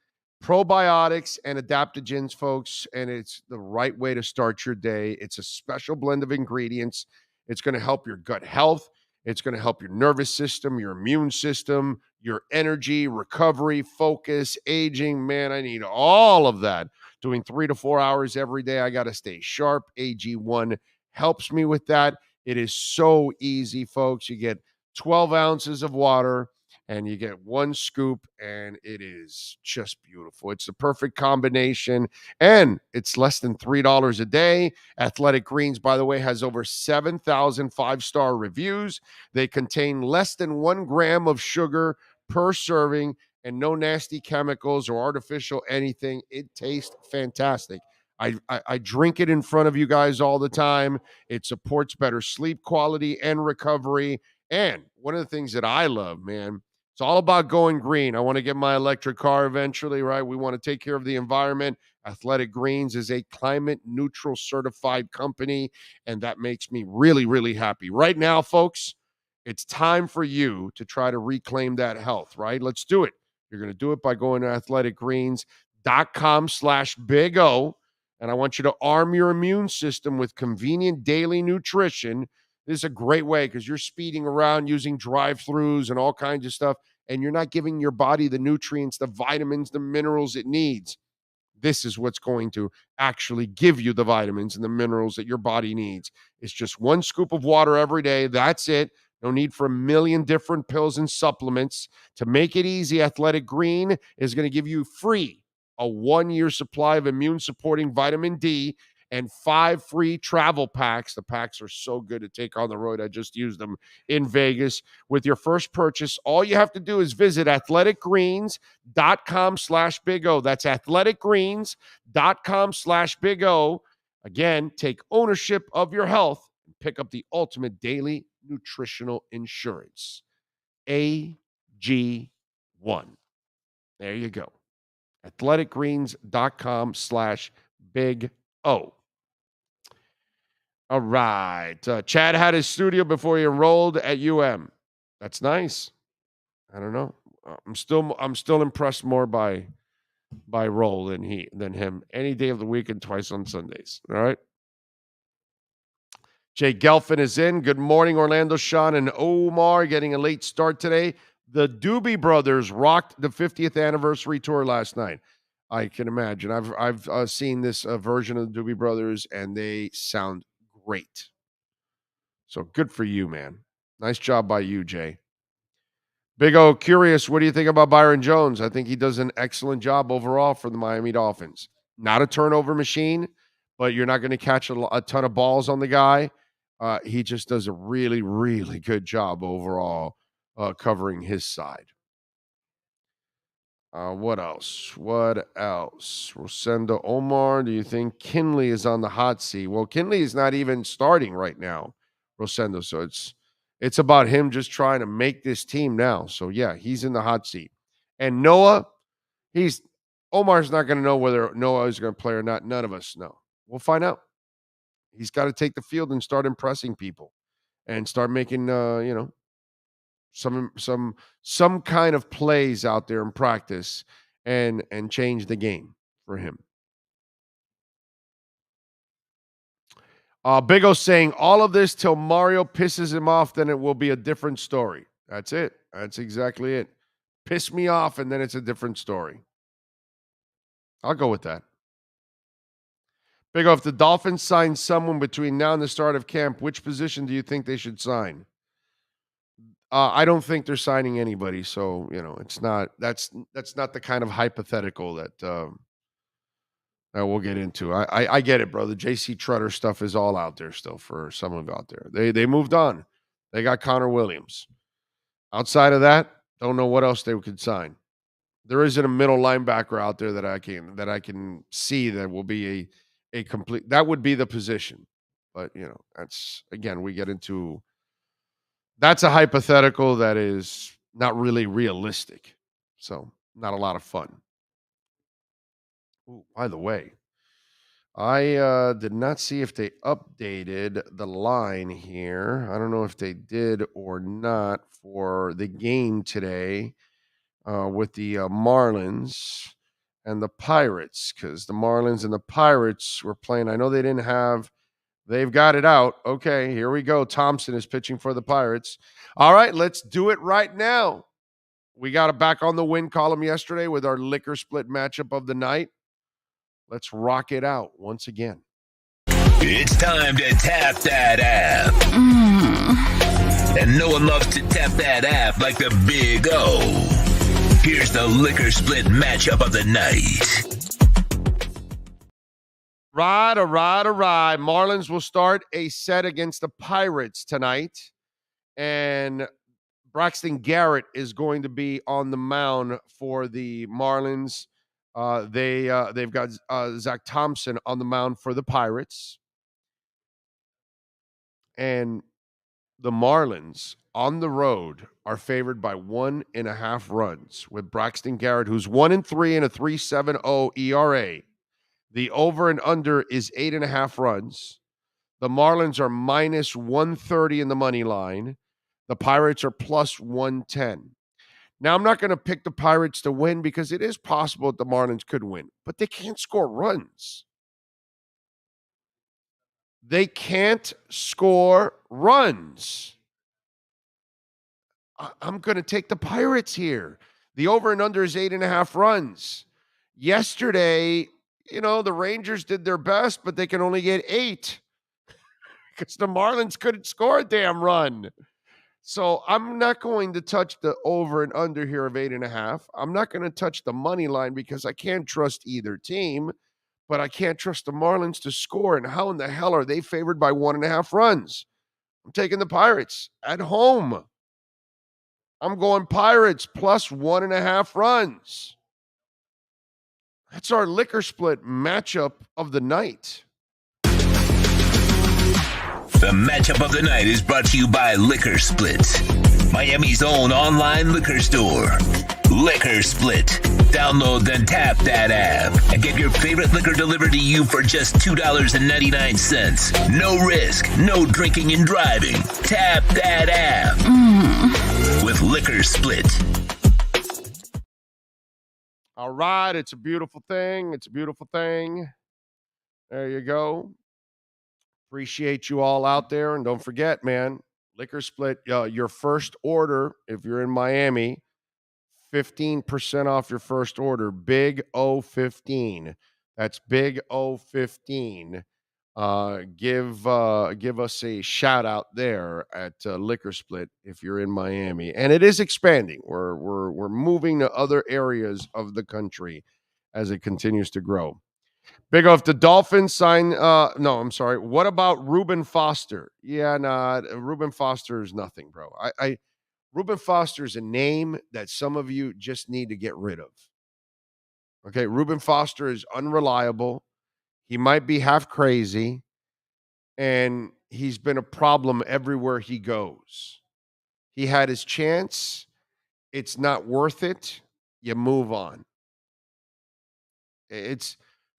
probiotics and adaptogens, folks, and it's the right way to start your day. It's a special blend of ingredients. It's going to help your gut health. It's going to help your nervous system, your immune system, your energy, recovery, focus, aging. Man, I need all of that. Doing 3 to 4 hours every day. I got to stay sharp. AG1 helps me with that. It is so easy, folks. You get 12 ounces of water. and you get one scoop, and it is just beautiful. It's the perfect combination, and it's less than $3 a day. Athletic Greens, by the way, has over 7,000 five-star reviews. They contain less than 1 gram of sugar per serving and no nasty chemicals or artificial anything. It tastes fantastic. I drink it in front of you guys all the time. It supports better sleep quality and recovery. And one of the things that I love, man, it's all about going green. I want to get my electric car eventually, right? We want to take care of the environment. Athletic Greens is a climate neutral certified company, and that makes me really, really happy. Right now, folks, it's time for you to try to reclaim that health, right? Let's do it. You're going to do it by going to athleticgreens.com/Big O. And I want you to arm your immune system with convenient daily nutrition. This is a great way because you're speeding around using drive-thrus and all kinds of stuff, and you're not giving your body the nutrients, the vitamins, the minerals it needs. This is what's going to actually give you the vitamins and the minerals that your body needs. It's just 1 scoop of water every day. That's it. No need for a million different pills and supplements. To make it easy, Athletic Green is going to give you free a 1-year supply of immune-supporting vitamin D and 5 free travel packs. The packs are so good to take on the road. I just used them in Vegas. With your first purchase, all you have to do is visit athleticgreens.com/Big O. That's athleticgreens.com/Big O. Again, take ownership of your health and pick up the ultimate daily nutritional insurance. AG1. There you go. athleticgreens.com/Big O. All right. Chad had his studio before he enrolled at UM. That's nice. I don't know. I'm still impressed more by Rolle than him. Any day of the week and twice on Sundays. All right. Jay Gelfin is in. Good morning, Orlando, Sean, and Omar. Getting a late start today. The Doobie Brothers rocked the 50th anniversary tour last night. I can imagine. I've seen this version of the Doobie Brothers, and they sound great. So good for you, man. Nice job by you, Jay. Big O, curious, what do you think about Byron Jones? I think he does an excellent job overall for the Miami Dolphins. Not a turnover machine, but you're not going to catch a ton of balls on the guy. He just does a really, really good job overall covering his side. What else? Rosendo Omar, do you think Kinley is on the hot seat? Well, Kinley is not even starting right now, Rosendo. So it's about him just trying to make this team now. So, yeah, he's in the hot seat. And Noah, Omar's not going to know whether Noah is going to play or not. None of us know. We'll find out. He's got to take the field and start impressing people and start making, some kind of plays out there in practice and change the game for him. Big O saying all of this till Mario pisses him off, then it will be a different story. That's it. That's exactly it. Piss me off, and then it's a different story. I'll go with that. Big O, if the Dolphins sign someone between now and the start of camp, which position do you think they should sign? I don't think they're signing anybody, so it's not. That's not the kind of hypothetical that we'll get into. I get it, bro. The J.C. Trotter stuff is all out there still for someone out there. They moved on. They got Connor Williams. Outside of that, don't know what else they could sign. There isn't a middle linebacker out there that I can see that will be a complete. That would be the position, but that's again we get into. That's a hypothetical that is not really realistic. So not a lot of fun. Ooh, by the way, I did not see if they updated the line here. I don't know if they did or not for the game today with the Marlins and the Pirates, because the Marlins and the Pirates were playing. I know they didn't have. They've got it out. Okay, here we go. Thompson is pitching for the Pirates. All right, let's do it right now. We got it back on the win column yesterday with our liquor split matchup of the night. Let's rock it out once again. It's time to tap that app. And no one loves to tap that app like the Big O. Here's the liquor split matchup of the night. All right. Marlins will start a set against the Pirates tonight. And Braxton Garrett is going to be on the mound for the Marlins. They've got Zach Thompson on the mound for the Pirates. And the Marlins on the road are favored by 1.5 runs with Braxton Garrett, who's 1-3 and a 3.70 ERA. The over and under is 8.5 runs. The Marlins are minus 130 in the money line. The Pirates are plus 110. Now, I'm not going to pick the Pirates to win because it is possible that the Marlins could win, but they can't score runs. They can't score runs. I'm going to take the Pirates here. The over and under is 8.5 runs. Yesterday, the Rangers did their best, but they can only get 8 because the Marlins couldn't score a damn run. So I'm not going to touch the over and under here of 8.5. I'm not going to touch the money line because I can't trust either team, but I can't trust the Marlins to score. And how in the hell are they favored by 1.5 runs? I'm taking the Pirates at home. I'm going Pirates plus 1.5 runs. That's our liquor split matchup of the night. The matchup of the night is brought to you by Liquor Split, Miami's own online liquor store. Liquor Split. Download then tap that app and get your favorite liquor delivered to you for just $2.99. No risk, no drinking and driving. Tap that app with Liquor Split. All right, it's a beautiful thing. There you go. Appreciate you all out there. And don't forget, man, Liquor Split, your first order, if you're in Miami, 15% off your first order. Big O15. That's Big O15. Give us a shout out there at Liquor Split if you're in Miami. And it is expanding. We're moving to other areas of the country as it continues to grow. Big O, if the Dolphins sign, what about Reuben Foster? Yeah, Reuben Foster is nothing, bro. Reuben Foster is a name that some of you just need to get rid of. Okay, Reuben Foster is unreliable. He might be half crazy, and he's been a problem everywhere he goes. He had his chance. It's not worth it. You move on.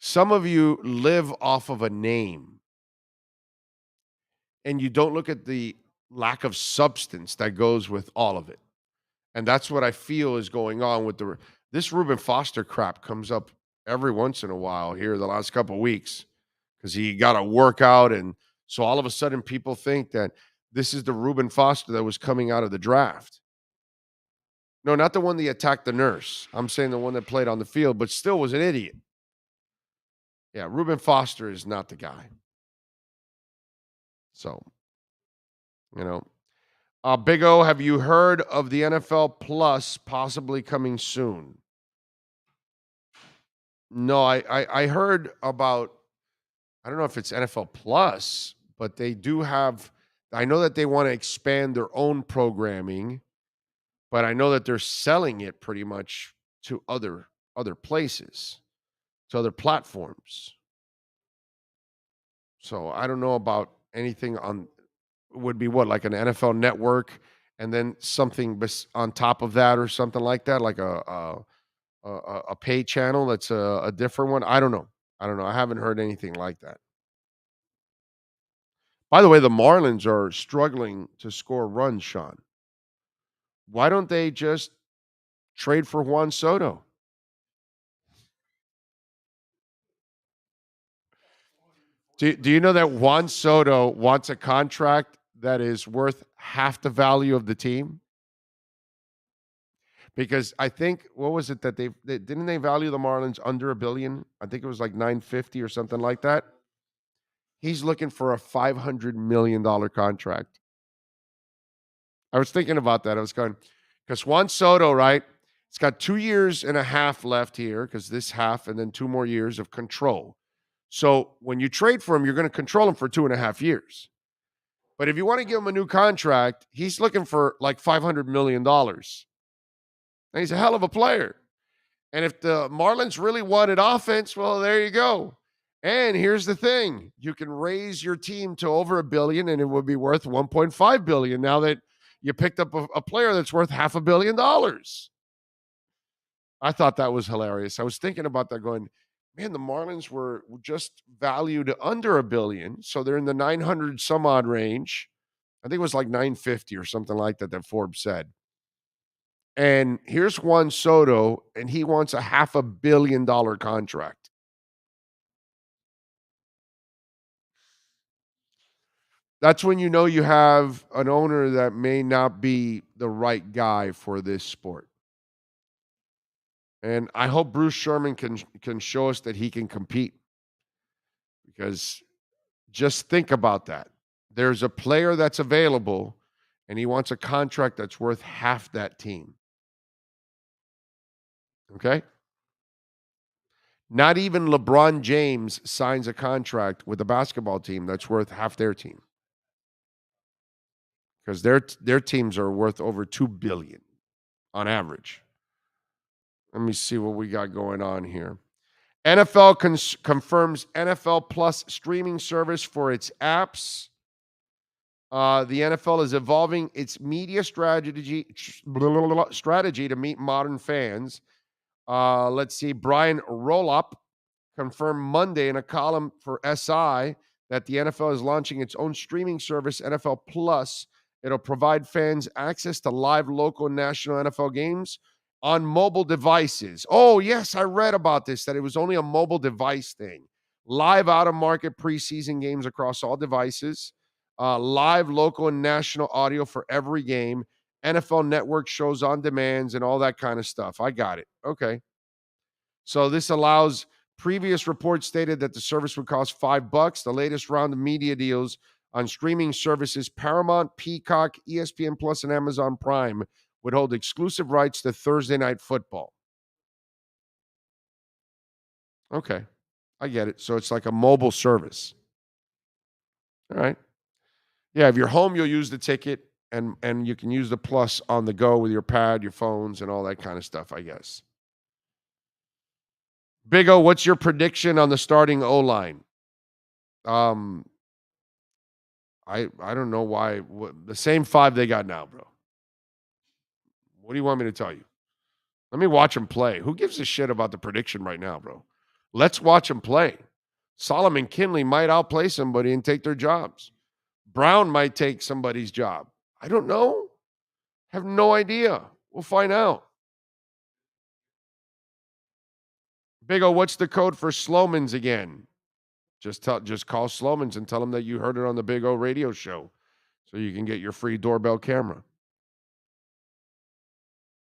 Some of you live off of a name, and you don't look at the lack of substance that goes with all of it. And that's what I feel is going on with this Reuben Foster crap comes up every once in a while here the last couple of weeks because he got a workout. And so all of a sudden people think that this is the Reuben Foster that was coming out of the draft. No, not the one that attacked the nurse. I'm saying the one that played on the field, but still was an idiot. Yeah, Reuben Foster is not the guy. So, Big O, have you heard of the NFL Plus possibly coming soon? No, I heard about, I don't know if it's NFL Plus, but they do have, I know that they want to expand their own programming, but I know that they're selling it pretty much to other places, to other platforms. So I don't know about anything would be what, like an NFL Network, and then something on top of that or something like that, like a pay channel that's a different one. I don't know. I haven't heard anything like that. By the way, the Marlins are struggling to score runs, Sean. Why don't they just trade for Juan Soto? Do you know that Juan Soto wants a contract that is worth half the value of the team? Because I think, what was it that didn't they value the Marlins under $1 billion? I think it was like 950 or something like that. He's looking for a $500 million contract. I was thinking about that. I was going, because Juan Soto, right? It's got 2 years and a half left here because this half and then 2 more years of control. So when you trade for him, you're going to control him for 2.5 years. But if you want to give him a new contract, he's looking for like $500 million. And he's a hell of a player. And if the Marlins really wanted offense, well, there you go. And here's the thing. You can raise your team to over $1 billion and it would be worth $1.5 billion now that you picked up a player that's worth $500 million. I thought that was hilarious. I was thinking about that going, man, the Marlins were just valued under $1 billion. So they're in the 900 some odd range. I think it was like 950 or something like that Forbes said. And here's Juan Soto, and he wants a $500 million contract. That's when you know you have an owner that may not be the right guy for this sport. And I hope Bruce Sherman can show us that he can compete. Because just think about that. There's a player that's available, and he wants a contract that's worth half that team. Okay? Not even LeBron James signs a contract with a basketball team that's worth half their team. Because their teams are worth over $2 billion on average. Let me see what we got going on here. NFL confirms NFL Plus streaming service for its apps. The NFL is evolving its media strategy to meet modern fans. Let's see. Brian Rolle confirmed Monday in a column for SI that the NFL is launching its own streaming service, NFL Plus. It'll provide fans access to live local and national NFL games on mobile devices. Oh, yes, I read about this, that it was only a mobile device thing. Live out-of-market preseason games across all devices. Live local and national audio for every game. NFL Network shows on demands and all that kind of stuff. I got it. Okay. So this allows, previous reports stated that the service would cost $5. The latest round of media deals on streaming services Paramount, Peacock, ESPN Plus, and Amazon Prime would hold exclusive rights to Thursday Night Football. Okay, I get it. So it's like a mobile service. All right. Yeah, if you're home, you'll use the ticket, and you can use the Plus on the go with your pad, your phones, and all that kind of stuff, I guess. Big O, what's your prediction on the starting O-line? I don't know why. The same 5 they got now, bro. What do you want me to tell you? Let me watch them play. Who gives a shit about the prediction right now, bro? Let's watch them play. Solomon Kinley might outplay somebody and take their jobs. Brown might take somebody's job. I don't know. Have no idea. We'll find out. Big O, what's the code for Slomans again? Just call Slomans and tell them that you heard it on the Big O radio show so you can get your free doorbell camera.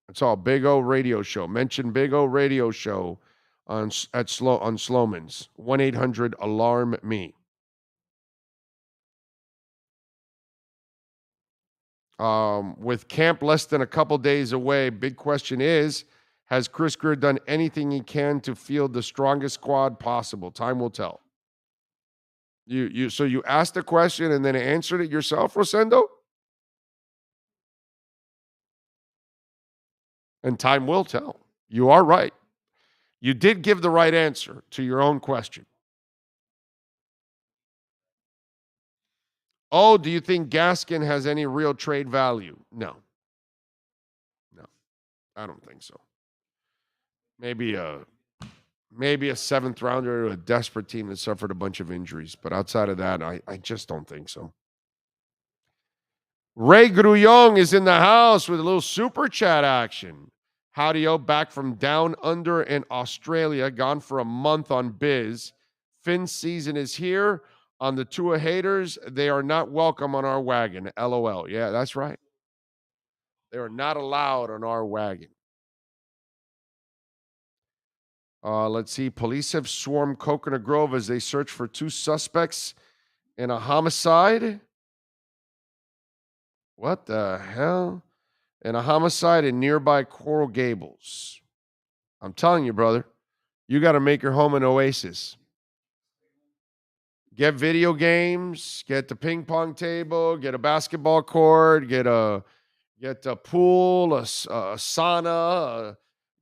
That's all. Big O radio show. Mention Big O radio show on Slomans. 1-800-ALARM-ME. With camp less than a couple days away, big question is, has Chris Grier done anything he can to field the strongest squad possible? Time will tell. So you asked the question and then answered it yourself, Rosendo? And time will tell. You are right. You did give the right answer to your own question. Oh, do you think Gaskin has any real trade value? No. I don't think so. Maybe a 7th rounder to a desperate team that suffered a bunch of injuries. But outside of that, I just don't think so. Ray Grullon is in the house with a little super chat action. Howdy-o, back from down under in Australia, gone for a month on biz. Finn's season is here. On the Tua haters, they are not welcome on our wagon. LOL. Yeah, that's right. They are not allowed on our wagon. Let's see. Police have swarmed Coconut Grove as they search for 2 suspects in a homicide. What the hell? And a homicide in nearby Coral Gables. I'm telling you, brother, you got to make your home an oasis. Get video games, get the ping pong table, get a basketball court, get a pool, a sauna,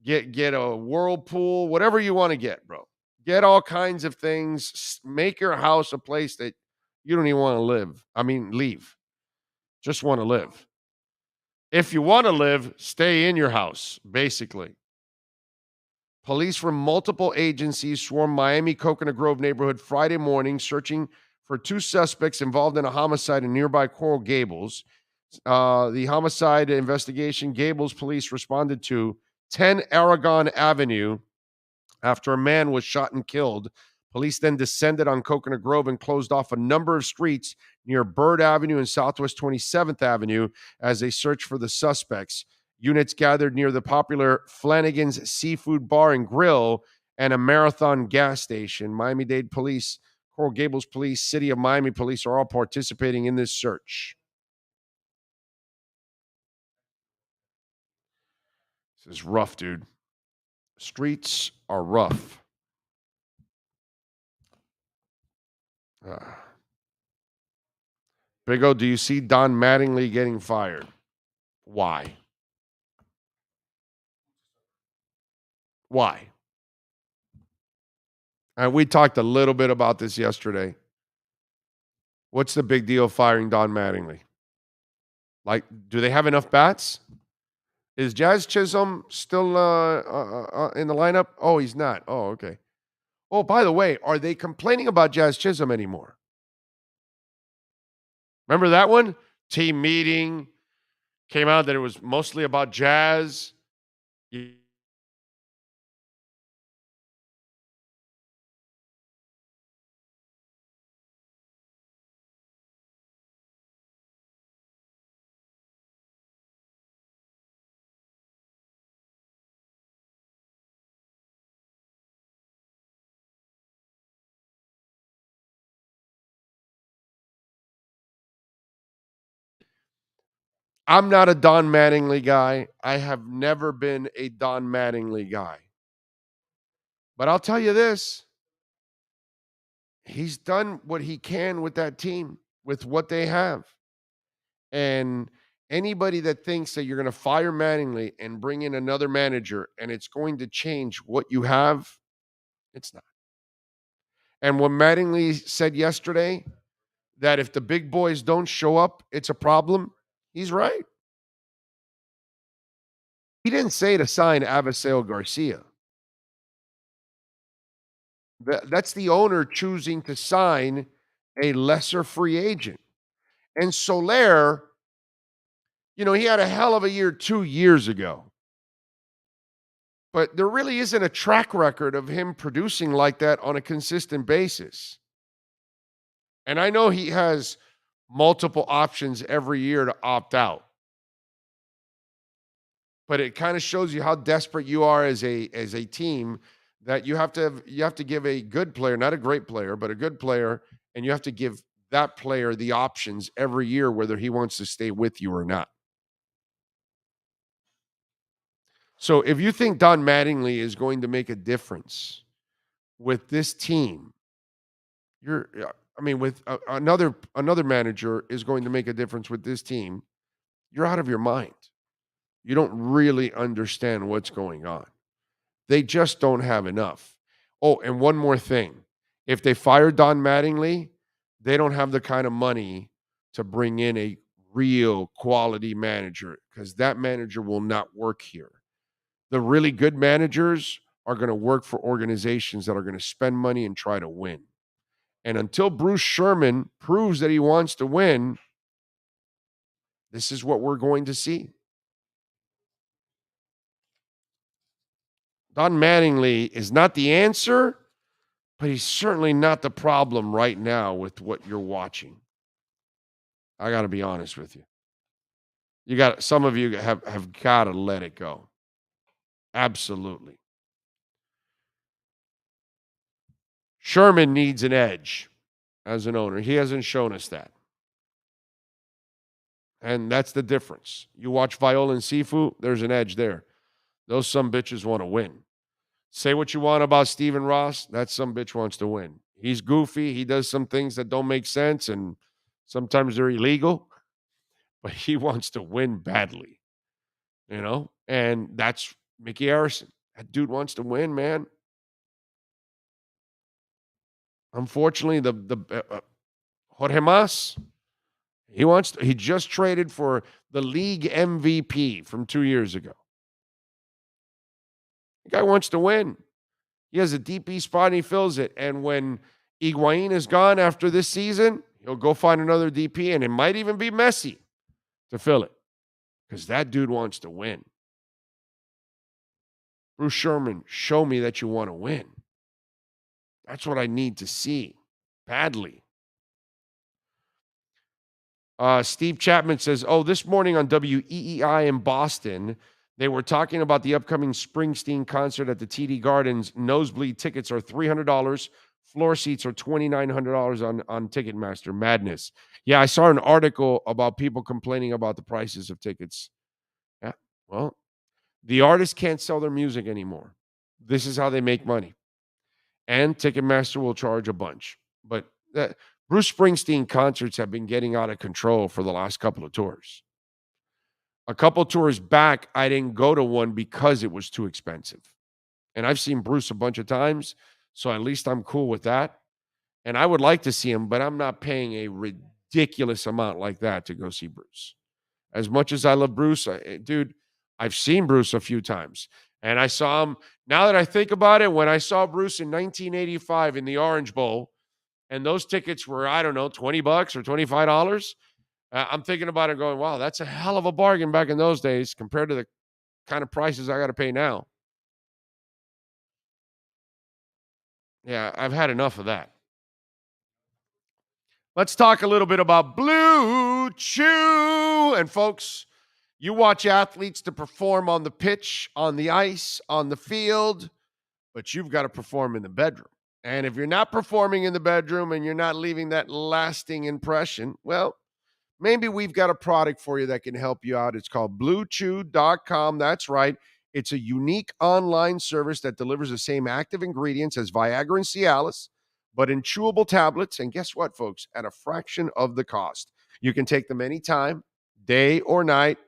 get a whirlpool, whatever you want to get, bro. Get all kinds of things. Make your house a place that you don't even want to live. I mean, leave. Just want to live. If you want to live, stay in your house, basically. Police from multiple agencies swarmed Miami Coconut Grove neighborhood Friday morning, searching for two suspects involved in a homicide in nearby Coral Gables. The homicide investigation Gables police responded to 10 Aragon Avenue after a man was shot and killed. Police then descended on Coconut Grove and closed off a number of streets near Bird Avenue and Southwest 27th Avenue as they searched for the suspects. Units gathered near the popular Flanagan's Seafood Bar and Grill and a Marathon gas station. Miami-Dade Police, Coral Gables Police, City of Miami Police are all participating in this search. This is rough, dude. Streets are rough. Big O, do you see Don Mattingly getting fired? Why? Why? And we talked a little bit about this yesterday. What's the big deal firing Don Mattingly? Like, do they have enough bats? Is Jazz Chisholm still in the lineup? Oh, he's not. Oh, okay. Oh, by the way, are they complaining about Jazz Chisholm anymore? Remember that one? Team meeting. Came out that it was mostly about Jazz. I'm not a Don Mattingly guy. I have never been a Don Mattingly guy. But I'll tell you this. He's done what he can with that team, with what they have. And anybody that thinks that you're going to fire Mattingly and bring in another manager and it's going to change what you have, it's not. And what Mattingly said yesterday, that if the big boys don't show up, it's a problem, he's right. He didn't say to sign Avisail Garcia. That's the owner choosing to sign a lesser free agent. And Soler, he had a hell of a year 2 years ago. But there really isn't a track record of him producing like that on a consistent basis. And I know he has multiple options every year to opt out. But it kind of shows you how desperate you are as a team, that you have to give a good player, not a great player, but a good player, and you have to give that player the options every year whether he wants to stay with you or not. So if you think Don Mattingly is going to make a difference with this team, with another manager is going to make a difference with this team, you're out of your mind. You don't really understand what's going on. They just don't have enough. Oh, and one more thing. If they fire Don Mattingly, they don't have the kind of money to bring in a real quality manager, because that manager will not work here. The really good managers are going to work for organizations that are going to spend money and try to win. And until Bruce Sherman proves that he wants to win, this is what we're going to see. Don Mattingly is not the answer, but he's certainly not the problem right now with what you're watching. I got to be honest with you. Some of you have got to let it go. Absolutely. Sherman needs an edge as an owner. He hasn't shown us that. And that's the difference. You watch Viola and Sifu, there's an edge there. Those some bitches want to win. Say what you want about Stephen Ross, that some bitch wants to win. He's goofy. He does some things that don't make sense, and sometimes they're illegal, but he wants to win badly, And that's Mickey Harrison. That dude wants to win, man. Unfortunately, the Jorge Mas, he just traded for the league MVP from 2 years ago. The guy wants to win. He has a DP spot and he fills it. And when Higuain is gone after this season, he'll go find another DP, and it might even be Messi to fill it because that dude wants to win. Bruce Sherman, show me that you want to win. That's what I need to see badly. Steve Chapman says, this morning on WEEI in Boston, they were talking about the upcoming Springsteen concert at the TD Gardens. Nosebleed tickets are $300. Floor seats are $2,900 on Ticketmaster. Madness. Yeah, I saw an article about people complaining about the prices of tickets. Yeah, well, the artists can't sell their music anymore. This is how they make money. And Ticketmaster will charge a bunch. But Bruce Springsteen concerts have been getting out of control for the last couple of tours. A couple tours back, I didn't go to one because it was too expensive. And I've seen Bruce a bunch of times, so at least I'm cool with that. And I would like to see him, but I'm not paying a ridiculous amount like that to go see Bruce. As much as I love Bruce, dude, I've seen Bruce a few times. And I saw him, now that I think about it, when I saw Bruce in 1985 in the Orange Bowl, and those tickets were, I don't know, $20 or $25, I'm thinking about it going, wow, that's a hell of a bargain back in those days compared to the kind of prices I got to pay now. Yeah, I've had enough of that. Let's talk a little bit about Blue Chew. And folks, you watch athletes to perform on the pitch, on the ice, on the field, but you've got to perform in the bedroom. And if you're not performing in the bedroom and you're not leaving that lasting impression, well, maybe we've got a product for you that can help you out. It's called BlueChew.com. That's right. It's a unique online service that delivers the same active ingredients as Viagra and Cialis, but in chewable tablets. And guess what, folks? At a fraction of the cost. You can take them anytime, day or night.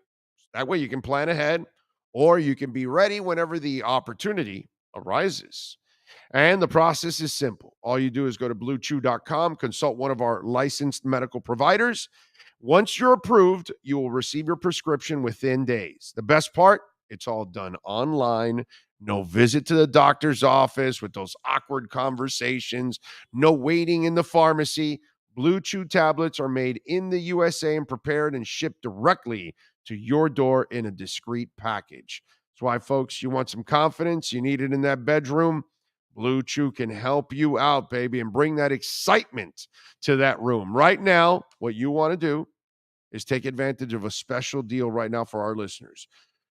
That way you can plan ahead, or you can be ready whenever the opportunity arises. And the process is simple. All you do is go to BlueChew.com, consult one of our licensed medical providers. Once you're approved, you will receive your prescription within days. The best part, it's all done online. No visit to the doctor's office with those awkward conversations. No waiting in the pharmacy. Blue Chew tablets are made in the USA and prepared and shipped directly to your door in a discreet package. That's why, folks, you want some confidence, you need it in that bedroom. Blue Chew can help you out, baby, and bring that excitement to that room. Right now, what you want to do is take advantage of a special deal right now for our listeners.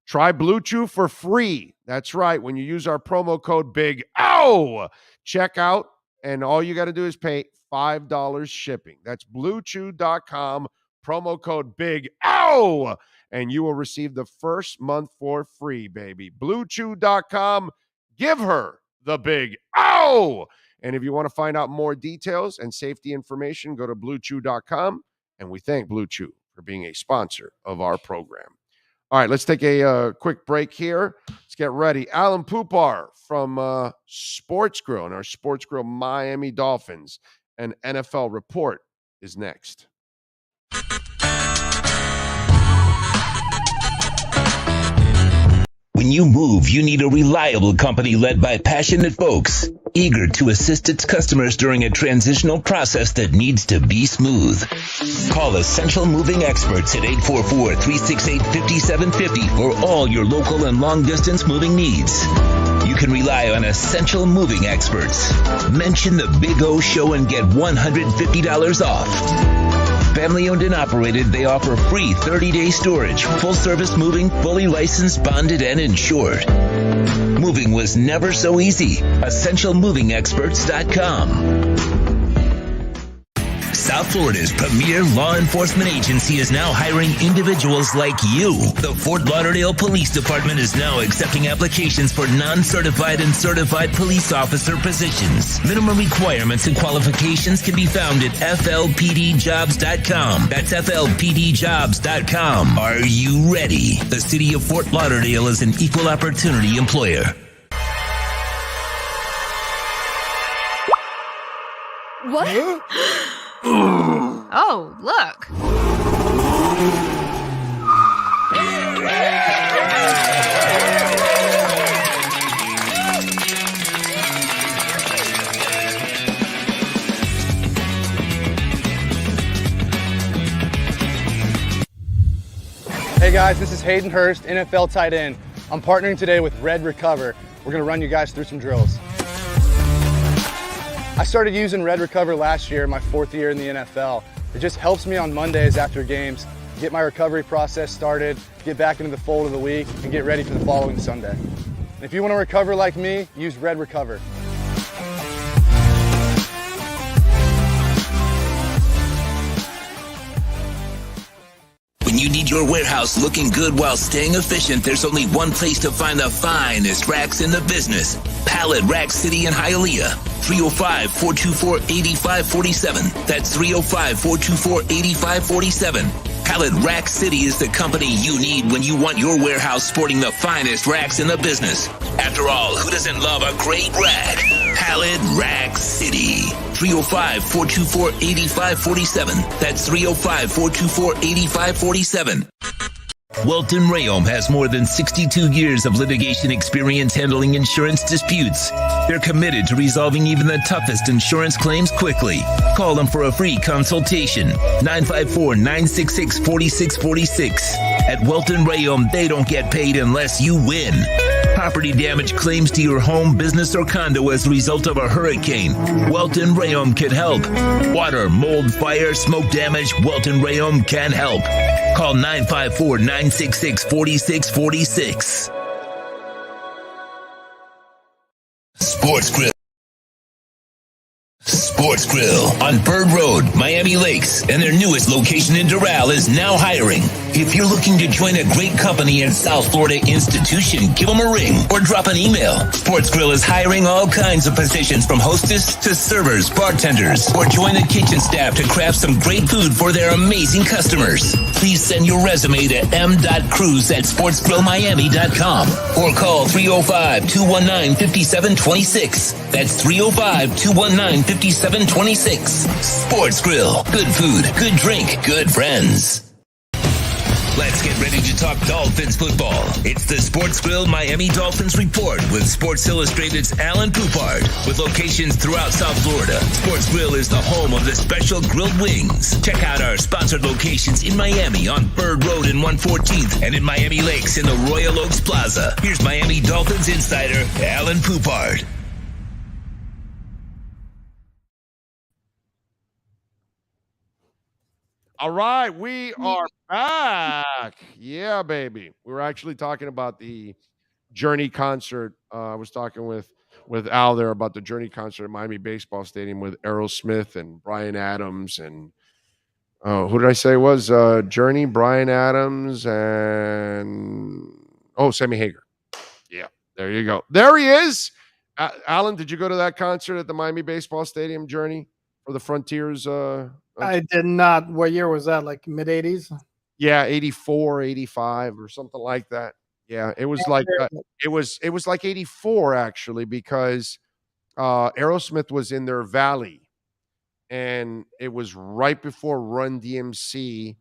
Try Blue Chew for free. That's right. When you use our promo code Big O, check out, and all you got to do is pay $5 shipping. That's BlueChew.com, promo code Big O, and you will receive the first month for free, baby. BlueChew.com. Give her the Big O. And if you want to find out more details and safety information, go to BlueChew.com. And we thank Blue Chew for being a sponsor of our program. All right, let's take a quick break here. Let's get ready. Alan Poupar from Sports Grill and our Sports Grill Miami Dolphins and NFL Report is next. When you move, you need a reliable company led by passionate folks, eager to assist its customers during a transitional process that needs to be smooth. Call Essential Moving Experts at 844-368-5750 for all your local and long-distance moving needs. You can rely on Essential Moving Experts. Mention the Big O Show and get $150 off. Family owned and operated, they offer free 30-day storage, full-service moving, fully licensed, bonded, and insured. Moving was never so easy. EssentialMovingExperts.com. South Florida's premier law enforcement agency is now hiring individuals like you. The Fort Lauderdale Police Department is now accepting applications for non-certified and certified police officer positions. Minimum requirements and qualifications can be found at flpdjobs.com. That's flpdjobs.com. Are you ready? The city of Fort Lauderdale is an equal opportunity employer. What? Oh, look. Hey guys, this is Hayden Hurst, NFL tight end. I'm partnering today with Red Recover. We're gonna run you guys through some drills. I started using Red Recover last year, my 4th year in the NFL. It just helps me on Mondays after games, get my recovery process started, get back into the fold of the week, and get ready for the following Sunday. And if you wanna recover like me, use Red Recover. When you need your warehouse looking good while staying efficient, there's only one place to find the finest racks in the business. Pallet Rack City in Hialeah. 305-424-8547. That's 305-424-8547. Pallet Rack City is the company you need when you want your warehouse sporting the finest racks in the business. After all, who doesn't love a great rack? Pallet Rack City. 305-424-8547. That's 305-424-8547. Welton Rayom has more than 62 years of litigation experience handling insurance disputes. They're committed to resolving even the toughest insurance claims quickly. Call them for a free consultation. 954-966-4646. At Welton Rayom, they don't get paid unless you win. Property damage claims to your home, business, or condo as a result of a hurricane. Welton Rayom can help. Water, mold, fire, smoke damage, Welton Rayom can help. Call 954-966-4646. Sports Grill. Sports Grill on Bird Road, Miami Lakes, and their newest location in Cidral is now hiring. If you're looking to join a great company and South Florida institution, give them a ring or drop an email. Sports Grill is hiring all kinds of positions from hostess to servers, bartenders, or join the kitchen staff to craft some great food for their amazing customers. Please send your resume to m.cruz@sportsgrillmiami.com or call 305-219-5726. That's 305-219-5726. Sports Grill. Good food, good drink, good friends. Let's get ready to talk Dolphins football. It's the Sports Grill Miami Dolphins Report with Sports Illustrated's Alan Poupard. With locations throughout South Florida, Sports Grill is the home of the special grilled wings. Check out our sponsored locations in Miami on Bird Road and 114th and in Miami Lakes in the Royal Oaks Plaza. Here's Miami Dolphins insider Alan Poupard. All right, we are back. Yeah, baby. We were actually talking about the Journey concert. I was talking with Al there about the Journey concert at Miami Baseball Stadium with Aerosmith and Bryan Adams and who did I say it was? Journey, Bryan Adams, and Sammy Hagar. Yeah, there you go. There he is. Alan, did you go to that concert at the Miami Baseball Stadium, Journey, for the Frontiers? I did not. What year was that? Like mid-'80s? Yeah, 84, 85 or something like that. Yeah, it was like it was like 84 actually, because Aerosmith was in their valley, and it was right before Run DMC,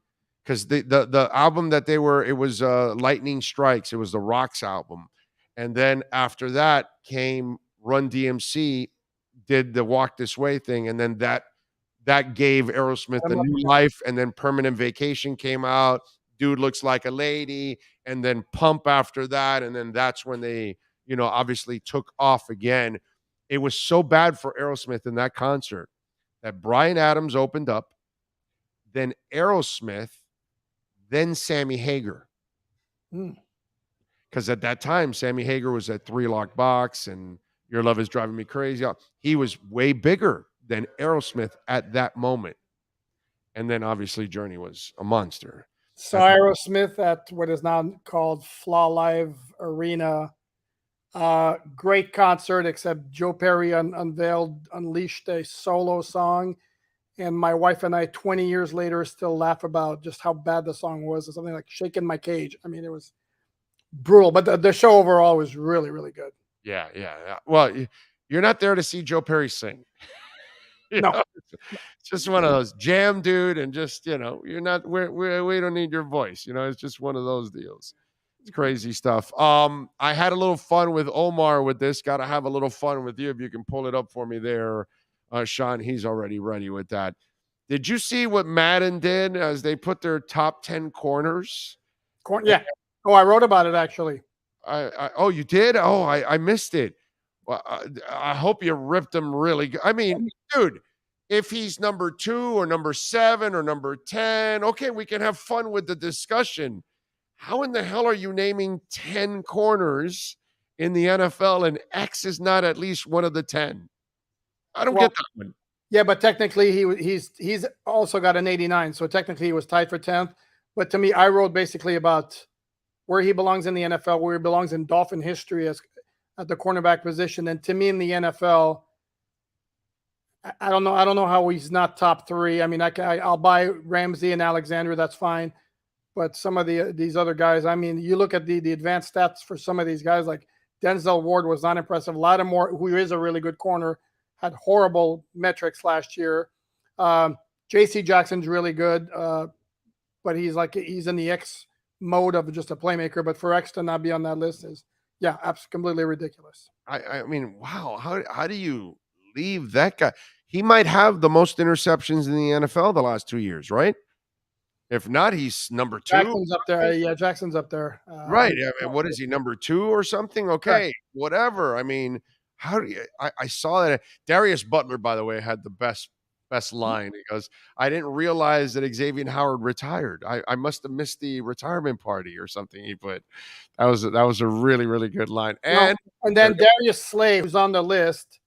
because the album that they were, it was Lightning Strikes. It was the Rocks album, and then after that came Run DMC, did the Walk This Way thing, and then that gave Aerosmith a new life. And then Permanent Vacation came out, Dude Looks Like a Lady, and then Pump after that. And then that's when they, obviously took off again. It was so bad for Aerosmith in that concert that Bryan Adams opened up, then Aerosmith, then Sammy Hagar. Because at that time, Sammy Hagar was at 3 Lock Box and Your Love Is Driving Me Crazy. He was way bigger than Aerosmith at that moment. And then obviously Journey was a monster. So Aerosmith at what is now called Flaw Live Arena. Great concert, except Joe Perry unleashed a solo song. And my wife and I, 20 years later, still laugh about just how bad the song was. It's something like Shaking My Cage. I mean, it was brutal, but the show overall was really, really good. Yeah. Well, you're not there to see Joe Perry sing. No. It's just one of those jam, dude, and just, you're not, we don't need your voice. It's just one of those deals. It's crazy stuff. I had a little fun with Omar with this. Got to have a little fun with you if you can pull it up for me there, Sean. He's already ready with that. Did you see what Madden did as they put their top 10 corners? Yeah. Oh, I wrote about it actually. Oh, you did? Oh, I missed it. Well, I hope you ripped him really good. I mean, dude, if he's number 2 or number 7 or number 10, okay, we can have fun with the discussion. How in the hell are you naming 10 corners in the NFL and X is not at least one of the 10? I don't get that one. Yeah, but technically he's also got an 89, so technically he was tied for 10th. But to me, I wrote basically about where he belongs in the NFL, where he belongs in Dolphin history as at the cornerback position. And to me, in the NFL, I don't know how he's not top 3. I mean, I'll buy Ramsey and Alexander, that's fine. But some of these other guys, I mean, you look at the advanced stats for some of these guys, like Denzel Ward was not impressive. Lattimore, who is a really good corner, had horrible metrics last year. J.C. Jackson's really good, but he's in the X mode of just a playmaker. But for X to not be on that list is, completely ridiculous. I mean, wow. How do you leave that guy? He might have the most interceptions in the NFL the last 2 years, right? If not, he's number 2. Jackson's up there. Yeah, Jackson's up there. Right. I mean, what is he, number 2 or something? Okay, whatever. I mean, how do you? I saw that Darius Butler, by the way, had the best line. He goes, "I didn't realize that Xavier Howard retired. I must have missed the retirement party or something." He put that was a really, really good line. And then Darius Slay, who's on the list,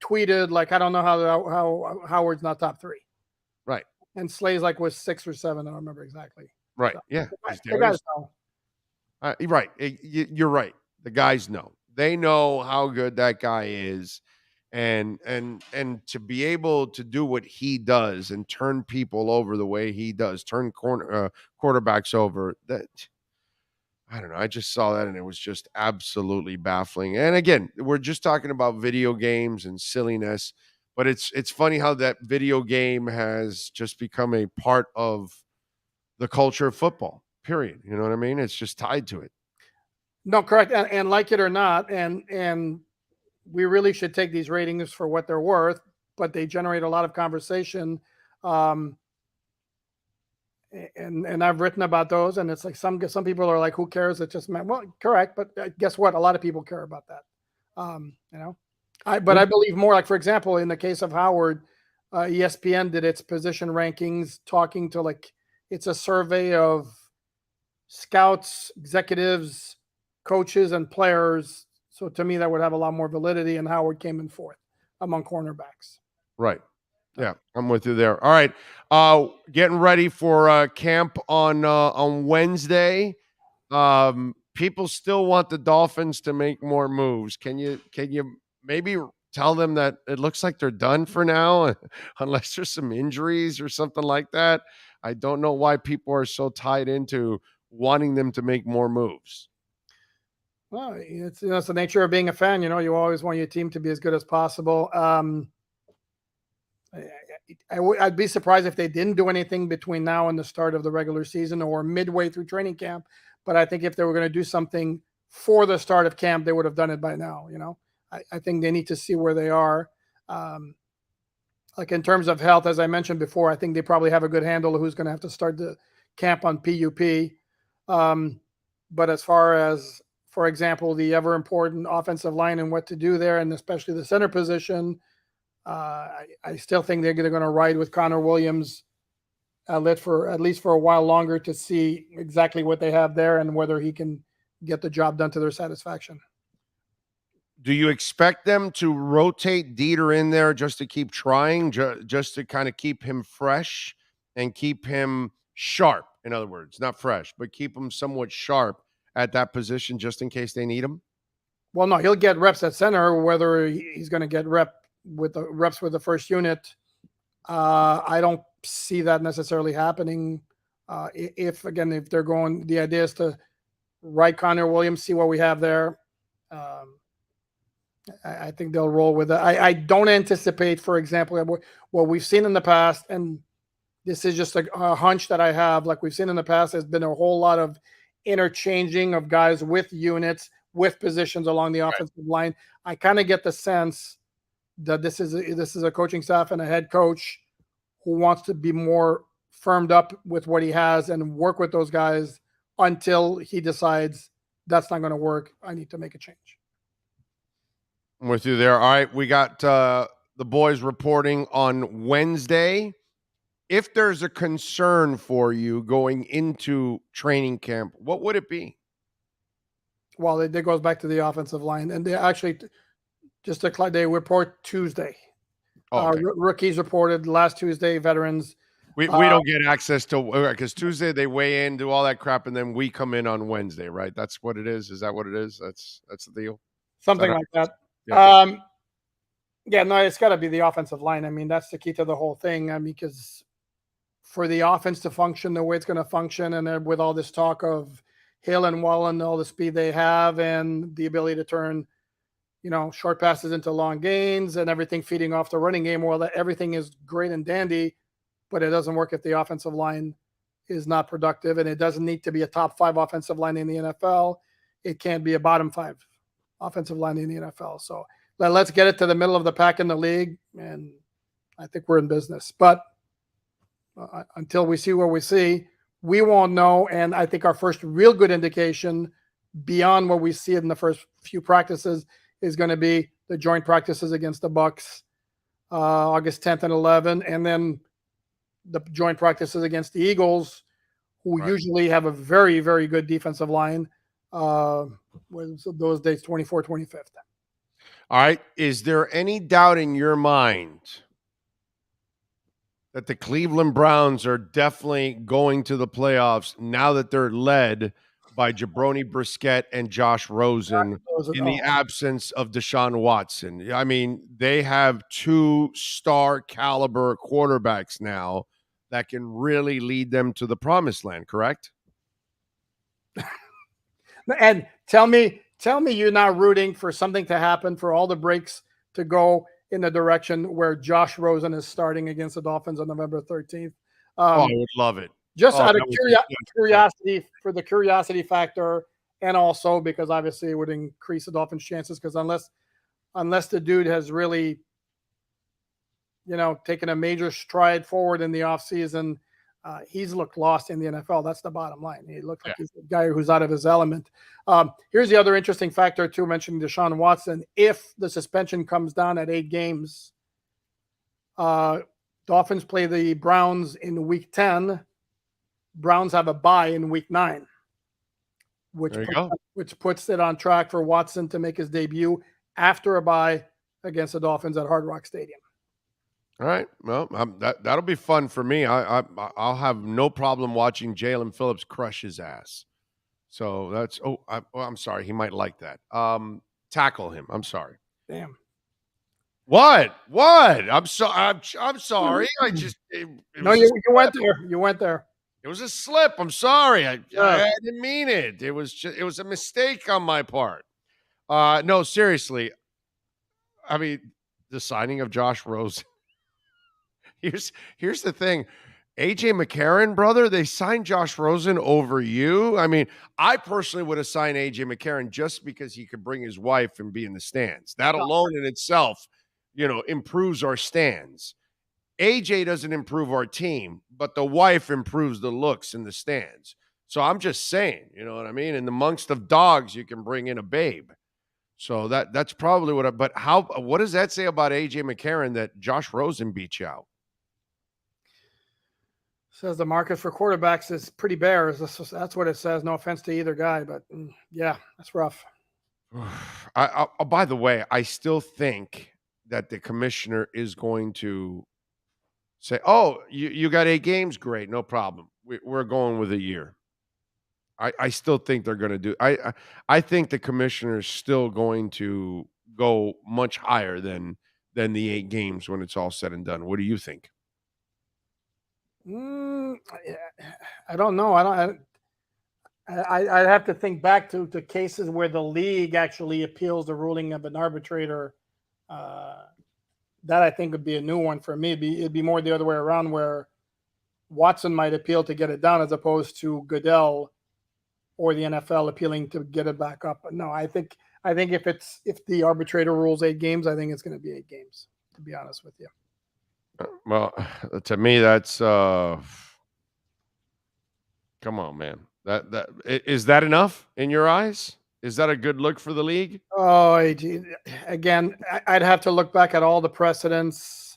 tweeted like, "I don't know how Howard's not top 3." Right. And Slay's was 6 or 7. I don't remember exactly. Right. So, yeah. The guys know. Right. You're right. The guys know. They know how good that guy is. And to be able to do what he does and turn people over the way he does, turn quarterbacks over, that I don't know. I just saw that and it was just absolutely baffling. And again, we're just talking about video games and silliness. But it's funny how that video game has just become a part of the culture of football, period. You know what I mean? It's just tied to it. No, correct. And like it or not, and we really should take these ratings for what they're worth, but they generate a lot of conversation. And I've written about those, and it's like some people are like, who cares? It just meant, well, correct. But guess what? A lot of people care about that. I believe more, like, for example, in the case of Howard, ESPN did its position rankings talking to it's a survey of scouts, executives, coaches, and players. So to me, that would have a lot more validity, and Howard came in 4th among cornerbacks. Right. Yeah, I'm with you there. All right. Getting ready for camp on Wednesday. People still want the Dolphins to make more moves. Can you maybe tell them that it looks like they're done for now, unless there's some injuries or something like that? I don't know why people are so tied into wanting them to make more moves. Well, it's the nature of being a fan. You always want your team to be as good as possible. I'd be surprised if they didn't do anything between now and the start of the regular season or midway through training camp. But I think if they were going to do something for the start of camp, they would have done it by now. I think they need to see where they are. Like in terms of health, as I mentioned before, I think they probably have a good handle of who's going to have to start the camp on PUP. But as far as, for example, the ever important offensive line and what to do there, and especially the center position, I still think they're going to ride with Connor Williams at least for a while longer to see exactly what they have there and whether he can get the job done to their satisfaction. Do you expect them to rotate Dieter in there just to keep trying, just to kind of keep him fresh? and keep him sharp. In other words, not fresh, but keep him somewhat sharp at that position just in case they need him? Well, no, he'll get reps at center, whether he's going to get reps with the first unit. I don't see that necessarily happening. If they're going, the idea is to right Connor Williams, see what we have there. I think they'll roll with it. I don't anticipate, for example, what we've seen in the past, and this is just a hunch that I have, like we've seen in the past, has been a whole lot of interchanging of guys with units, with positions along the offensive line. I kind of get the sense that this is a coaching staff and a head coach who wants to be more firmed up with what he has and work with those guys until he decides that's not going to work. I need to make a change. I'm with you there. All right, we got the boys reporting on Wednesday. If there's a concern for you going into training camp, what would it be? Well, it goes back to the offensive line, and they actually they report Tuesday. Okay. Rookies reported last Tuesday. Veterans. We don't get access to, because Tuesday they weigh in, do all that crap, and then we come in on Wednesday, right? That's what it is. Is that what it is? That's the deal. Something like that. Yeah. No, it's got to be the offensive line. I mean, that's the key to the whole thing. I mean, because for the offense to function the way it's going to function, and with all this talk of Hill and Wallen, all the speed they have, and the ability to turn, short passes into long gains, and everything feeding off the running game, well, everything is great and dandy, but it doesn't work if the offensive line is not productive, and it doesn't need to be a top 5 offensive line in the NFL. It can't be a bottom 5 offensive line in the NFL. So let's get it to the middle of the pack in the league, and I think we're in business. But until we see what we see, we won't know. And I think our first real good indication beyond what we see in the first few practices is going to be the joint practices against the Bucs, August 10th and 11th, and then the joint practices against the Eagles, who usually have a very, very good defensive line. Those dates, 24th, 25th. All right. Is there any doubt in your mind that the Cleveland Browns are definitely going to the playoffs now that they're led by Jabroni Brissett and Josh Rosen in the absence of Deshaun Watson? I mean, they have 2 star caliber quarterbacks now that can really lead them to the promised land, correct? And tell me you're not rooting for something to happen, for all the breaks to go in the direction where Josh Rosen is starting against the Dolphins on November 13th. I would love it. Just out of curiosity, for the curiosity factor, and also because obviously it would increase the Dolphins' chances, because unless the dude has really, taken a major stride forward in the offseason, he's looked lost in the NFL. That's the bottom line. He looked like he's a guy who's out of his element. Here's the other interesting factor, too, mentioning Deshaun Watson. If the suspension comes down at 8 games, Dolphins play the Browns in week 10. Browns have a bye in week 9, which puts it on track for Watson to make his debut after a bye against the Dolphins at Hard Rock Stadium. All right. Well, that'll be fun for me. I'll have no problem watching Jalen Phillips crush his ass. So that's I'm sorry. He might like that. Tackle him. I'm sorry. Damn. What? I'm sorry. I just you went there. You went there. It was a slip. I'm sorry. I didn't mean it. It was a mistake on my part. No, seriously. I mean, the signing of Josh Rosen. Here's the thing. AJ McCarron, brother, they signed Josh Rosen over you. I mean, I personally would have signed AJ McCarron just because he could bring his wife and be in the stands. That alone in itself, improves our stands. AJ doesn't improve our team, but the wife improves the looks in the stands. So I'm just saying, you know what I mean? In the amongst of dogs, you can bring in a babe. So that's probably what does that say about AJ McCarron that Josh Rosen beat you out? Says the market for quarterbacks is pretty bare. That's what it says. No offense to either guy, but yeah, that's rough. By the way, I still think that the commissioner is going to say, oh, you got 8 games? Great, no problem. We're going with a year. I still think they're going to do. I think the commissioner's still going to go much higher than the 8 games when it's all said and done. What do you think? I don't know. I'd have to think back to cases where the league actually appeals the ruling of an arbitrator. That I think would be a new one for me. It'd be more the other way around, where Watson might appeal to get it down as opposed to Goodell or the NFL appealing to get it back up. But no, I think if the arbitrator rules 8 games, I think it's going to be 8 games, to be honest with you. Well, to me, that's come on, man. That is that enough in your eyes? Is that a good look for the league? Oh, again, I'd have to look back at all the precedents,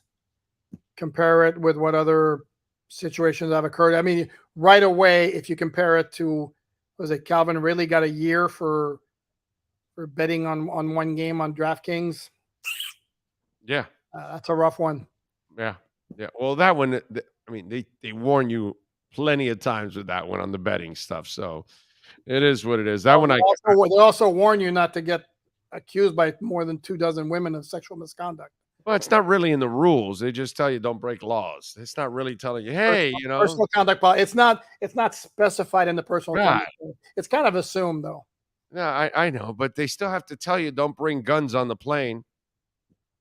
compare it with what other situations have occurred. I mean, right away, if you compare it to, was it Calvin Ridley got a year for betting on one game on DraftKings? Yeah, that's a rough one. Yeah. Well, that one, I mean, they warn you plenty of times with that one on the betting stuff. So it is what it is. That one, they also warn you not to get accused by more than 24 women of sexual misconduct. Well, it's not really in the rules. They just tell you don't break laws. It's not really telling you, hey, personal conduct. It's not specified in the personal conduct. It's kind of assumed, though. Yeah, I know, but they still have to tell you don't bring guns on the plane.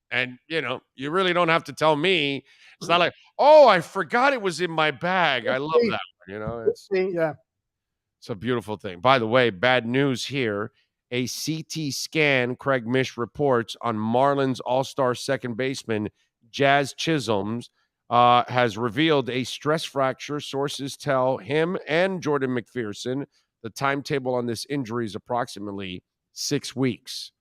And, you really don't have to tell me. It's not like, oh, I forgot it was in my bag. I love that one, It's a beautiful thing. By the way, bad news here. A CT scan, Craig Mish reports, on Marlins all-star second baseman Jazz Chisholms has revealed a stress fracture. Sources tell him and Jordan McPherson the timetable on this injury is approximately 6 weeks.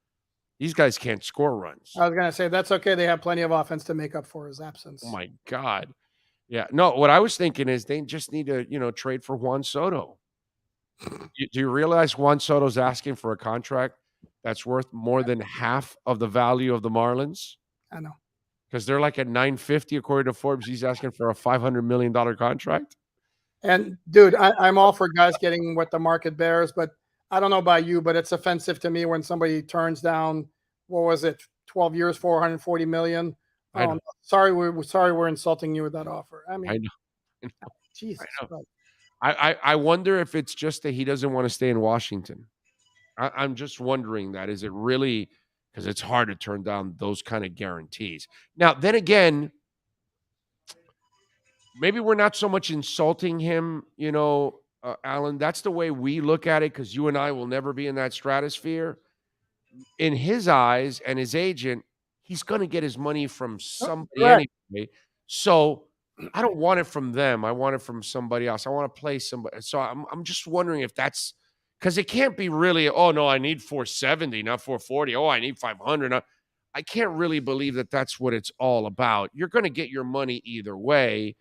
These guys can't score runs. I was going to say, that's okay. They have plenty of offense to make up for his absence. Oh, my God. Yeah. No, what I was thinking is they just need to, trade for Juan Soto. Do you realize Juan Soto's asking for a contract that's worth more than half of the value of the Marlins? I know. Because they're like at $950 according to Forbes. He's asking for a $500 million contract. And, dude, I'm all for guys getting what the market bears, but I don't know about you, but it's offensive to me when somebody turns down, what was it, 12 years, $440 million. Sorry, we're insulting you with that offer. I mean, I know. Jesus. I wonder if it's just that he doesn't want to stay in Washington. I'm just wondering that. Is it really, because it's hard to turn down those kind of guarantees. Now, then again, maybe we're not so much insulting him, Alan. That's the way we look at it, because you and I will never be in that stratosphere. In his eyes and his agent, he's going to get his money from somebody anyway. So I don't want it from them. I want it from somebody else. I want to play somebody. So I'm just wondering if that's because it can't be really, oh, no, I need 470, not 440. Oh, I need 500. I can't really believe that that's what it's all about. You're going to get your money either way.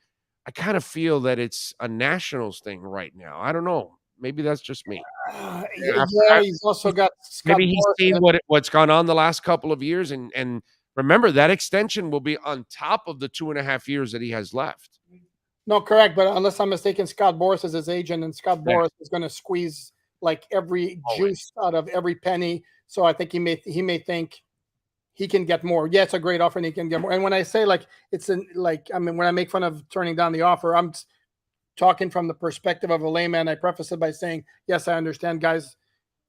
I kind of feel that it's a Nationals thing right now. I don't know. Maybe that's just me. He's also got Scott maybe he's seen what's gone on the last couple of years, and remember that extension will be on top of the 2.5 years that he has left. No, correct. But unless I'm mistaken, Scott Boras is his agent, and Scott Boras is going to squeeze like every juice out of every penny. So I think he may think he can get more. Yeah, it's a great offer, and he can get more. And when I say when I make fun of turning down the offer, I'm talking from the perspective of a layman. I preface it by saying, yes, I understand, guys.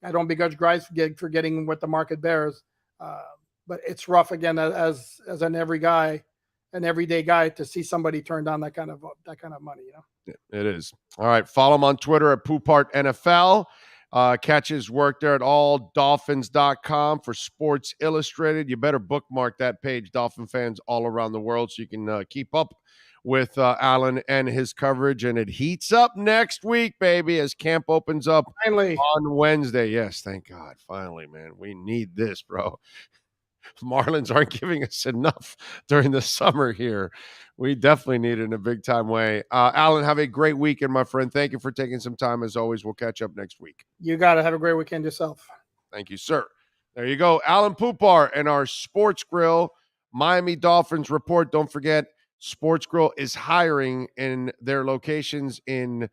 I don't begrudge guys for getting what the market bears. But it's rough again as an everyday guy to see somebody turn down that kind of money. It is. All right. Follow him on Twitter at Poupart NFL. Catch his work there at alldolphins.com for Sports Illustrated. You better bookmark that page, Dolphin fans all around the world, so you can keep up with Alan and his coverage. And it heats up next week, baby, as camp opens up finally on Wednesday. Yes, thank God. Finally, man. We need this, bro. Marlins aren't giving us enough during the summer here. We definitely need it in a big-time way. Alan, have a great weekend, my friend. Thank you for taking some time. As always, we'll catch up next week. You got to have a great weekend yourself. Thank you, sir. There you go. Alan Poupart and our Sports Grill Miami Dolphins report. Don't forget, Sports Grill is hiring in their locations in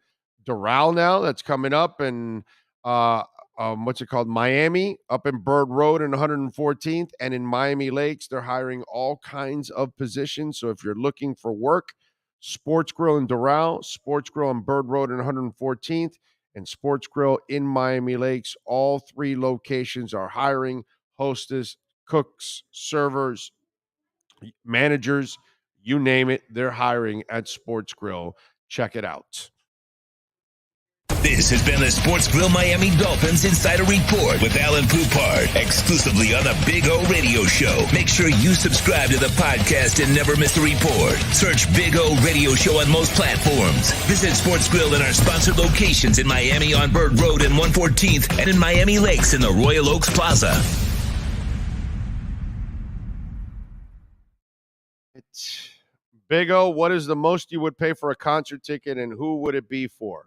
Doral now. That's coming up. And what's it called? Miami, up in Bird Road and 114th. And in Miami Lakes, they're hiring all kinds of positions. So if you're looking for work, Sports Grill in Doral, Sports Grill on Bird Road and 114th, and Sports Grill in Miami Lakes. All three locations are hiring hostess, cooks, servers, managers, you name it. They're hiring at Sports Grill. Check it out. This has been the Sports Grill Miami Dolphins Insider Report with Alan Poupart, exclusively on the Big O Radio Show. Make sure you subscribe to the podcast and never miss a report. Search Big O Radio Show on most platforms. Visit Sports Grill in our sponsored locations in Miami on Bird Road and 114th and in Miami Lakes in the Royal Oaks Plaza. Big O, what is the most you would pay for a concert ticket, and who would it be for?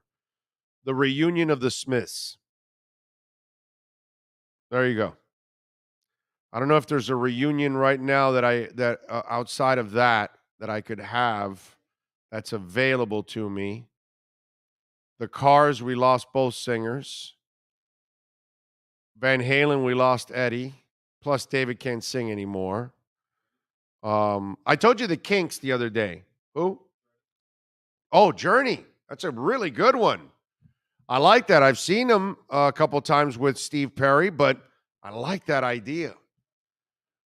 The reunion of the Smiths. There you go. I don't know if there's a reunion right now that outside of that I could have that's available to me. The Cars, we lost both singers. Van Halen, we lost Eddie. Plus, David can't sing anymore. I told you the Kinks the other day. Who? Oh, Journey. That's a really good one. I like that. I've seen them a couple times with Steve Perry, but I like that idea.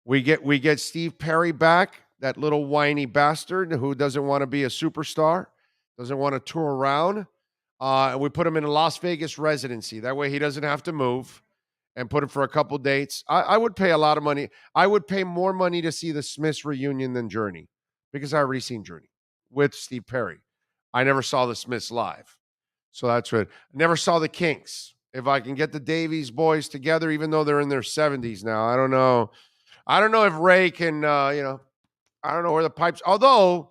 We get Steve Perry back, that little whiny bastard who doesn't want to be a superstar, doesn't want to tour around. And we put him in a Las Vegas residency. That way he doesn't have to move, and put him for a couple dates. I would pay a lot of money. I would pay more money to see the Smiths reunion than Journey, because I already seen Journey with Steve Perry. I never saw the Smiths live. So that's right. I never saw the Kinks. If I can get the Davies boys together, even though they're in their 70s now, I don't know. I don't know if Ray can, I don't know where the pipes, although,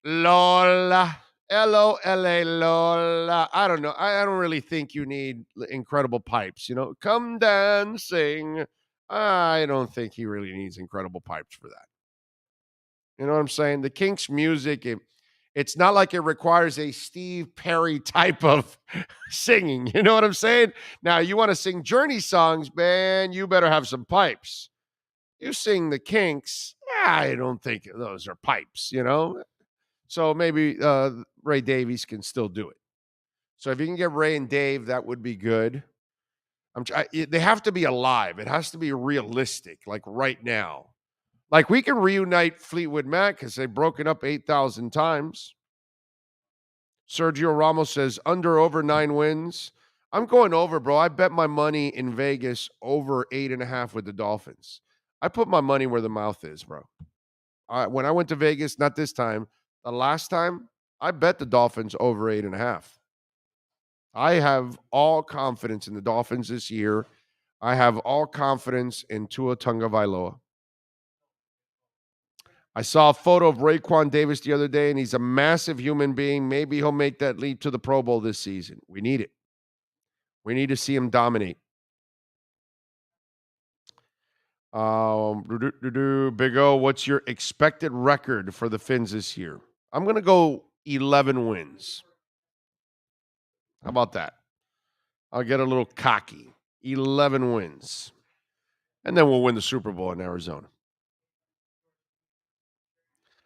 Lola, L-O-L-A, Lola, I don't know. I don't really think you need incredible pipes, Come dancing. I don't think he really needs incredible pipes for that. You know what I'm saying? The Kinks music, it's not like it requires a Steve Perry type of singing. You know what I'm saying? Now, you want to sing Journey songs, man, you better have some pipes. You sing the Kinks, I don't think those are pipes, So maybe Ray Davies can still do it. So if you can get Ray and Dave, that would be good. They have to be alive. It has to be realistic, like right now. Like, we can reunite Fleetwood Mac because they've broken up 8,000 times. Sergio Ramos says over 9 wins. I'm going over, bro. I bet my money in Vegas over 8.5 with the Dolphins. I put my money where the mouth is, bro. When I went to Vegas, not this time, the last time, I bet the Dolphins over 8.5. I have all confidence in the Dolphins this year. I have all confidence in Tua Tagovailoa. I saw a photo of Raekwon Davis the other day, and he's a massive human being. Maybe he'll make that leap to the Pro Bowl this season. We need it. We need to see him dominate. Big O, what's your expected record for the Fins this year? I'm going to go 11 wins. How about that? I'll get a little cocky. 11 wins. And then we'll win the Super Bowl in Arizona.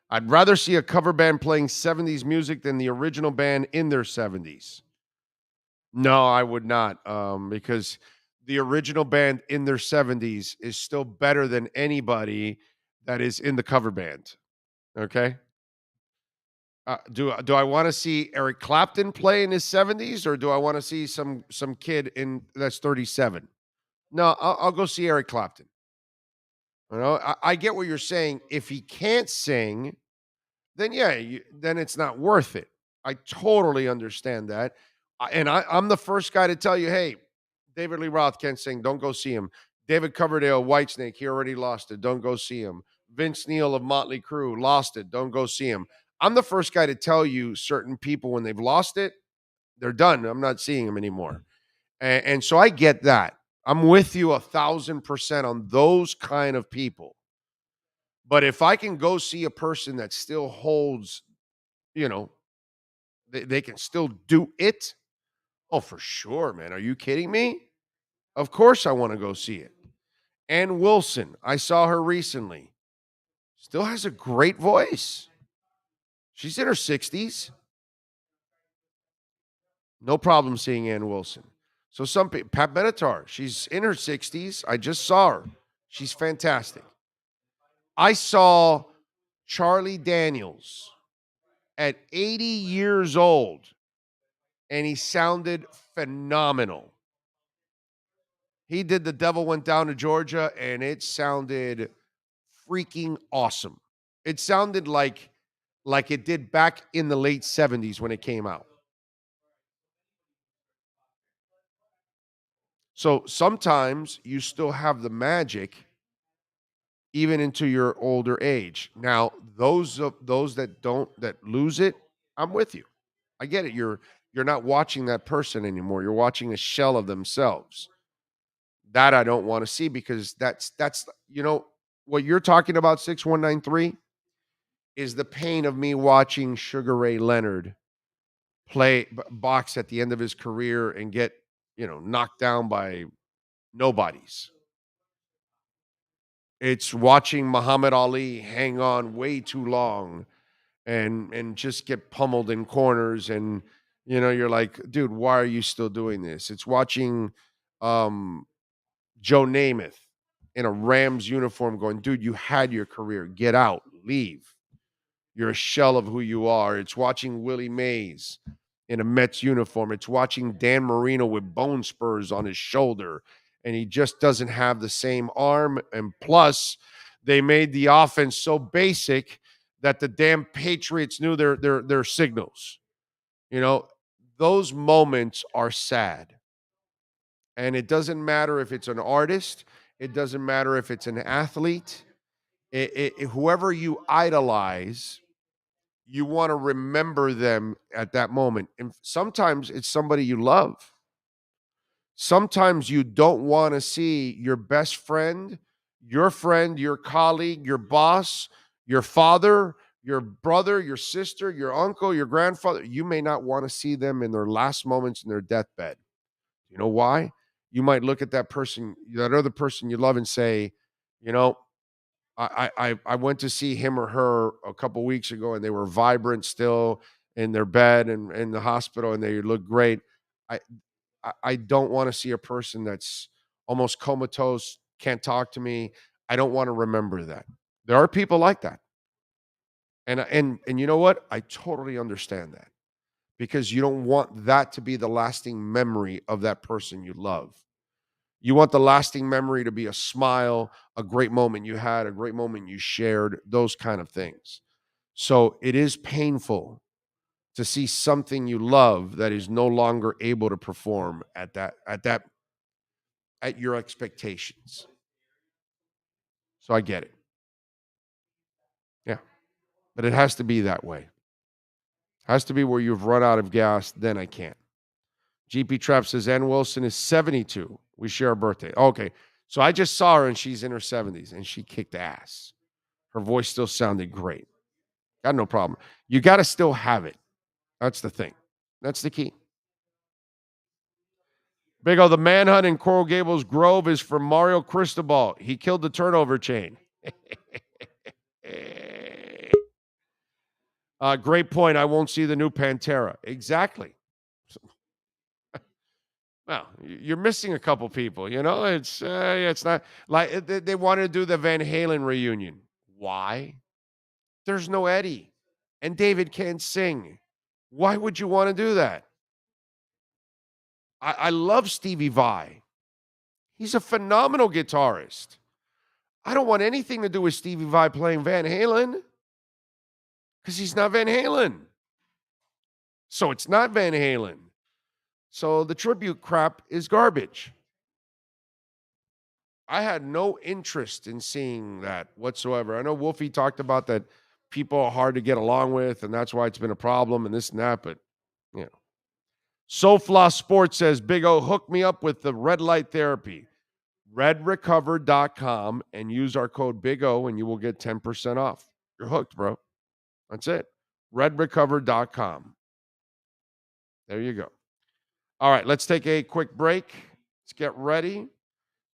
I'd rather see a cover band playing 70s music than the original band in their 70s. No, I would not, because the original band in their 70s is still better than anybody that is in the cover band. Okay? Do I want to see Eric Clapton play in his 70s, or do I want to see some kid that's 37? No, I'll go see Eric Clapton. I get what you're saying. If he can't sing, then then it's not worth it. I totally understand that. And I'm the first guy to tell you, hey, David Lee Roth can't sing. Don't go see him. David Coverdale, Whitesnake, he already lost it. Don't go see him. Vince Neil of Motley Crue lost it. Don't go see him. I'm the first guy to tell you certain people, when they've lost it, they're done. I'm not seeing them anymore. And so I get that. I'm with you 1,000% on those kind of people. But if I can go see a person that still holds, they can still do it. Oh, for sure, man. Are you kidding me? Of course I want to go see it. Ann Wilson, I saw her recently. Still has a great voice. She's in her 60s. No problem seeing Ann Wilson. So some people, Pat Benatar, she's in her 60s. I just saw her. She's fantastic. I saw Charlie Daniels at 80 years old, and he sounded phenomenal. He did The Devil Went Down to Georgia, and it sounded freaking awesome. It sounded like it did back in the late 70s when it came out. So sometimes you still have the magic even into your older age. Now, those that lose it, I'm with you. I get it. You're not watching that person anymore. You're watching a shell of themselves. That I don't want to see, because that's what you're talking about, 6193, is the pain of me watching Sugar Ray Leonard play box at the end of his career and get, knocked down by nobodies. It's watching Muhammad Ali hang on way too long and just get pummeled in corners, and you're like, dude, why are you still doing this? It's watching Joe Namath in a Rams uniform going, dude, you had your career. Get out. Leave. You're a shell of who you are. It's watching Willie Mays in a Mets uniform. It's watching Dan Marino with bone spurs on his shoulder, and he just doesn't have the same arm. And plus, they made the offense so basic that the damn Patriots knew their signals. Those moments are sad. And it doesn't matter if it's an artist. It doesn't matter if it's an athlete. Whoever you idolize, you want to remember them at that moment. And sometimes it's somebody you love. Sometimes you don't want to see your best friend, your colleague, your boss, your father, your brother, your sister, your uncle, your grandfather. You may not want to see them in their last moments in their deathbed. You know why? You might look at that person, that other person you love, and say, I went to see him or her a couple weeks ago, and they were vibrant still in their bed and in the hospital, and they look great. I don't want to see a person that's almost comatose, can't talk to me. I don't want to remember that. There are people like that. And you know what? I totally understand that, because you don't want that to be the lasting memory of that person you love. You want the lasting memory to be a smile, a great moment you had, a great moment you shared, those kind of things. So it is painful to see something you love that is no longer able to perform at your expectations. So I get it. Yeah. But it has to be that way. It has to be where you've run out of gas, then I can't. GP Trap says Ann Wilson is 72. We share a birthday. Okay. So I just saw her, and she's in her 70s, and she kicked ass. Her voice still sounded great. Got no problem. You got to still have it. That's the thing. That's the key. Big O, the manhunt in Coral Gables Grove is for Mario Cristobal. He killed the turnover chain. Great point. I won't see the new Pantera. Exactly. Well, you're missing a couple people. It's not like they wanted to do the Van Halen reunion. Why? There's no Eddie, and David can't sing. Why would you want to do that? I love Stevie Vai. He's a phenomenal guitarist. I don't want anything to do with Stevie Vai playing Van Halen, because he's not Van Halen. So it's not Van Halen. So the tribute crap is garbage. I had no interest in seeing that whatsoever. I know Wolfie talked about that people are hard to get along with, and that's why it's been a problem and this and that, but, SoFloss Sports says, Big O, hook me up with the red light therapy. redrecover.com and use our code Big O and you will get 10% off. You're hooked, bro. That's it. redrecover.com. There you go. All right, let's take a quick break. Let's get ready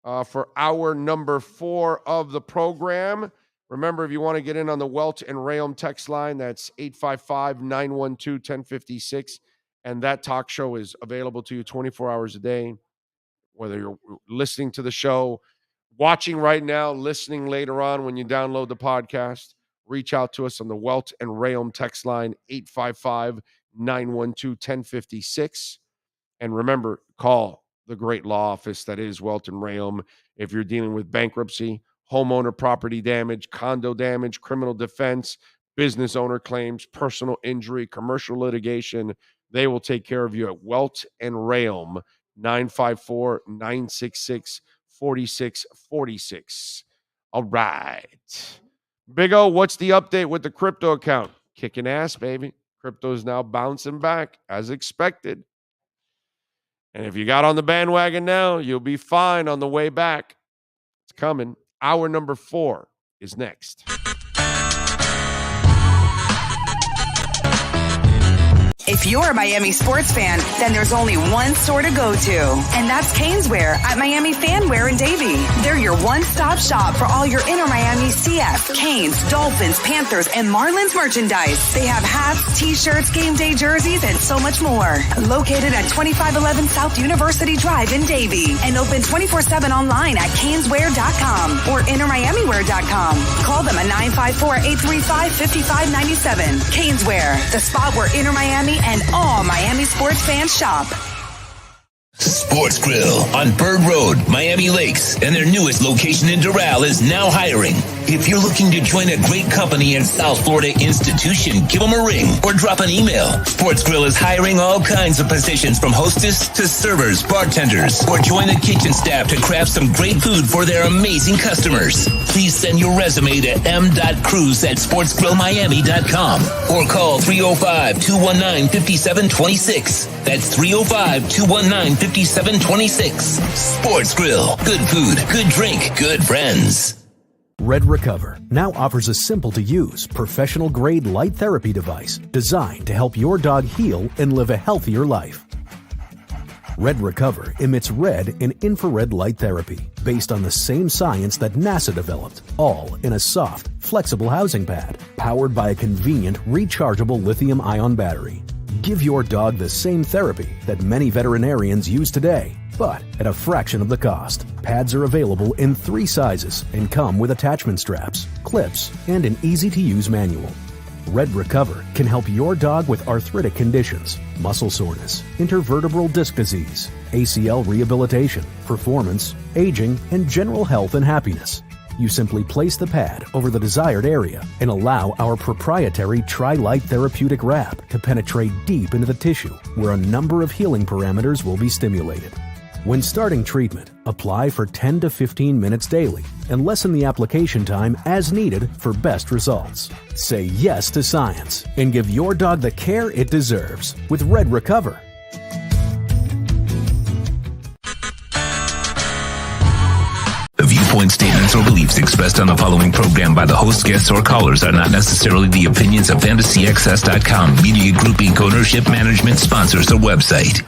for hour number 4 of the program. Remember, if you want to get in on the Welt and Rayom text line, that's 855-912-1056. And that talk show is available to you 24 hours a day, whether you're listening to the show, watching right now, listening later on when you download the podcast. Reach out to us on the Welt and Rayom text line, 855-912-1056. And remember, call the great law office that is Welt and Rayom if you're dealing with bankruptcy, homeowner property damage, condo damage, criminal defense, business owner claims, personal injury, commercial litigation. They will take care of you at Welt and Rayom, 954-966-4646. All right. Big O, what's the update with the crypto account? Kicking ass, baby. Crypto is now bouncing back as expected. And if you got on the bandwagon now, you'll be fine on the way back. It's coming. Hour number 4 is next. If you're a Miami sports fan, then there's only one store to go to, and that's Caneswear at Miami Fanwear in Davie. They're your one-stop shop for all your inner Miami CF, Canes, Dolphins, Panthers, and Marlins merchandise. They have hats, t-shirts, game day jerseys, and so much more. Located at 2511 South University Drive in Davie, and open 24/7 online at caneswear.com or innermiamiwear.com. Call them at 954-835-5597. Caneswear, the spot where inner Miami and all Miami sports fans shop. Sports Grill on Bird Road, Miami Lakes, and their newest location in Cidral is now hiring. If you're looking to join a great company and South Florida institution, give them a ring or drop an email. Sports Grill is hiring all kinds of positions from hostess to servers, bartenders, or join the kitchen staff to craft some great food for their amazing customers. Please send your resume to m.cruz@sportsgrillmiami.com or call 305-219-5726. That's 305-219-5726. Sports Grill. Good food, good drink, good friends. Red Recover now offers a simple-to-use, professional-grade light therapy device designed to help your dog heal and live a healthier life. Red Recover emits red and infrared light therapy based on the same science that NASA developed, all in a soft, flexible housing pad powered by a convenient, rechargeable lithium-ion battery. Give your dog the same therapy that many veterinarians use today, but at a fraction of the cost. Pads are available in 3 sizes and come with attachment straps, clips, and an easy-to-use manual. Red Recover can help your dog with arthritic conditions, muscle soreness, intervertebral disc disease, ACL rehabilitation, performance, aging, and general health and happiness. You simply place the pad over the desired area and allow our proprietary Tri-Light therapeutic wrap to penetrate deep into the tissue where a number of healing parameters will be stimulated. When starting treatment, apply for 10 to 15 minutes daily and lessen the application time as needed for best results. Say yes to science and give your dog the care it deserves with Red Recover. The viewpoint statements or beliefs expressed on the following program by the host, guests, or callers are not necessarily the opinions of FantasyXS.com, Media Group Inc. ownership, management, sponsors, or website.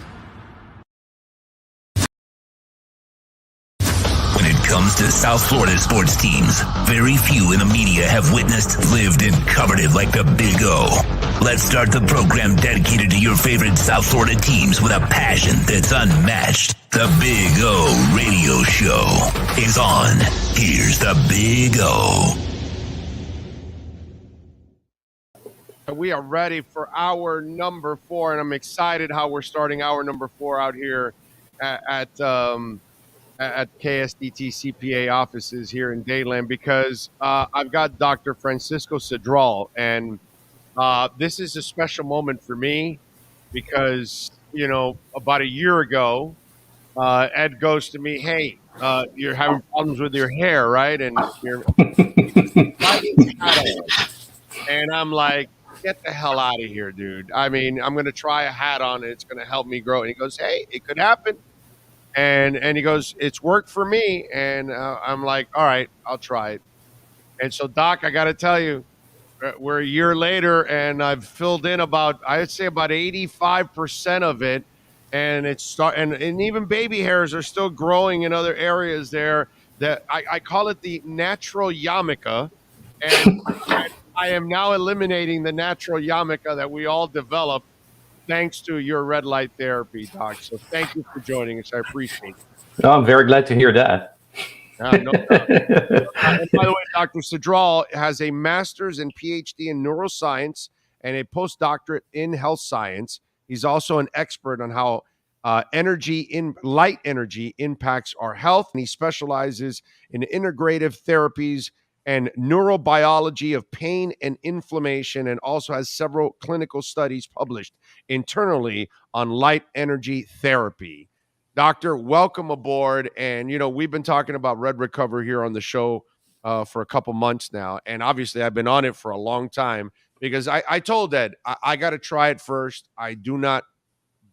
When it comes to South Florida sports teams, very few in the media have witnessed, lived, and covered it like the Big O. Let's start the program dedicated to your favorite South Florida teams with a passion that's unmatched. The Big O Radio Show is on. Here's the Big O. We are ready for hour number 4, and I'm excited how we're starting hour number 4 out here at KSDT CPA offices here in Dayland, because I've got Dr. Francisco Cidral, and this is a special moment for me because, you know, about a year ago, Ed goes to me, hey, you're having problems with your hair, right? And you're and I'm like, get the hell out of here, dude. I mean, I'm going to try a hat on and it's going to help me grow. And he goes, hey, it could happen. And he goes, it's worked for me. And I'm like, all right, I'll try it. And so, Doc, I got to tell you, we're a year later, and I've filled in I'd say about 85% of it. And and even baby hairs are still growing in other areas there that I call it the natural yarmulke. And I am now eliminating the natural yarmulke that we all developed thanks to your red light therapy, Doc. So thank you for joining us. I appreciate it. No, I'm very glad to hear that. No doubt. And by the way, Dr. Cidral has a master's and PhD in neuroscience and a postdoctorate in health science. He's also an expert on how light energy impacts our health, and he specializes in integrative therapies and neurobiology of pain and inflammation, and also has several clinical studies published internally on light energy therapy. Doctor, welcome aboard. And, we've been talking about Red Recover here on the show for a couple months now. And obviously, I've been on it for a long time because I told Ed, I got to try it first. I do not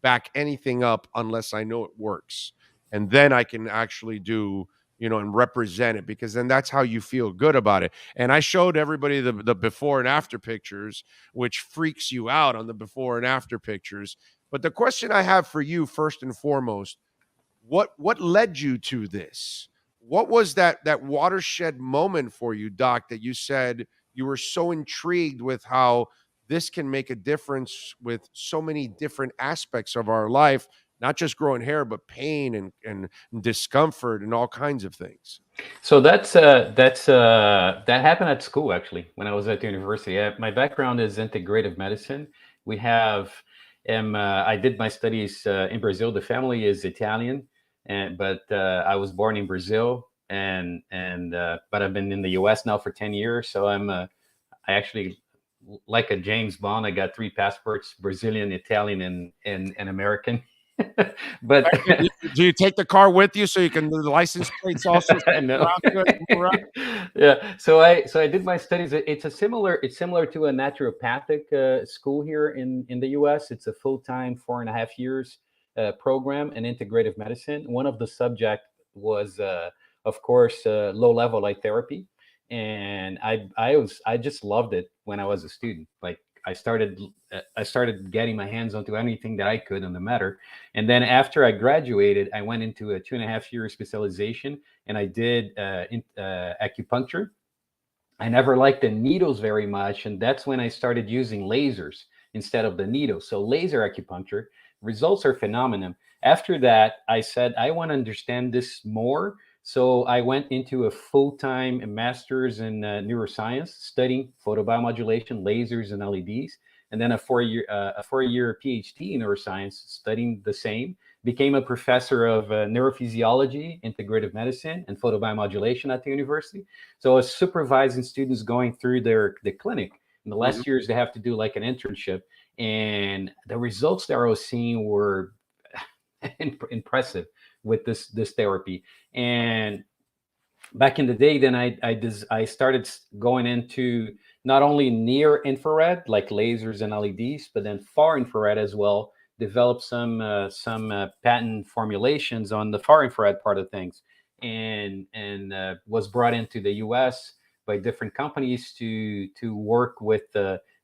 back anything up unless I know it works. And then I can actually do, and represent it, because then that's how you feel good about it. And I showed everybody the before and after pictures, which freaks you out on the before and after pictures. But the question I have for you, first and foremost, what led you to this? What was that watershed moment for you, Doc, that you said you were so intrigued with how this can make a difference with so many different aspects of our life, not just growing hair, but pain and discomfort and all kinds of things? So that happened at school, actually, when I was at the university. My background is integrative medicine. I did my studies in Brazil. The family is Italian, but I was born in Brazil, but I've been in the U.S. now for 10 years. So I actually, like a James Bond, I got 3 passports: Brazilian, Italian, and American. But do you take the car with you so you can do the license plates also? No. Yeah. So I did my studies. It's similar to a naturopathic school here in the U.S. It's a full-time 4.5 years program in integrative medicine. One of the subject was, of course, low-level light therapy, and I just loved it when I was a student. Like, I started getting my hands onto anything that I could on the matter. And then after I graduated, I went into a 2.5 year specialization, and I did acupuncture. I never liked the needles very much, and that's when I started using lasers instead of the needles. So laser acupuncture, results are phenomenal. After that, I said, I want to understand this more. So I went into a full-time master's in neuroscience, studying photobiomodulation, lasers, and LEDs, and then a four-year PhD in neuroscience, studying the same. Became a professor of neurophysiology, integrative medicine, and photobiomodulation at the university. So I was supervising students going through the clinic. In the last years, they have to do like an internship, and the results that I was seeing were impressive with this therapy. And back in the day, then I started going into not only near infrared like lasers and LEDs, but then far infrared as well. Developed some patent formulations on the far infrared part of things, and was brought into the U.S. by different companies to work with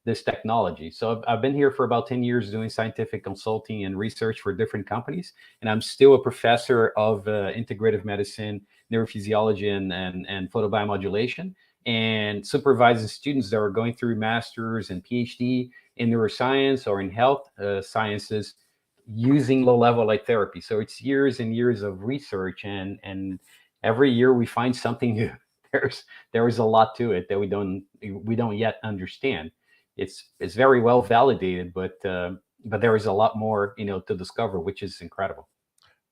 this technology. So I've been here for about 10 years doing scientific consulting and research for different companies. And I'm still a professor of integrative medicine, neurophysiology, and photobiomodulation, and supervising students that are going through master's and PhD in neuroscience or in health sciences using low-level light therapy. So it's years and years of research, and every year we find something new. There is a lot to it that we don't yet understand. It's very well validated, but there is a lot more to discover, which is incredible.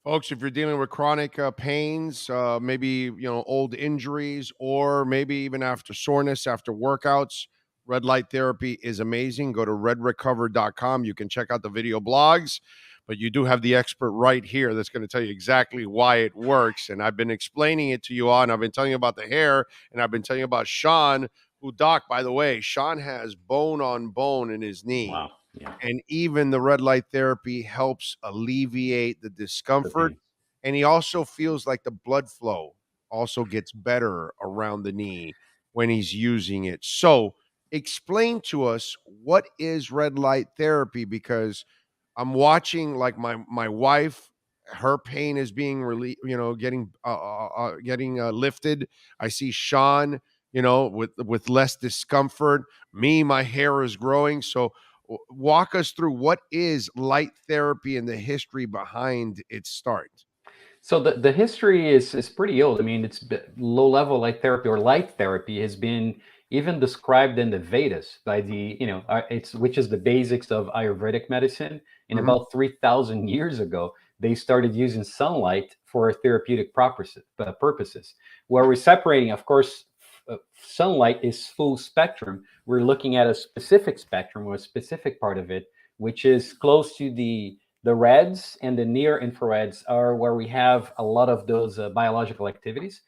Folks, if you're dealing with chronic pains, maybe old injuries, or maybe even after soreness after workouts, red light therapy is amazing. Go to redrecover.com. You can check out the video blogs, but you do have the expert right here that's going to tell you exactly why it works. And I've been explaining it to you all, and I've been telling you about the hair, and I've been telling you about Sean, who, Doc, by the way, Sean has bone on bone in his knee. Wow. Yeah. And even the red light therapy helps alleviate the discomfort. And he also feels like the blood flow also gets better around the knee when he's using it. So explain to us, what is red light therapy? Because I'm watching, like, my wife, her pain is being getting lifted. I see Sean, with less discomfort. Me, my hair is growing. So walk us through, what is light therapy and the history behind its start. So the history is pretty old. I mean, low level light therapy or light therapy has been even described in the Vedas by which is the basics of Ayurvedic medicine. And about 3,000 years ago, they started using sunlight for therapeutic purposes. Where we're separating, of course, sunlight is full spectrum. We're looking at a specific spectrum, or a specific part of it, which is close to the reds, and the near infrareds are where we have a lot of those biological activities.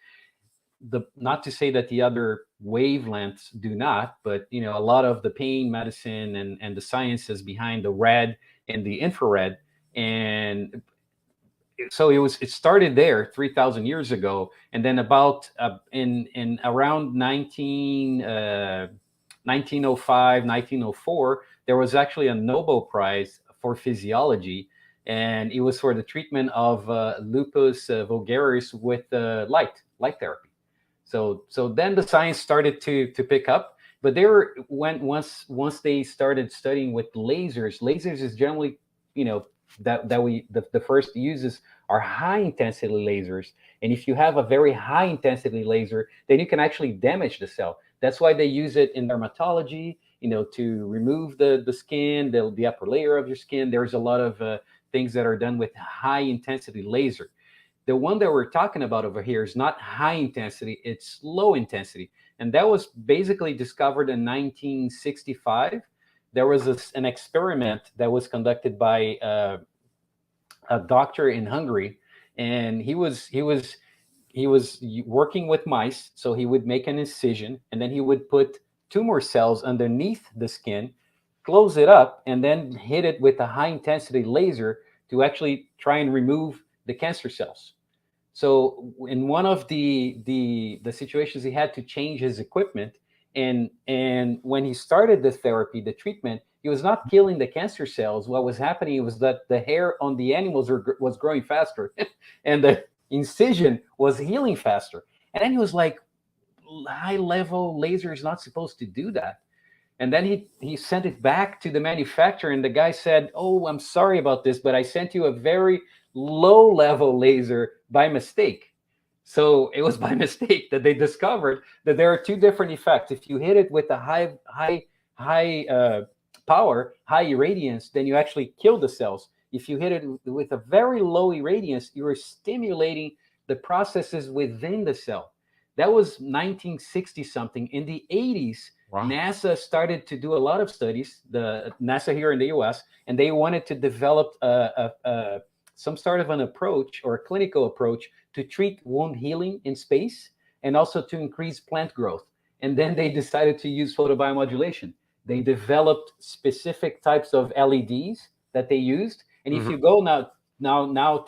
Not to say that the other wavelengths do not, but a lot of the pain medicine and the sciences behind the red and the infrared. And so it started there 3,000 years ago. And then about in around 1905, 1904, there was actually a Nobel Prize for physiology, and it was for the treatment of lupus vulgaris with light therapy. So then the science started to pick up, but once they started studying with lasers is generally, the first uses are high intensity lasers. And if you have a very high intensity laser, then you can actually damage the cell. That's why they use it in dermatology, to remove the skin, the upper layer of your skin. There's a lot of things that are done with high intensity laser. The one that we're talking about over here is not high intensity, it's low intensity. And that was basically discovered in 1965. There was an experiment that was conducted by a doctor in Hungary, and he was working with mice. So he would make an incision, and then he would put tumor cells underneath the skin, close it up, and then hit it with a high intensity laser to actually try and remove the cancer cells. So in one of the situations, he had to change his equipment, and when he started the therapy, the treatment, he was not killing the cancer cells. What was happening was that the hair on the animals was growing faster, and the incision was healing faster. And then he was like, high-level laser is not supposed to do that. And then he sent it back to the manufacturer, and the guy said, "Oh, I'm sorry about this, but I sent you a very low-level laser by mistake." So it was by mistake that they discovered that there are two different effects. If you hit it with a high power, high irradiance, then you actually kill the cells. If you hit it with a very low irradiance, you are stimulating the processes within the cell. That was 1960 something. In the 80s, wow, NASA started to do a lot of studies, the NASA here in the US, and they wanted to develop some sort of an approach or a clinical approach to treat wound healing in space and also to increase plant growth. And then they decided to use photobiomodulation. They developed specific types of LEDs that they used. And if you go now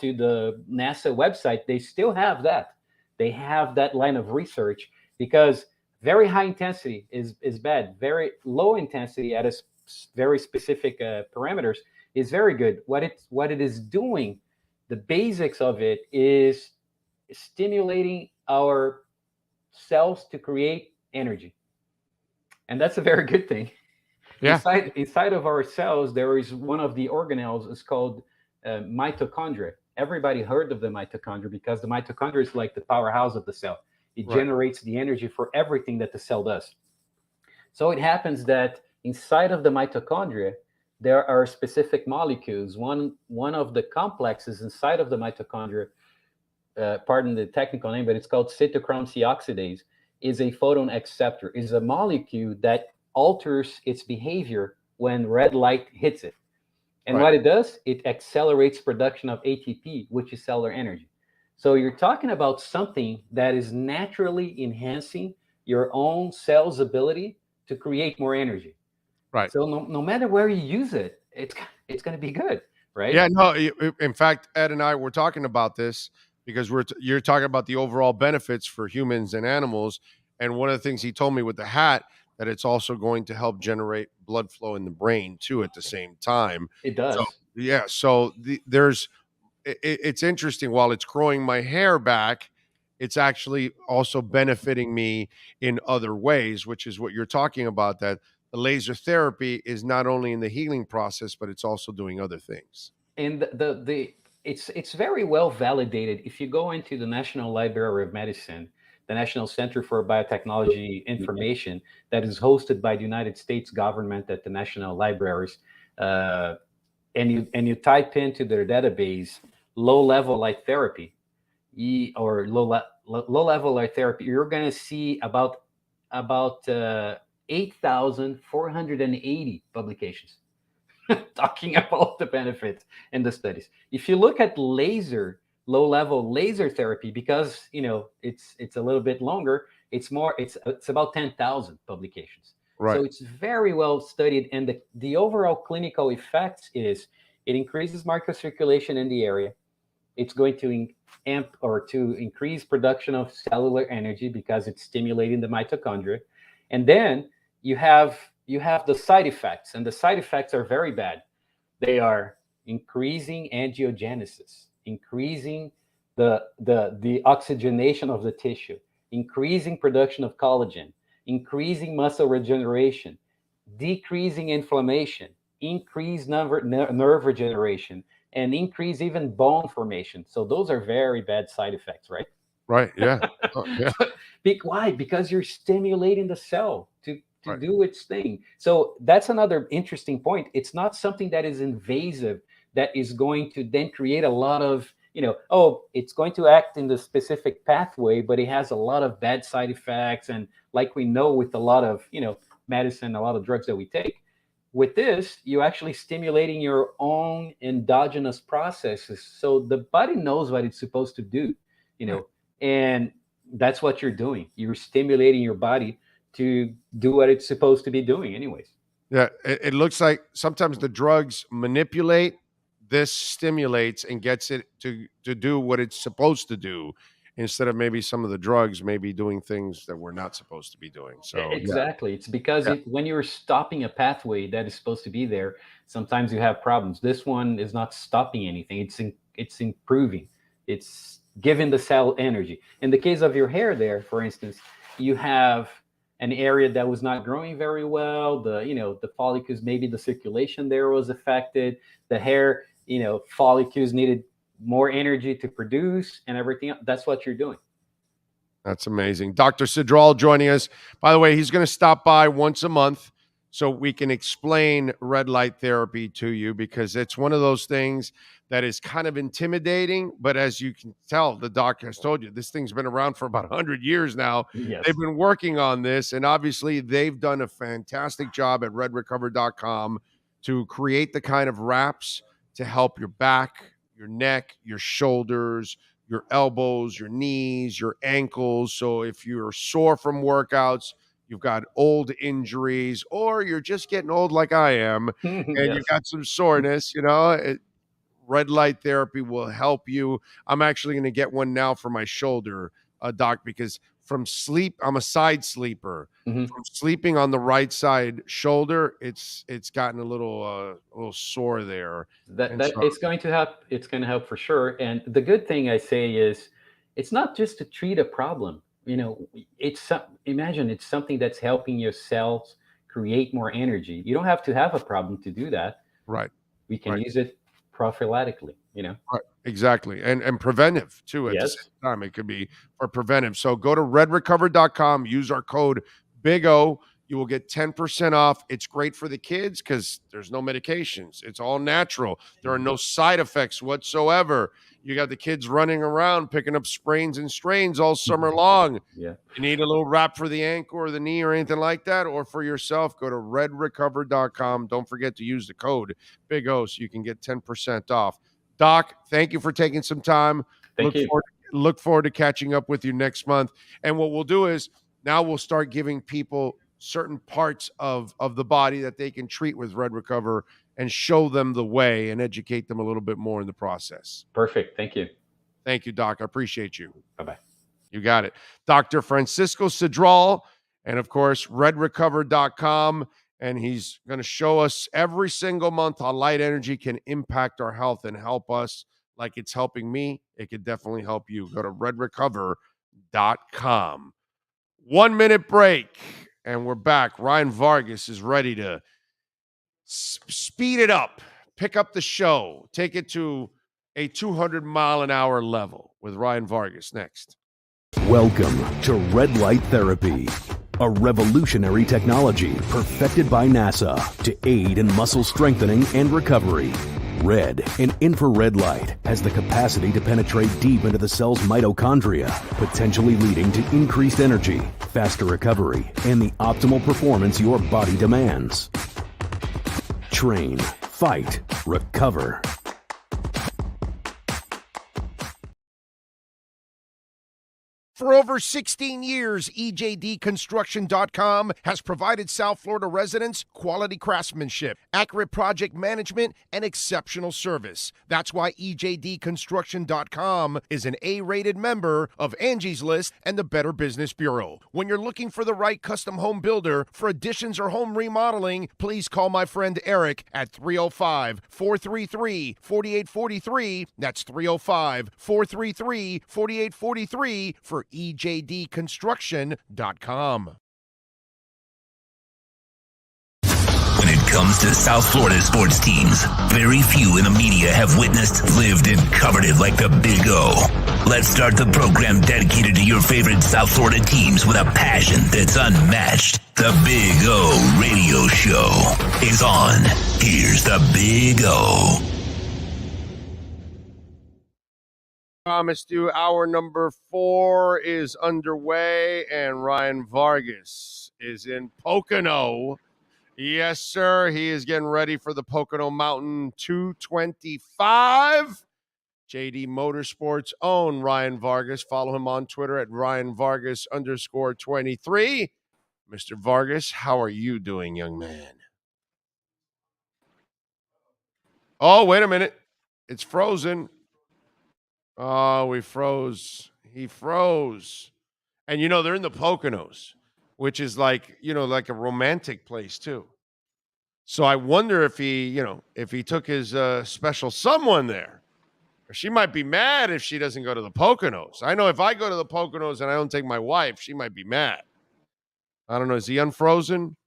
to the NASA website, they still have that. They have that line of research, because very high intensity is bad. Very low intensity at a very specific parameters is very good. What it is doing, the basics of it is stimulating our cells to create energy. And that's a very good thing. Yeah. Inside of our cells, there is one of the organelles is called mitochondria. Everybody heard of the mitochondria because the mitochondria is like the powerhouse of the cell. It generates the energy for everything that the cell does. So it happens that inside of the mitochondria, there are specific molecules. One of the complexes inside of the mitochondria, pardon the technical name, but it's called cytochrome C oxidase, is a photon acceptor, is a molecule that alters its behavior when red light hits it. And what it does, it accelerates production of ATP, which is cellular energy. So you're talking about something that is naturally enhancing your own cell's ability to create more energy. Right. So no matter where you use it, it's going to be good. right? Yeah, no. In fact, Ed and I were talking about this because you're talking about the overall benefits for humans and animals. And one of the things he told me with the hat, that it's also going to help generate blood flow in the brain too at the same time. It So does. yeah, so it's interesting. While it's growing my hair back, it's actually also benefiting me in other ways, which is what you're talking about, that the laser therapy is not only in the healing process, but it's also doing other things. And it's very well validated. If you go into the National Library of Medicine, the National Center for Biotechnology Information, that is hosted by the United States government at the national libraries, and you type into their database low level light therapy, or low level light therapy, you're going to see about 8,480 publications talking about the benefits and the studies. If you look at low level laser therapy, because it's a little bit longer, it's about 10,000 publications. Right. So it's very well studied, and the overall clinical effects is it increases microcirculation in the area. It's going to to increase production of cellular energy because it's stimulating the mitochondria. And then you have the side effects, and the side effects are very bad. They are increasing angiogenesis, increasing the oxygenation of the tissue, increasing production of collagen, increasing muscle regeneration, decreasing inflammation, increase nerve regeneration, and increase even bone formation. So those are very bad side effects, right? Right. Yeah. Yeah. Why? Because you're stimulating the cell to do its thing. So that's another interesting point. It's not something that is invasive, that is going to then create a lot of, it's going to act in the specific pathway, but it has a lot of bad side effects. And like we know with a lot of, medicine, a lot of drugs that we take, with this, you're actually stimulating your own endogenous processes. So the body knows what it's supposed to do, and that's what you're doing. You're stimulating your body to do what it's supposed to be doing anyways. Yeah. It looks like sometimes the drugs manipulate, this stimulates and gets it to do what it's supposed to do, instead of maybe some of the drugs maybe doing things that we're not supposed to be doing. So exactly. It's because when you're stopping a pathway that is supposed to be there, sometimes you have problems. This one is not stopping anything. It's improving. It's giving the cell energy. In the case of your hair there, for instance, you have an area that was not growing very well. The follicles, maybe the circulation there was affected. The hair, follicles needed more energy to produce and everything. That's what you're doing. That's amazing. Dr. Cidral joining us. By the way, he's going to stop by once a month so we can explain red light therapy to you, because it's one of those things that is kind of intimidating. But as you can tell, the doc has told you, this thing's been around for about 100 years now. Yes. They've been working on this, and obviously they've done a fantastic job at redrecover.com to create the kind of wraps to help your back, your neck, your shoulders, your elbows, your knees, your ankles. So if you're sore from workouts, you've got old injuries, or you're just getting old like I am, and you've got some soreness, red light therapy will help you. I'm actually going to get one now for my shoulder, doc, because from sleep, I'm a side sleeper. Mm-hmm. From sleeping on the right side shoulder, it's gotten a little sore there. It's going to help. It's going to help for sure. And the good thing I say is, it's not just to treat a problem. Imagine it's something that's helping your cells create more energy. You don't have to have a problem to do that. Right. We can use it prophylactically. Right. Exactly. And preventive too at the same time. It could be for preventive. So go to redrecover.com, use our code Big O. You will get 10% off. It's great for the kids because there's no medications. It's all natural. There are no side effects whatsoever. You got the kids running around picking up sprains and strains all summer long. Yeah. You need a little wrap for the ankle or the knee or anything like that, or for yourself, go to redrecover.com. Don't forget to use the code Big O so you can get 10% off. Doc, thank you for taking some time. Thank you. Look forward to catching up with you next month. And what we'll do is now we'll start giving people certain parts of the body that they can treat with Red Recover and show them the way and educate them a little bit more in the process. Perfect. Thank you. Thank you, Doc. I appreciate you. Bye-bye. You got it. Dr. Francisco Cidral, and of course, redrecover.com. And he's going to show us every single month how light energy can impact our health and help us like it's helping me. It could definitely help you. Go to redrecover.com. 1 minute break, and we're back. Ryan Vargas is ready to speed it up, pick up the show, take it to a 200-mile-an-hour level with Ryan Vargas next. Welcome to Red Light Therapy, a revolutionary technology perfected by NASA to aid in muscle strengthening and recovery. Red and infrared light has the capacity to penetrate deep into the cell's mitochondria, potentially leading to increased energy, faster recovery, and the optimal performance your body demands. Train, fight, recover. For over 16 years, EJDconstruction.com has provided South Florida residents quality craftsmanship, accurate project management, and exceptional service. That's why EJDconstruction.com is an A-rated member of Angie's List and the Better Business Bureau. When you're looking for the right custom home builder for additions or home remodeling, please call my friend Eric at 305-433-4843. That's 305-433-4843 for EJDconstruction.com. When it comes to South Florida sports teams, very few in the media have witnessed, lived, and covered it like the Big O. Let's start the program dedicated to your favorite South Florida teams with a passion that's unmatched. The Big O Radio Show is on. Here's the Big O. Promised you, hour number 4 is underway, and Ryan Vargas is in Pocono. Yes, sir. He is getting ready for the Pocono Mountain 225. JD Motorsports own Ryan Vargas. Follow him on Twitter at RyanVargas_23. Mr. Vargas, how are you doing, young man? Oh, wait a minute. It's frozen. Oh, we froze. He froze. And, they're in the Poconos, which is like a romantic place, too. So I wonder if he took his special someone there. Or she might be mad if she doesn't go to the Poconos. I know if I go to the Poconos and I don't take my wife, she might be mad. I don't know. Is he unfrozen?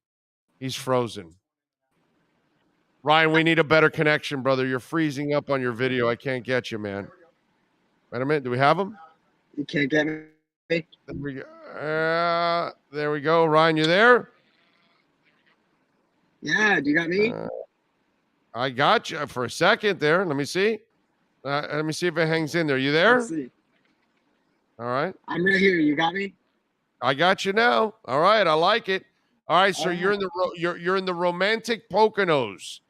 He's frozen. Ryan, we need a better connection, brother. You're freezing up on your video. I can't get you, man. Wait a minute. Do we have him? You can't get me. There we go. There we go. Ryan, you there? Yeah. Do you got me? I got you for a second there. Let me see. Let me see if it hangs in there. You there? Let's see. All right. I'm right here. You got me? I got you now. All right. I like it. All right. So you're in the romantic Poconos.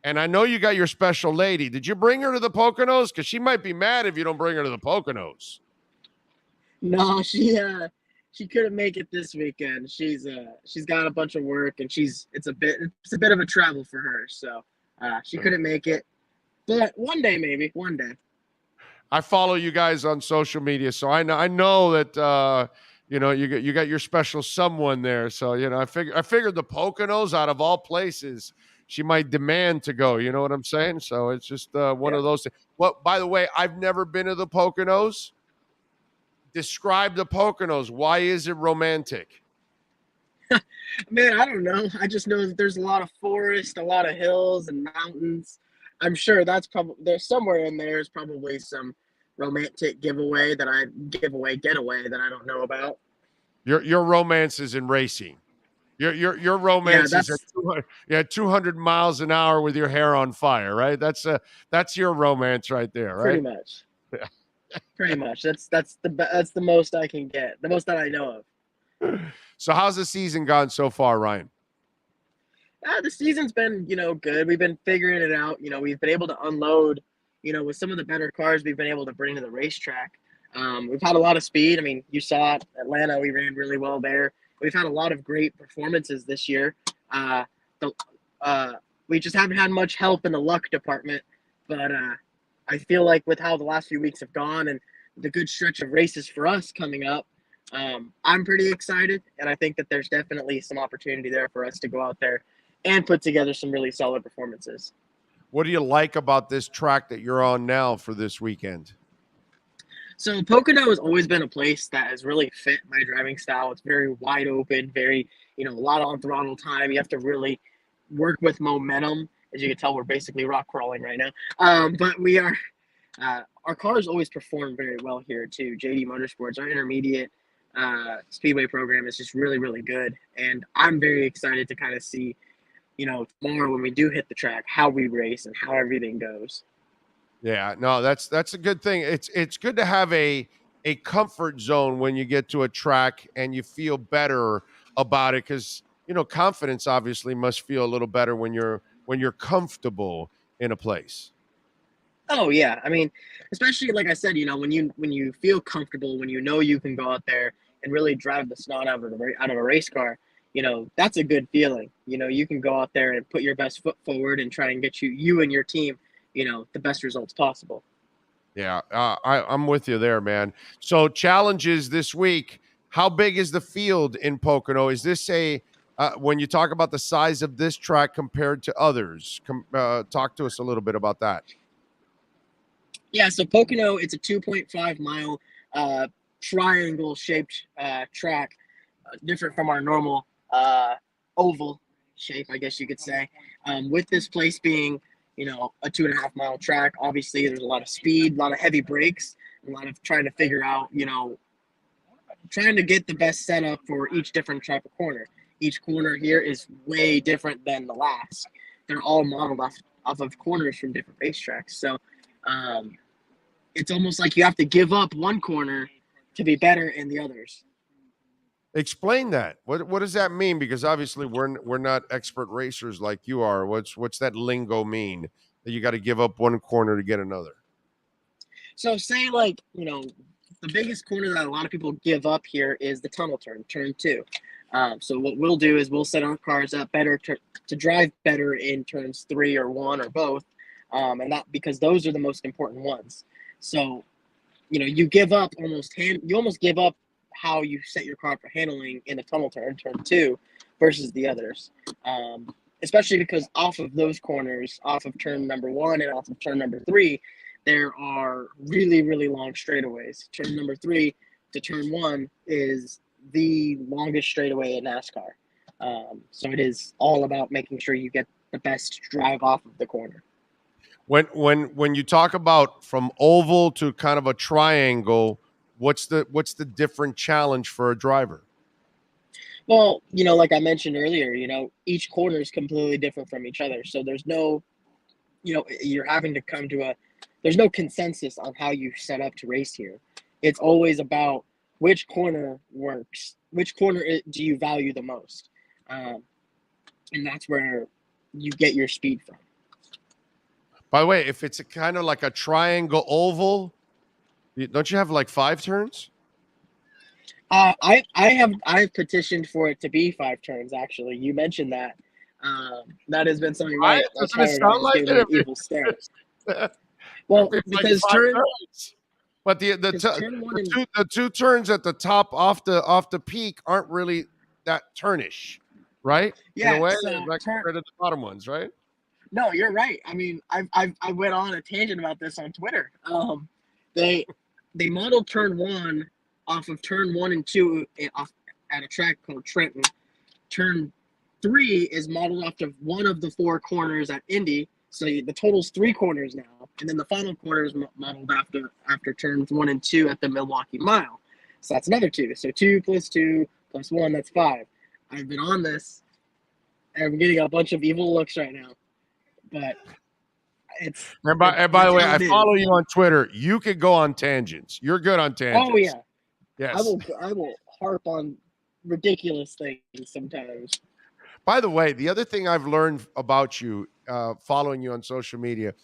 And I know you got your special lady. Did you bring her to the Poconos? Because she might be mad if you don't bring her to the Poconos. No, she couldn't make it this weekend. She's got a bunch of work, and it's a bit of a travel for her. So she couldn't make it. But one day, maybe one day. I follow you guys on social media, so I know that you got your special someone there. So I figured the Poconos, out of all places, she might demand to go. You know what I'm saying? So it's just one of those things. Well, by the way, I've never been to the Poconos. Describe the Poconos. Why is it romantic? Man, I don't know. I just know that there's a lot of forest, a lot of hills and mountains. I'm sure there's somewhere in there is probably some romantic getaway that I don't know about. Your romance is in racing. Your romance is at 200 miles an hour with your hair on fire, right? That's your romance right there, right? Pretty much. Yeah. Pretty much. That's the most I can get. The most that I know of. So how's the season gone so far, Ryan? The season's been, good. We've been figuring it out. We've been able to unload, with some of the better cars we've been able to bring to the racetrack. We've had a lot of speed. I mean, you saw it, Atlanta, we ran really well there. We've had a lot of great performances this year. we just haven't had much help in the luck department. But I feel like with how the last few weeks have gone and the good stretch of races for us coming up, I'm pretty excited, and I think that there's definitely some opportunity there for us to go out there and put together some really solid performances. What do you like about this track that you're on now for this weekend? So Pocono has always been a place that has really fit my driving style. It's very wide open, very, a lot on throttle time. You have to really work with momentum. As you can tell, we're basically rock crawling right now. But we are, our cars always perform very well here too. JD Motorsports, our intermediate speedway program is just really, really good. And I'm very excited to kind of see, tomorrow when we do hit the track, how we race and how everything goes. Yeah, no, that's a good thing. It's good to have a comfort zone when you get to a track and you feel better about it, because confidence obviously must feel a little better when you're comfortable in a place. Oh yeah, I mean, especially like I said, when you feel comfortable, when you can go out there and really drive the snot out of a race car, that's a good feeling. You can go out there and put your best foot forward and try and get you and your team, the best results possible. Yeah, I'm with you there, man. So challenges this week. How big is the field in Pocono? Is this when you talk about the size of this track compared to others? Talk to us a little bit about that. Yeah, so Pocono, it's a 2.5 mile triangle shaped track, different from our normal oval shape, I guess you could say. With this place being, a 2.5 mile track, obviously there's a lot of speed, a lot of heavy brakes, a lot of trying to figure out, trying to get the best setup for each different type of corner. Each corner here is way different than the last. They're all modeled off of corners from different racetracks. So it's almost like you have to give up one corner to be better in the others. Explain that. What does that mean? Because obviously we're not expert racers like you are. What's that lingo mean that you got to give up one corner to get another? So say the biggest corner that a lot of people give up here is the tunnel turn 2. So what we'll do is we'll set our cars up better to drive better in turns 3 or 1 or both. And that because those are the most important ones. So, you almost give up how you set your car for handling in a tunnel turn 2 versus the others. Especially because off of those corners, off of turn number 1 and off of turn number 3, there are really, really long straightaways. Turn number 3 to turn 1 is the longest straightaway in NASCAR. So it is all about making sure you get the best drive off of the corner. When you talk about from oval to kind of a triangle, what's the different challenge for a driver? Well, like I mentioned earlier, each corner is completely different from each other. So there's no, you're having to come to there's no consensus on how you set up to race here. It's always about which corner works, which corner do you value the most. And that's where you get your speed from. By the way, if it's a kind of like a triangle oval, don't you have like 5 turns? I have petitioned for it to be 5 turns. Actually, you mentioned that. That has been something Right? that's Doesn't it sound like it? evil stares. Well, because like turns. But the two turns at the top off the peak aren't really that turnish, right? Yeah, in a way, so like compared to the bottom ones, right? No, you're right. I mean, I went on a tangent about this on Twitter. They modeled turn 1 off of turn 1 and 2 at a track called Trenton. Turn 3 is modeled off of one of the 4 corners at Indy. So the total's 3 corners now, and then the final corner is modeled after turns 1 and 2 at the Milwaukee Mile. So that's another 2. So 2 plus 2 plus 1, that's 5. I've been on this, and I'm getting a bunch of evil looks right now. But it's by the way, I follow you on Twitter. You could go on tangents. You're good on tangents. Oh yeah. Yes. I will harp on ridiculous things sometimes. By the way, the other thing I've learned about you, following you on social media,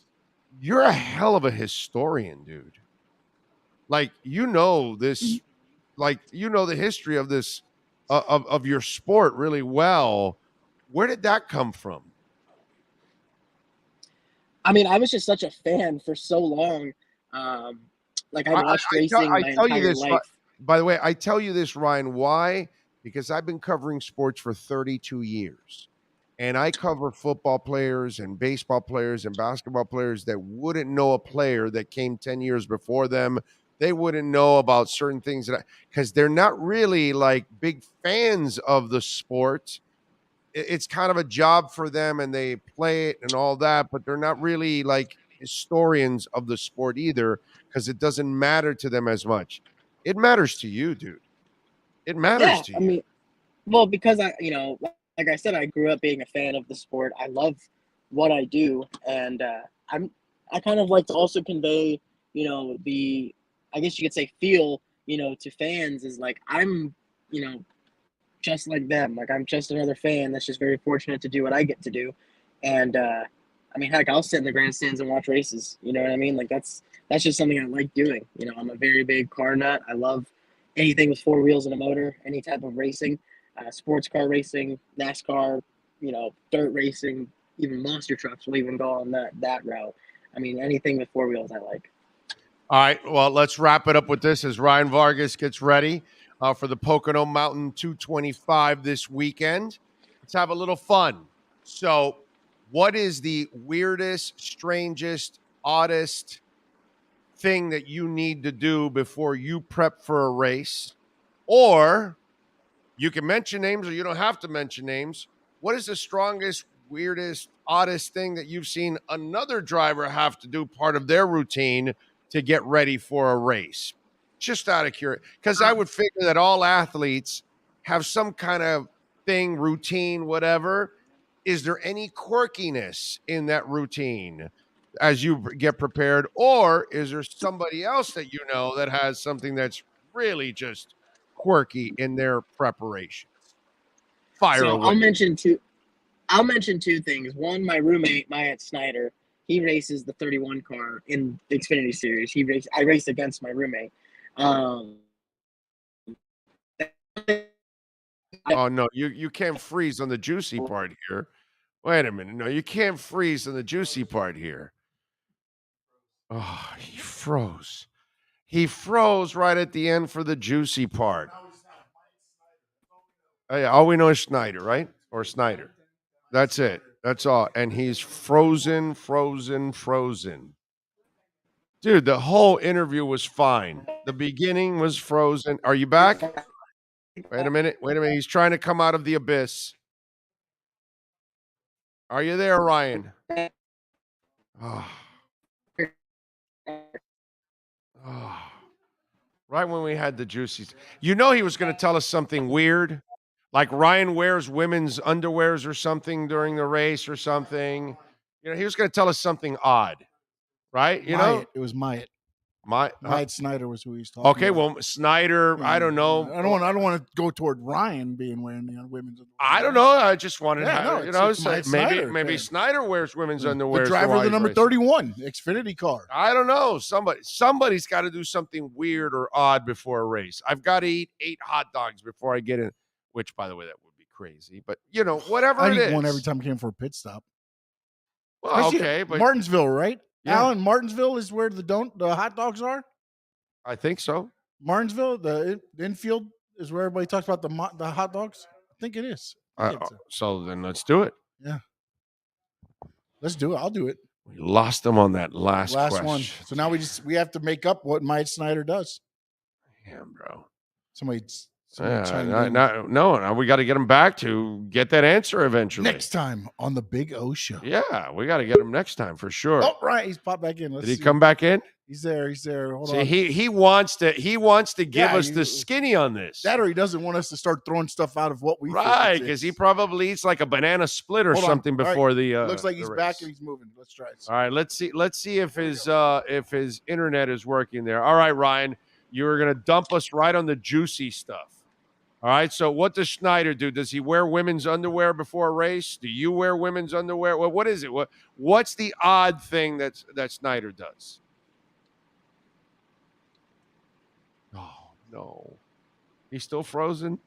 you're a hell of a historian, dude. Like this, like the history of this, of your sport really well. Where did that come from? I mean, I was just such a fan for so long. Like I watched racing my tell you entire this, life. by the way, I tell you this, Ryan, why? Because I've been covering sports for 32 years. And I cover football players and baseball players and basketball players that wouldn't know a player that came 10 years before them. They wouldn't know about certain things because they're not really like big fans of the sport. It's kind of a job for them and they play it and all that, but they're not really like historians of the sport either because it doesn't matter to them as much. It matters to you, dude. It matters Yeah, to I you. mean, well, because like I said, I grew up being a fan of the sport. I love what I do, and I kind of like to also convey, the, I guess you could say, feel, to fans is like you know, just like them. Like I'm just another fan that's just very fortunate to do what I get to do, and I mean, heck, I'll sit in the grandstands and watch races. You know what I mean? Like that's just something I like doing. I'm a very big car nut. I love anything with four wheels and a motor, any type of racing. Sports car racing, NASCAR, dirt racing, even monster trucks will even go on that route. I mean, anything with four wheels I like. All right, well, let's wrap it up with this as Ryan Vargas gets ready for the Pocono Mountain 225 this weekend. Let's have a little fun. So, what is the weirdest, strangest, oddest thing that you need to do before you prep for a race? Or you can mention names or you don't have to mention names. What is the strongest, weirdest, oddest thing that you've seen another driver have to do part of their routine to get ready for a race? Just out of curiosity, because I would figure that all athletes have some kind of thing, routine, whatever. Is there any quirkiness in that routine as you get prepared? Or is there somebody else that you know that has something that's really just quirky in their preparations? Fire So away. I'll mention two things. One, my roommate, Myatt Snyder, he races the 31 car in the Xfinity Series. I raced against my roommate. Oh no, you can't freeze on the juicy part here. Wait a minute. No, you can't freeze on the juicy part here. Oh, he froze. He froze right at the end for the juicy part. Oh, yeah, all we know is Schneider, right? Or Snyder. That's it. That's all. And he's frozen. Dude, the whole interview was fine. The beginning was frozen. Are you back? Wait a minute. He's trying to come out of the abyss. Are you there, Ryan? Oh. Oh. Right when we had the juicies. He was going to tell us something weird. Like Ryan wears women's underwears or something during the race or something. He was going to tell us something odd. Right? It was Myatt. Myatt Snyder was who he's talking okay, about. well, Snyder, I don't know. I don't want to go toward Ryan being wearing women's underwear. I don't know. I just wanted to maybe Snyder wears women's underwear. The driver of the number 31 Xfinity car. I don't know. Somebody's got to do something weird or odd before a race. I've got to eat 8 hot dogs before I get in, which, by the way, that would be crazy. But, whatever it is. I eat one every time I came for a pit stop. Well, okay. But Martinsville, right? Yeah. Alan, Martinsville is where the hot dogs are? I think so. Martinsville, the infield is where everybody talks about the hot dogs. I think it is. So then let's do it. Yeah, let's do it. I'll do it. We lost them on that last question. One. So now we have to make up what Mike Snyder does. Damn, bro. Somebody no, we got to get him back to get that answer eventually. Next time on the Big O Show. Yeah, we got to get him next time for sure. Oh, right. He's popped back in. Did he come back in? He's there. Hold on. He wants to give us the skinny on this. That or he doesn't want us to start throwing stuff out of what we right, because he probably eats like a banana split or something before the looks like he's back and he's moving. Let's try it. All right, let's see if his internet is working there. All right, Ryan, you were gonna dump us right on the juicy stuff. All right, so what does Schneider do? Does he wear women's underwear before a race? Do you wear women's underwear? What is it? What's the odd thing that Schneider does? Oh, no. He's still frozen?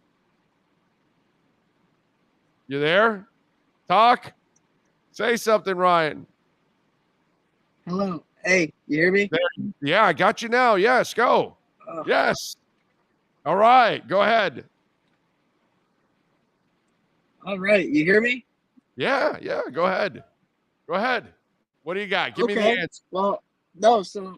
You there? Talk? Say something, Ryan. Hello. Hey, you hear me? Yeah, I got you now. Yes, go. Yes. All right, go ahead. All right, you hear me? Yeah, go ahead. Go ahead. What do you got? Give me the answer. Well, no, so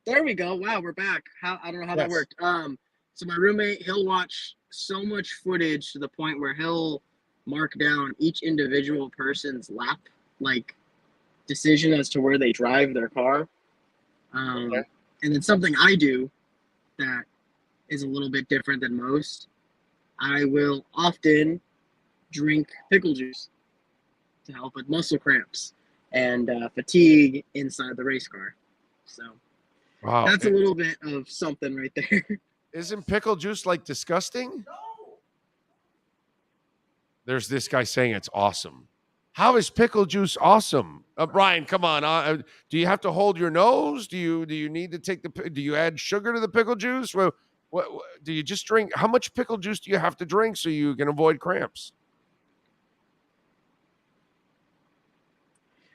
there we go. Wow, we're back. I don't know how that worked. So my roommate, he'll watch so much footage to the point where he'll mark down each individual person's lap, like decision as to where they drive their car. And then something I do that is a little bit different than most, I will often drink pickle juice to help with muscle cramps and fatigue inside the race car. So that's a little bit of something right there. Isn't pickle juice like disgusting? There's this guy saying it's awesome. How is pickle juice awesome? Brian, come on. Do you have to hold your nose? Do you need to take do you add sugar to the pickle juice? What do you just drink? How much pickle juice do you have to drink so you can avoid cramps?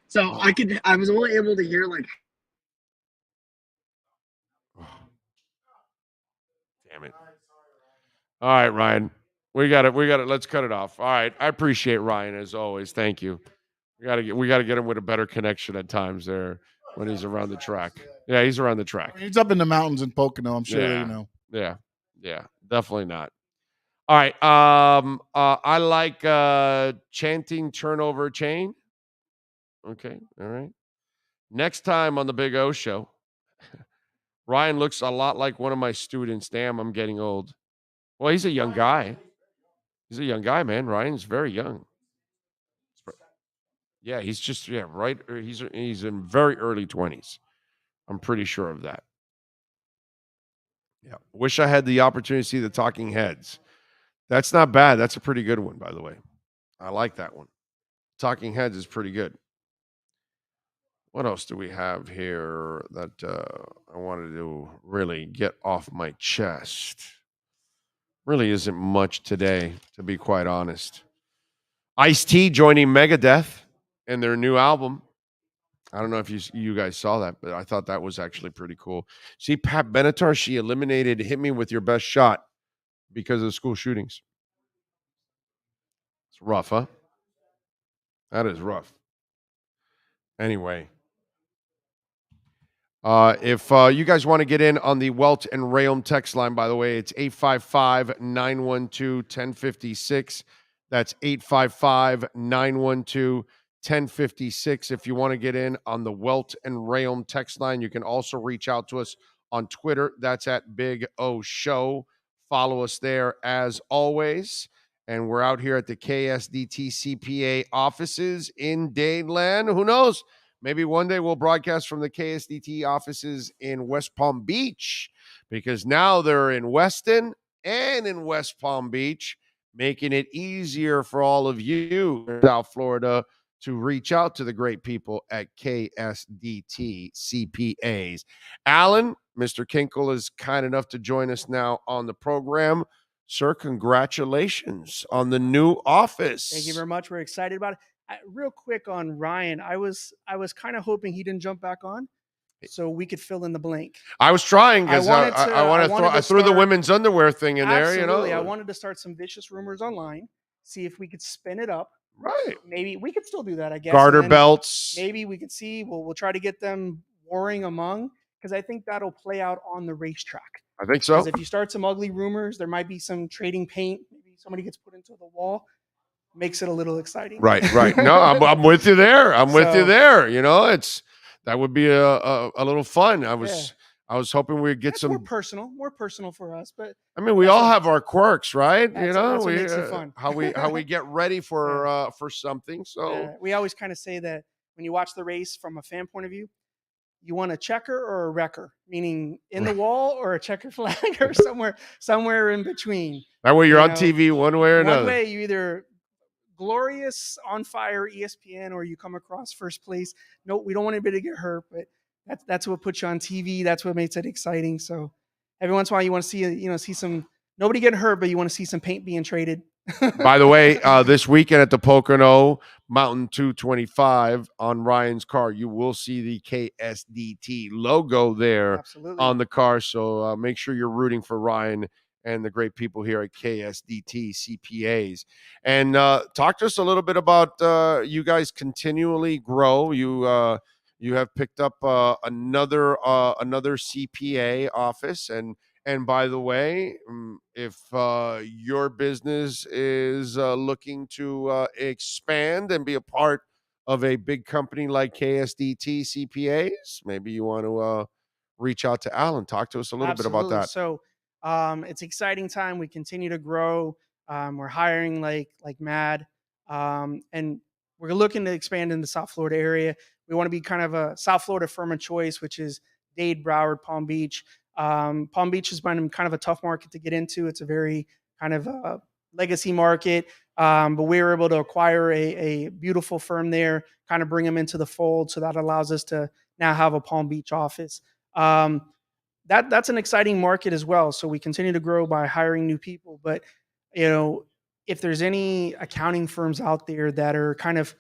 So I was only able to hear like. Damn it. All right, Ryan. We got it. Let's cut it off. All right. I appreciate Ryan as always. Thank you. We gotta get him with a better connection at times there when he's around the track. Yeah, he's around the track. I mean, he's up in the mountains in Pocono. I'm sure you know. Yeah, definitely not. All right. I like chanting turnover chain. Okay. All right. Next time on the Big O Show, Ryan looks a lot like one of my students. Damn, I'm getting old. Well, he's a young guy. He's a young guy, man. Ryan's very young. Yeah, he's just right. He's in very early 20s. I'm pretty sure of that. Yeah. Wish I had the opportunity to see the Talking Heads. That's not bad. That's a pretty good one, by the way. I like that one. Talking Heads is pretty good. What else do we have here that I wanted to really get off my chest? Really isn't much today, to be quite honest. Ice-T joining Megadeth in their new album. I don't know if you guys saw that, but I thought that was actually pretty cool. See, Pat Benatar, she eliminated Hit Me With Your Best Shot because of school shootings. It's rough, huh? That is rough. Anyway. If you guys want to get in on the Welt and Rayom text line, by the way, it's 855-912-1056. That's 855-912-1056. If you want to get in on the Welt and Rayom text line, you can also reach out to us on Twitter. That's at Big O Show. Follow us there as always. And we're out here at the KSDT CPA offices in Dadeland. Who knows? Maybe one day we'll broadcast from the KSDT offices in West Palm Beach, because now they're in Weston and in West Palm Beach, making it easier for all of you in South Florida to reach out to the great people at KSDT CPAs. Alan, Mr. Kinkle is kind enough to join us now on the program. Sir, congratulations on the new office. Thank you very much. We're excited about it. Real quick on Ryan, I was kind of hoping he didn't jump back on, so we could fill in the blank. I was trying because I threw the women's underwear thing in there. Absolutely, I wanted to start some vicious rumors online, see if we could spin it up. Right. Maybe we could still do that. I guess garter belts. Maybe we could see. We'll try to get them warring among, because I think that'll play out on the racetrack. I think so. Because if you start some ugly rumors, there might be some trading paint. Maybe somebody gets put into the wall. Makes it a little exciting. Right. No, I'm with you there. With you there. You know, that would be a little fun. I was hoping we'd get some more personal for us. But I mean, we all have our quirks, right? That's what makes it fun. how we get ready for something. So we always kind of say that when you watch the race from a fan point of view, you want a checker or a wrecker, meaning in the wall or a checker flag or somewhere in between. That way you're on TV one way or another. One way you either glorious on fire ESPN or you come across first place. No, we don't want anybody to get hurt, but that's what puts you on TV. That's what makes it exciting. So every once in a while you want to see see some nobody getting hurt, but you want to see some paint being traded. By the way, this weekend at the Pocono Mountain 225 on Ryan's car, you will see the KSDT logo there Absolutely. on the car. So make sure you're rooting for Ryan and the great people here at KSDT CPAs. And talk to us a little bit about you guys continually grow. You have picked up another CPA office, and by the way, if your business is looking to expand and be a part of a big company like KSDT CPAs, maybe you want to reach out to Alan. Talk to us a little bit about that. So it's an exciting time. We continue to grow. We're hiring like mad. And we're looking to expand in the South Florida area. We want to be kind of a South Florida firm of choice, which is Dade, Broward, Palm Beach. Palm Beach has been kind of a tough market to get into. It's a very kind of legacy market. But we were able to acquire a beautiful firm there, kind of bring them into the fold. So that allows us to now have a Palm Beach office. That's an exciting market as well. So we continue to grow by hiring new people. But, if there's any accounting firms out there that are kind of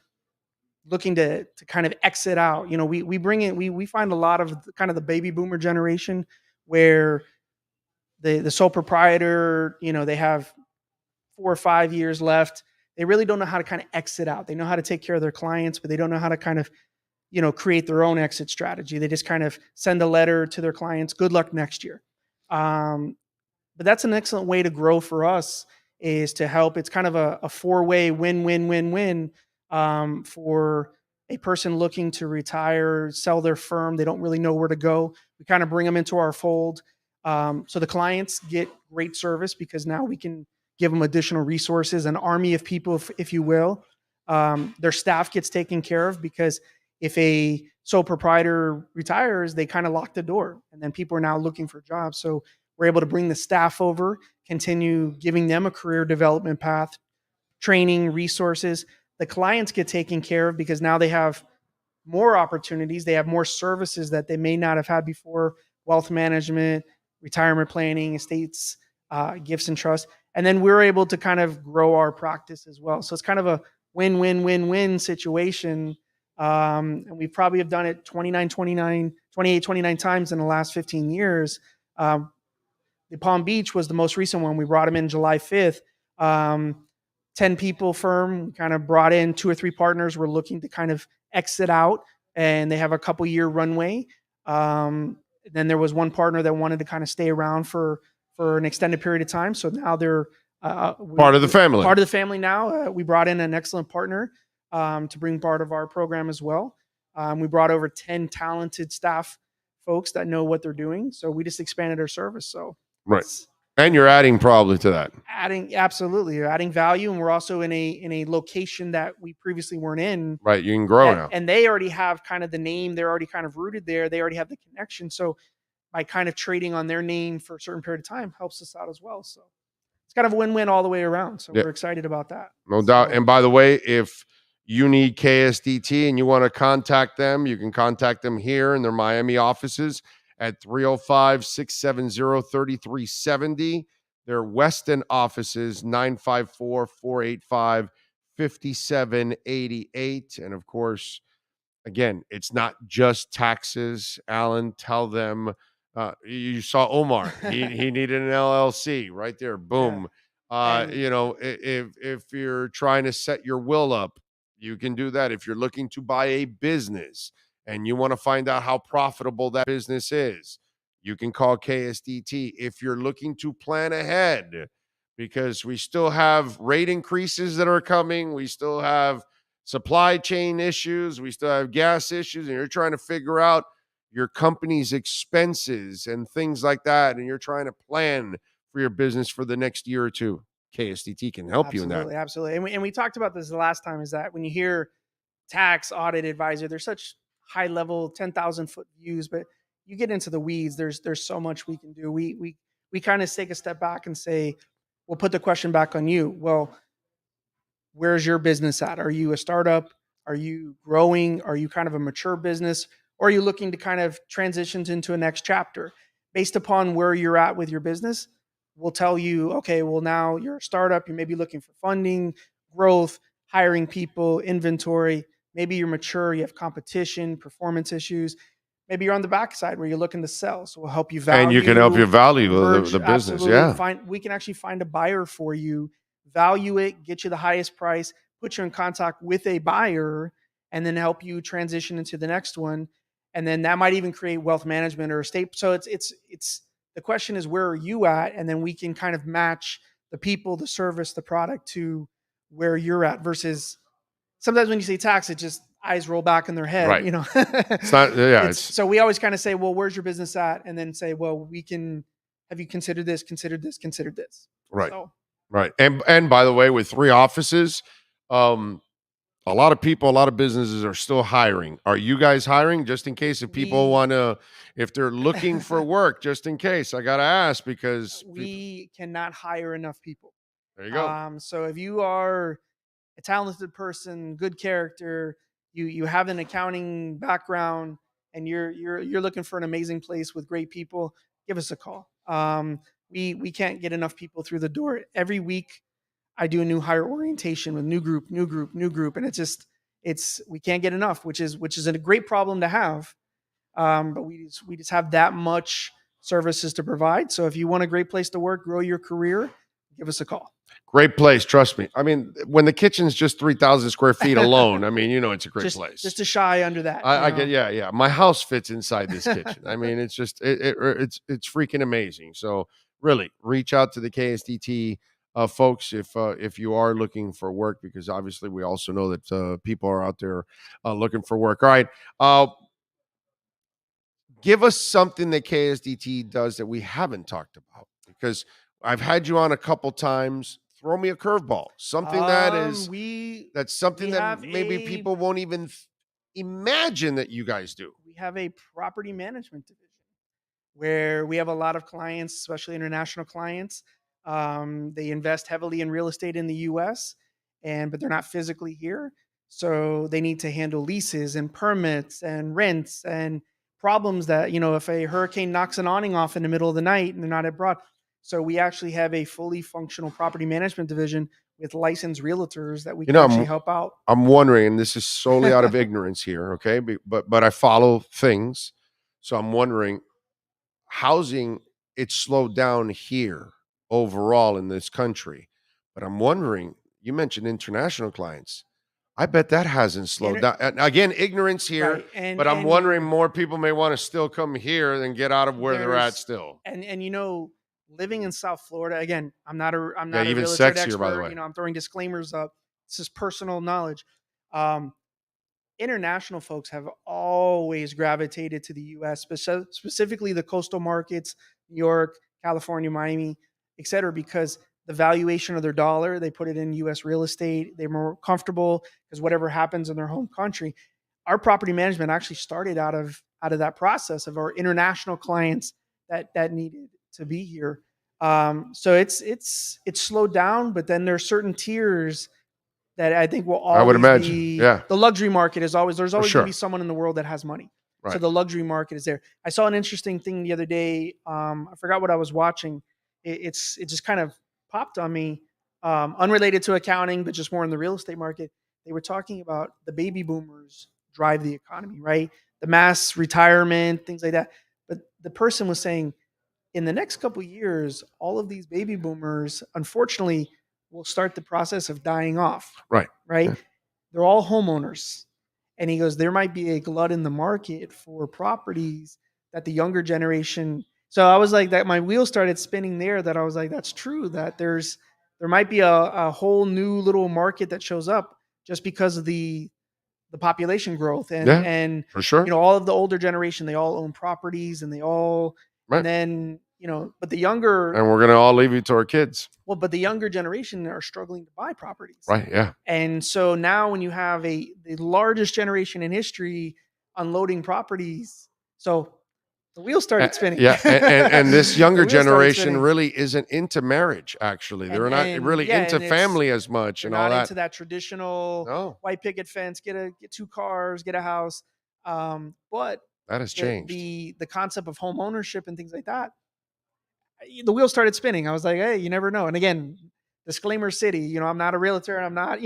looking to kind of exit out, we bring in, we find a lot of kind of the baby boomer generation where the sole proprietor, they have 4 or 5 years left. They really don't know how to kind of exit out. They know how to take care of their clients, but they don't know how to kind of, create their own exit strategy. They just kind of send a letter to their clients, good luck next year. But that's an excellent way to grow for us, is to help. It's kind of a 4-way win-win-win-win for a person looking to retire, sell their firm. They don't really know where to go. We kind of bring them into our fold. So the clients get great service because now we can give them additional resources, an army of people, if you will. Their staff gets taken care of because if a sole proprietor retires, they kind of lock the door, and then people are now looking for jobs. So we're able to bring the staff over, continue giving them a career development path, training, resources. The clients get taken care of because now they have more opportunities. They have more services that they may not have had before: wealth management, retirement planning, estates, gifts and trusts. And then we're able to kind of grow our practice as well. So it's kind of a win-win-win-win situation. And we probably have done it 28, 29 times in the last 15 years. The Palm Beach was the most recent one. We brought them in July 5th. 10 people firm. We kind of brought in 2 or 3 partners. We're looking to kind of exit out, and they have a couple year runway. Then there was one partner that wanted to kind of stay around for an extended period of time. So now they're part of the family. Part of the family now. We brought in an excellent partner to bring part of our program as well. We brought over 10 talented staff folks that know what they're doing. So we just expanded our service. So right. And you're adding probably to that. Absolutely. You're adding value. And we're also in a location that we previously weren't in. Right. You can grow now. And they already have kind of the name. They're already kind of rooted there. They already have the connection. So by kind of trading on their name for a certain period of time helps us out as well. So it's kind of a win-win all the way around. So we're excited about that. No doubt. And by the way, if you need KSDT and you want to contact them, you can contact them here in their Miami offices at 305-670-3370. Their Weston offices, 954-485-5788. And of course, again, it's not just taxes. Alan, tell them. You saw Omar. He needed an LLC right there. Boom. Yeah. If you're trying to set your will up, you can do that. If you're looking to buy a business and you want to find out how profitable that business is, you can call KSDT. If you're looking to plan ahead, because we still have rate increases that are coming, we still have supply chain issues, we still have gas issues, and you're trying to figure out your company's expenses and things like that, and you're trying to plan for your business for the next year or two, KSDT can help you in that. Absolutely. And we talked about this the last time, is that when you hear tax audit advisor, there's such high level 10,000 foot views, but you get into the weeds, there's so much we can do. We kind of take a step back and say, we'll put the question back on you. Well, where's your business at? Are you a startup? Are you growing? Are you kind of a mature business? Or are you looking to kind of transition into a next chapter? Based upon where you're at with your business, we'll tell you, okay, well, now you're a startup. You may be looking for funding, growth, hiring people, inventory. Maybe you're mature. You have competition, performance issues. Maybe you're on the backside where you're looking to sell. So we'll help you value. And you can help you value the business. Absolutely. Yeah. We can actually find a buyer for you, value it, get you the highest price, put you in contact with a buyer, and then help you transition into the next one. And then that might even create wealth management or estate. So it's the question is, where are you at? And then we can kind of match the people, the service, the product to where you're at. Versus sometimes when you say tax, it just eyes roll back in their head, Right. you know. It's not, yeah. So we always kind of say, well, where's your business at? And then say, well, have you considered this, considered this, considered this? Right. So, right. And by the way, with 3 offices, a lot of people, a lot of businesses are still hiring. Are you guys hiring, just in case if people want to, if they're looking for work, just in case? I got to ask, because we cannot hire enough people. There you go. So if you are a talented person, good character, you have an accounting background, and you're looking for an amazing place with great people, give us a call. We can't get enough people through the door. Every week I do a new hire orientation with new group, and we can't get enough, which is a great problem to have. But we just have that much services to provide. So if you want a great place to work, grow your career, give us a call. Great place, trust me. I mean, when the kitchen's just 3,000 square feet alone, I mean, it's a great place. Just a shy under that. I get, yeah. My house fits inside this kitchen. I mean, it's just it's freaking amazing. So really, reach out to the KSDT folks if you are looking for work, because obviously we also know that people are out there looking for work. All right, give us something that KSDT does that we haven't talked about, because I've had you on a couple times. Throw me a curveball, something that's something that maybe people won't even imagine that you guys do. We have a property management division where we have a lot of clients, especially international clients. They invest heavily in real estate in the U.S., but they're not physically here. So they need to handle leases and permits and rents and problems that, if a hurricane knocks an awning off in the middle of the night and they're not abroad. So we actually have a fully functional property management division with licensed realtors that we can actually help out. I'm wondering, and this is solely out of ignorance here, okay? But I follow things. So I'm wondering, housing, it's slowed down here overall in this country. But I'm wondering, you mentioned international clients. I bet that hasn't slowed down. And again, ignorance here, right. But I'm wondering, more people may want to still come here than get out of where they're at still. And living in South Florida, again, I'm not a even real estate sexier, expert. by the way. I'm throwing disclaimers up. This is personal knowledge. International folks have always gravitated to the U.S., specifically the coastal markets, New York, California, Miami, et cetera, because the valuation of their dollar, they put it in U.S. real estate. They're more comfortable because whatever happens in their home country. Our property management actually started out of that process of our international clients that needed to be here. So it's slowed down, but then there are certain tiers that I think will always I would imagine. be. Yeah. The luxury market is always, there's always sure. going to be someone in the world that has money. Right. So the luxury market is there. I saw an interesting thing the other day. I forgot what I was watching. It just kind of popped on me, unrelated to accounting, but just more in the real estate market. They were talking about the baby boomers drive the economy, right? The mass retirement, things like that. But the person was saying, in the next couple of years, all of these baby boomers, unfortunately, will start the process of dying off. Right. Right. Yeah. They're all homeowners. And he goes, there might be a glut in the market for properties that the younger generation. So I was like, that my wheels started spinning there, that I was like, that's true, that there might be a whole new little market that shows up just because of the population growth and for sure. All of the older generation, they all own properties and they all, right. And then, but the younger, and we're going to all leave it to our kids. Well, but the younger generation are struggling to buy properties. Right. Yeah. And so now when you have the largest generation in history unloading properties, so the wheels started spinning. Yeah. And this younger generation really isn't into marriage. Actually, they're not really into family as much and all that. Into that traditional white picket fence, get 2 cars, get a house. But that has changed. The concept of home ownership and things like that. the wheel started spinning. I was like, hey, you never know. And again, disclaimer city, I'm not a realtor and I'm not,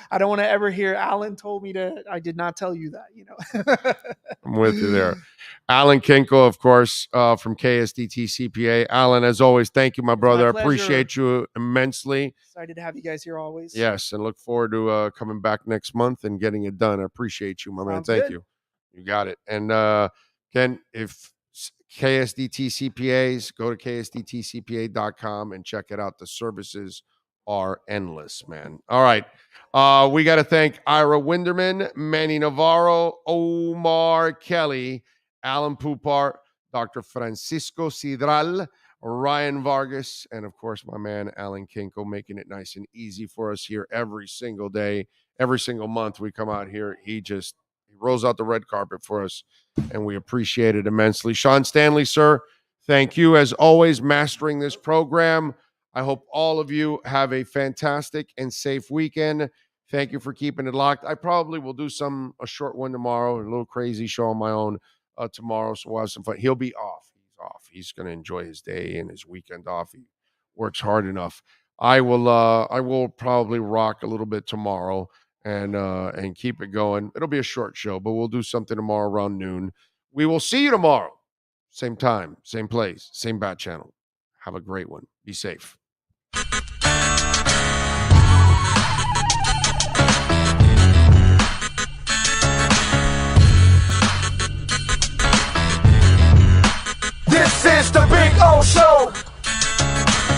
I don't want to ever hear Alan told me to, I did not tell you that, I'm with you there. Alan Kinko, of course, from KSDT CPA. Alan, as always, thank you, my brother. I appreciate you immensely. Excited to have you guys here always. Yes, and look forward to coming back next month and getting it done. I appreciate you, my man. Thank you. You got it. And Ken, if KSDT CPAs, go to ksdtcpa.com and check it out. The services are endless, man. All right. We got to thank Ira Winderman, Manny Navarro, Omar Kelly, Alan Pupar, Dr. Francisco Cidral, Ryan Vargas, and of course, my man, Alan Kinko, making it nice and easy for us here every single day, every single month we come out here. He rolls out the red carpet for us, and we appreciate it immensely. Sean Stanley, sir, thank you, as always, mastering this program. I hope all of you have a fantastic and safe weekend. Thank you for keeping it locked. I probably will do a short one tomorrow, a little crazy show on my own tomorrow, so we'll have some fun. He'll be off. He's off. He's going to enjoy his day and his weekend off. He works hard enough. I will probably rock a little bit tomorrow and keep it going. It'll be a short show, but we'll do something tomorrow around noon. We will see you tomorrow. Same time, same place, same bat channel. Have a great one. Be safe.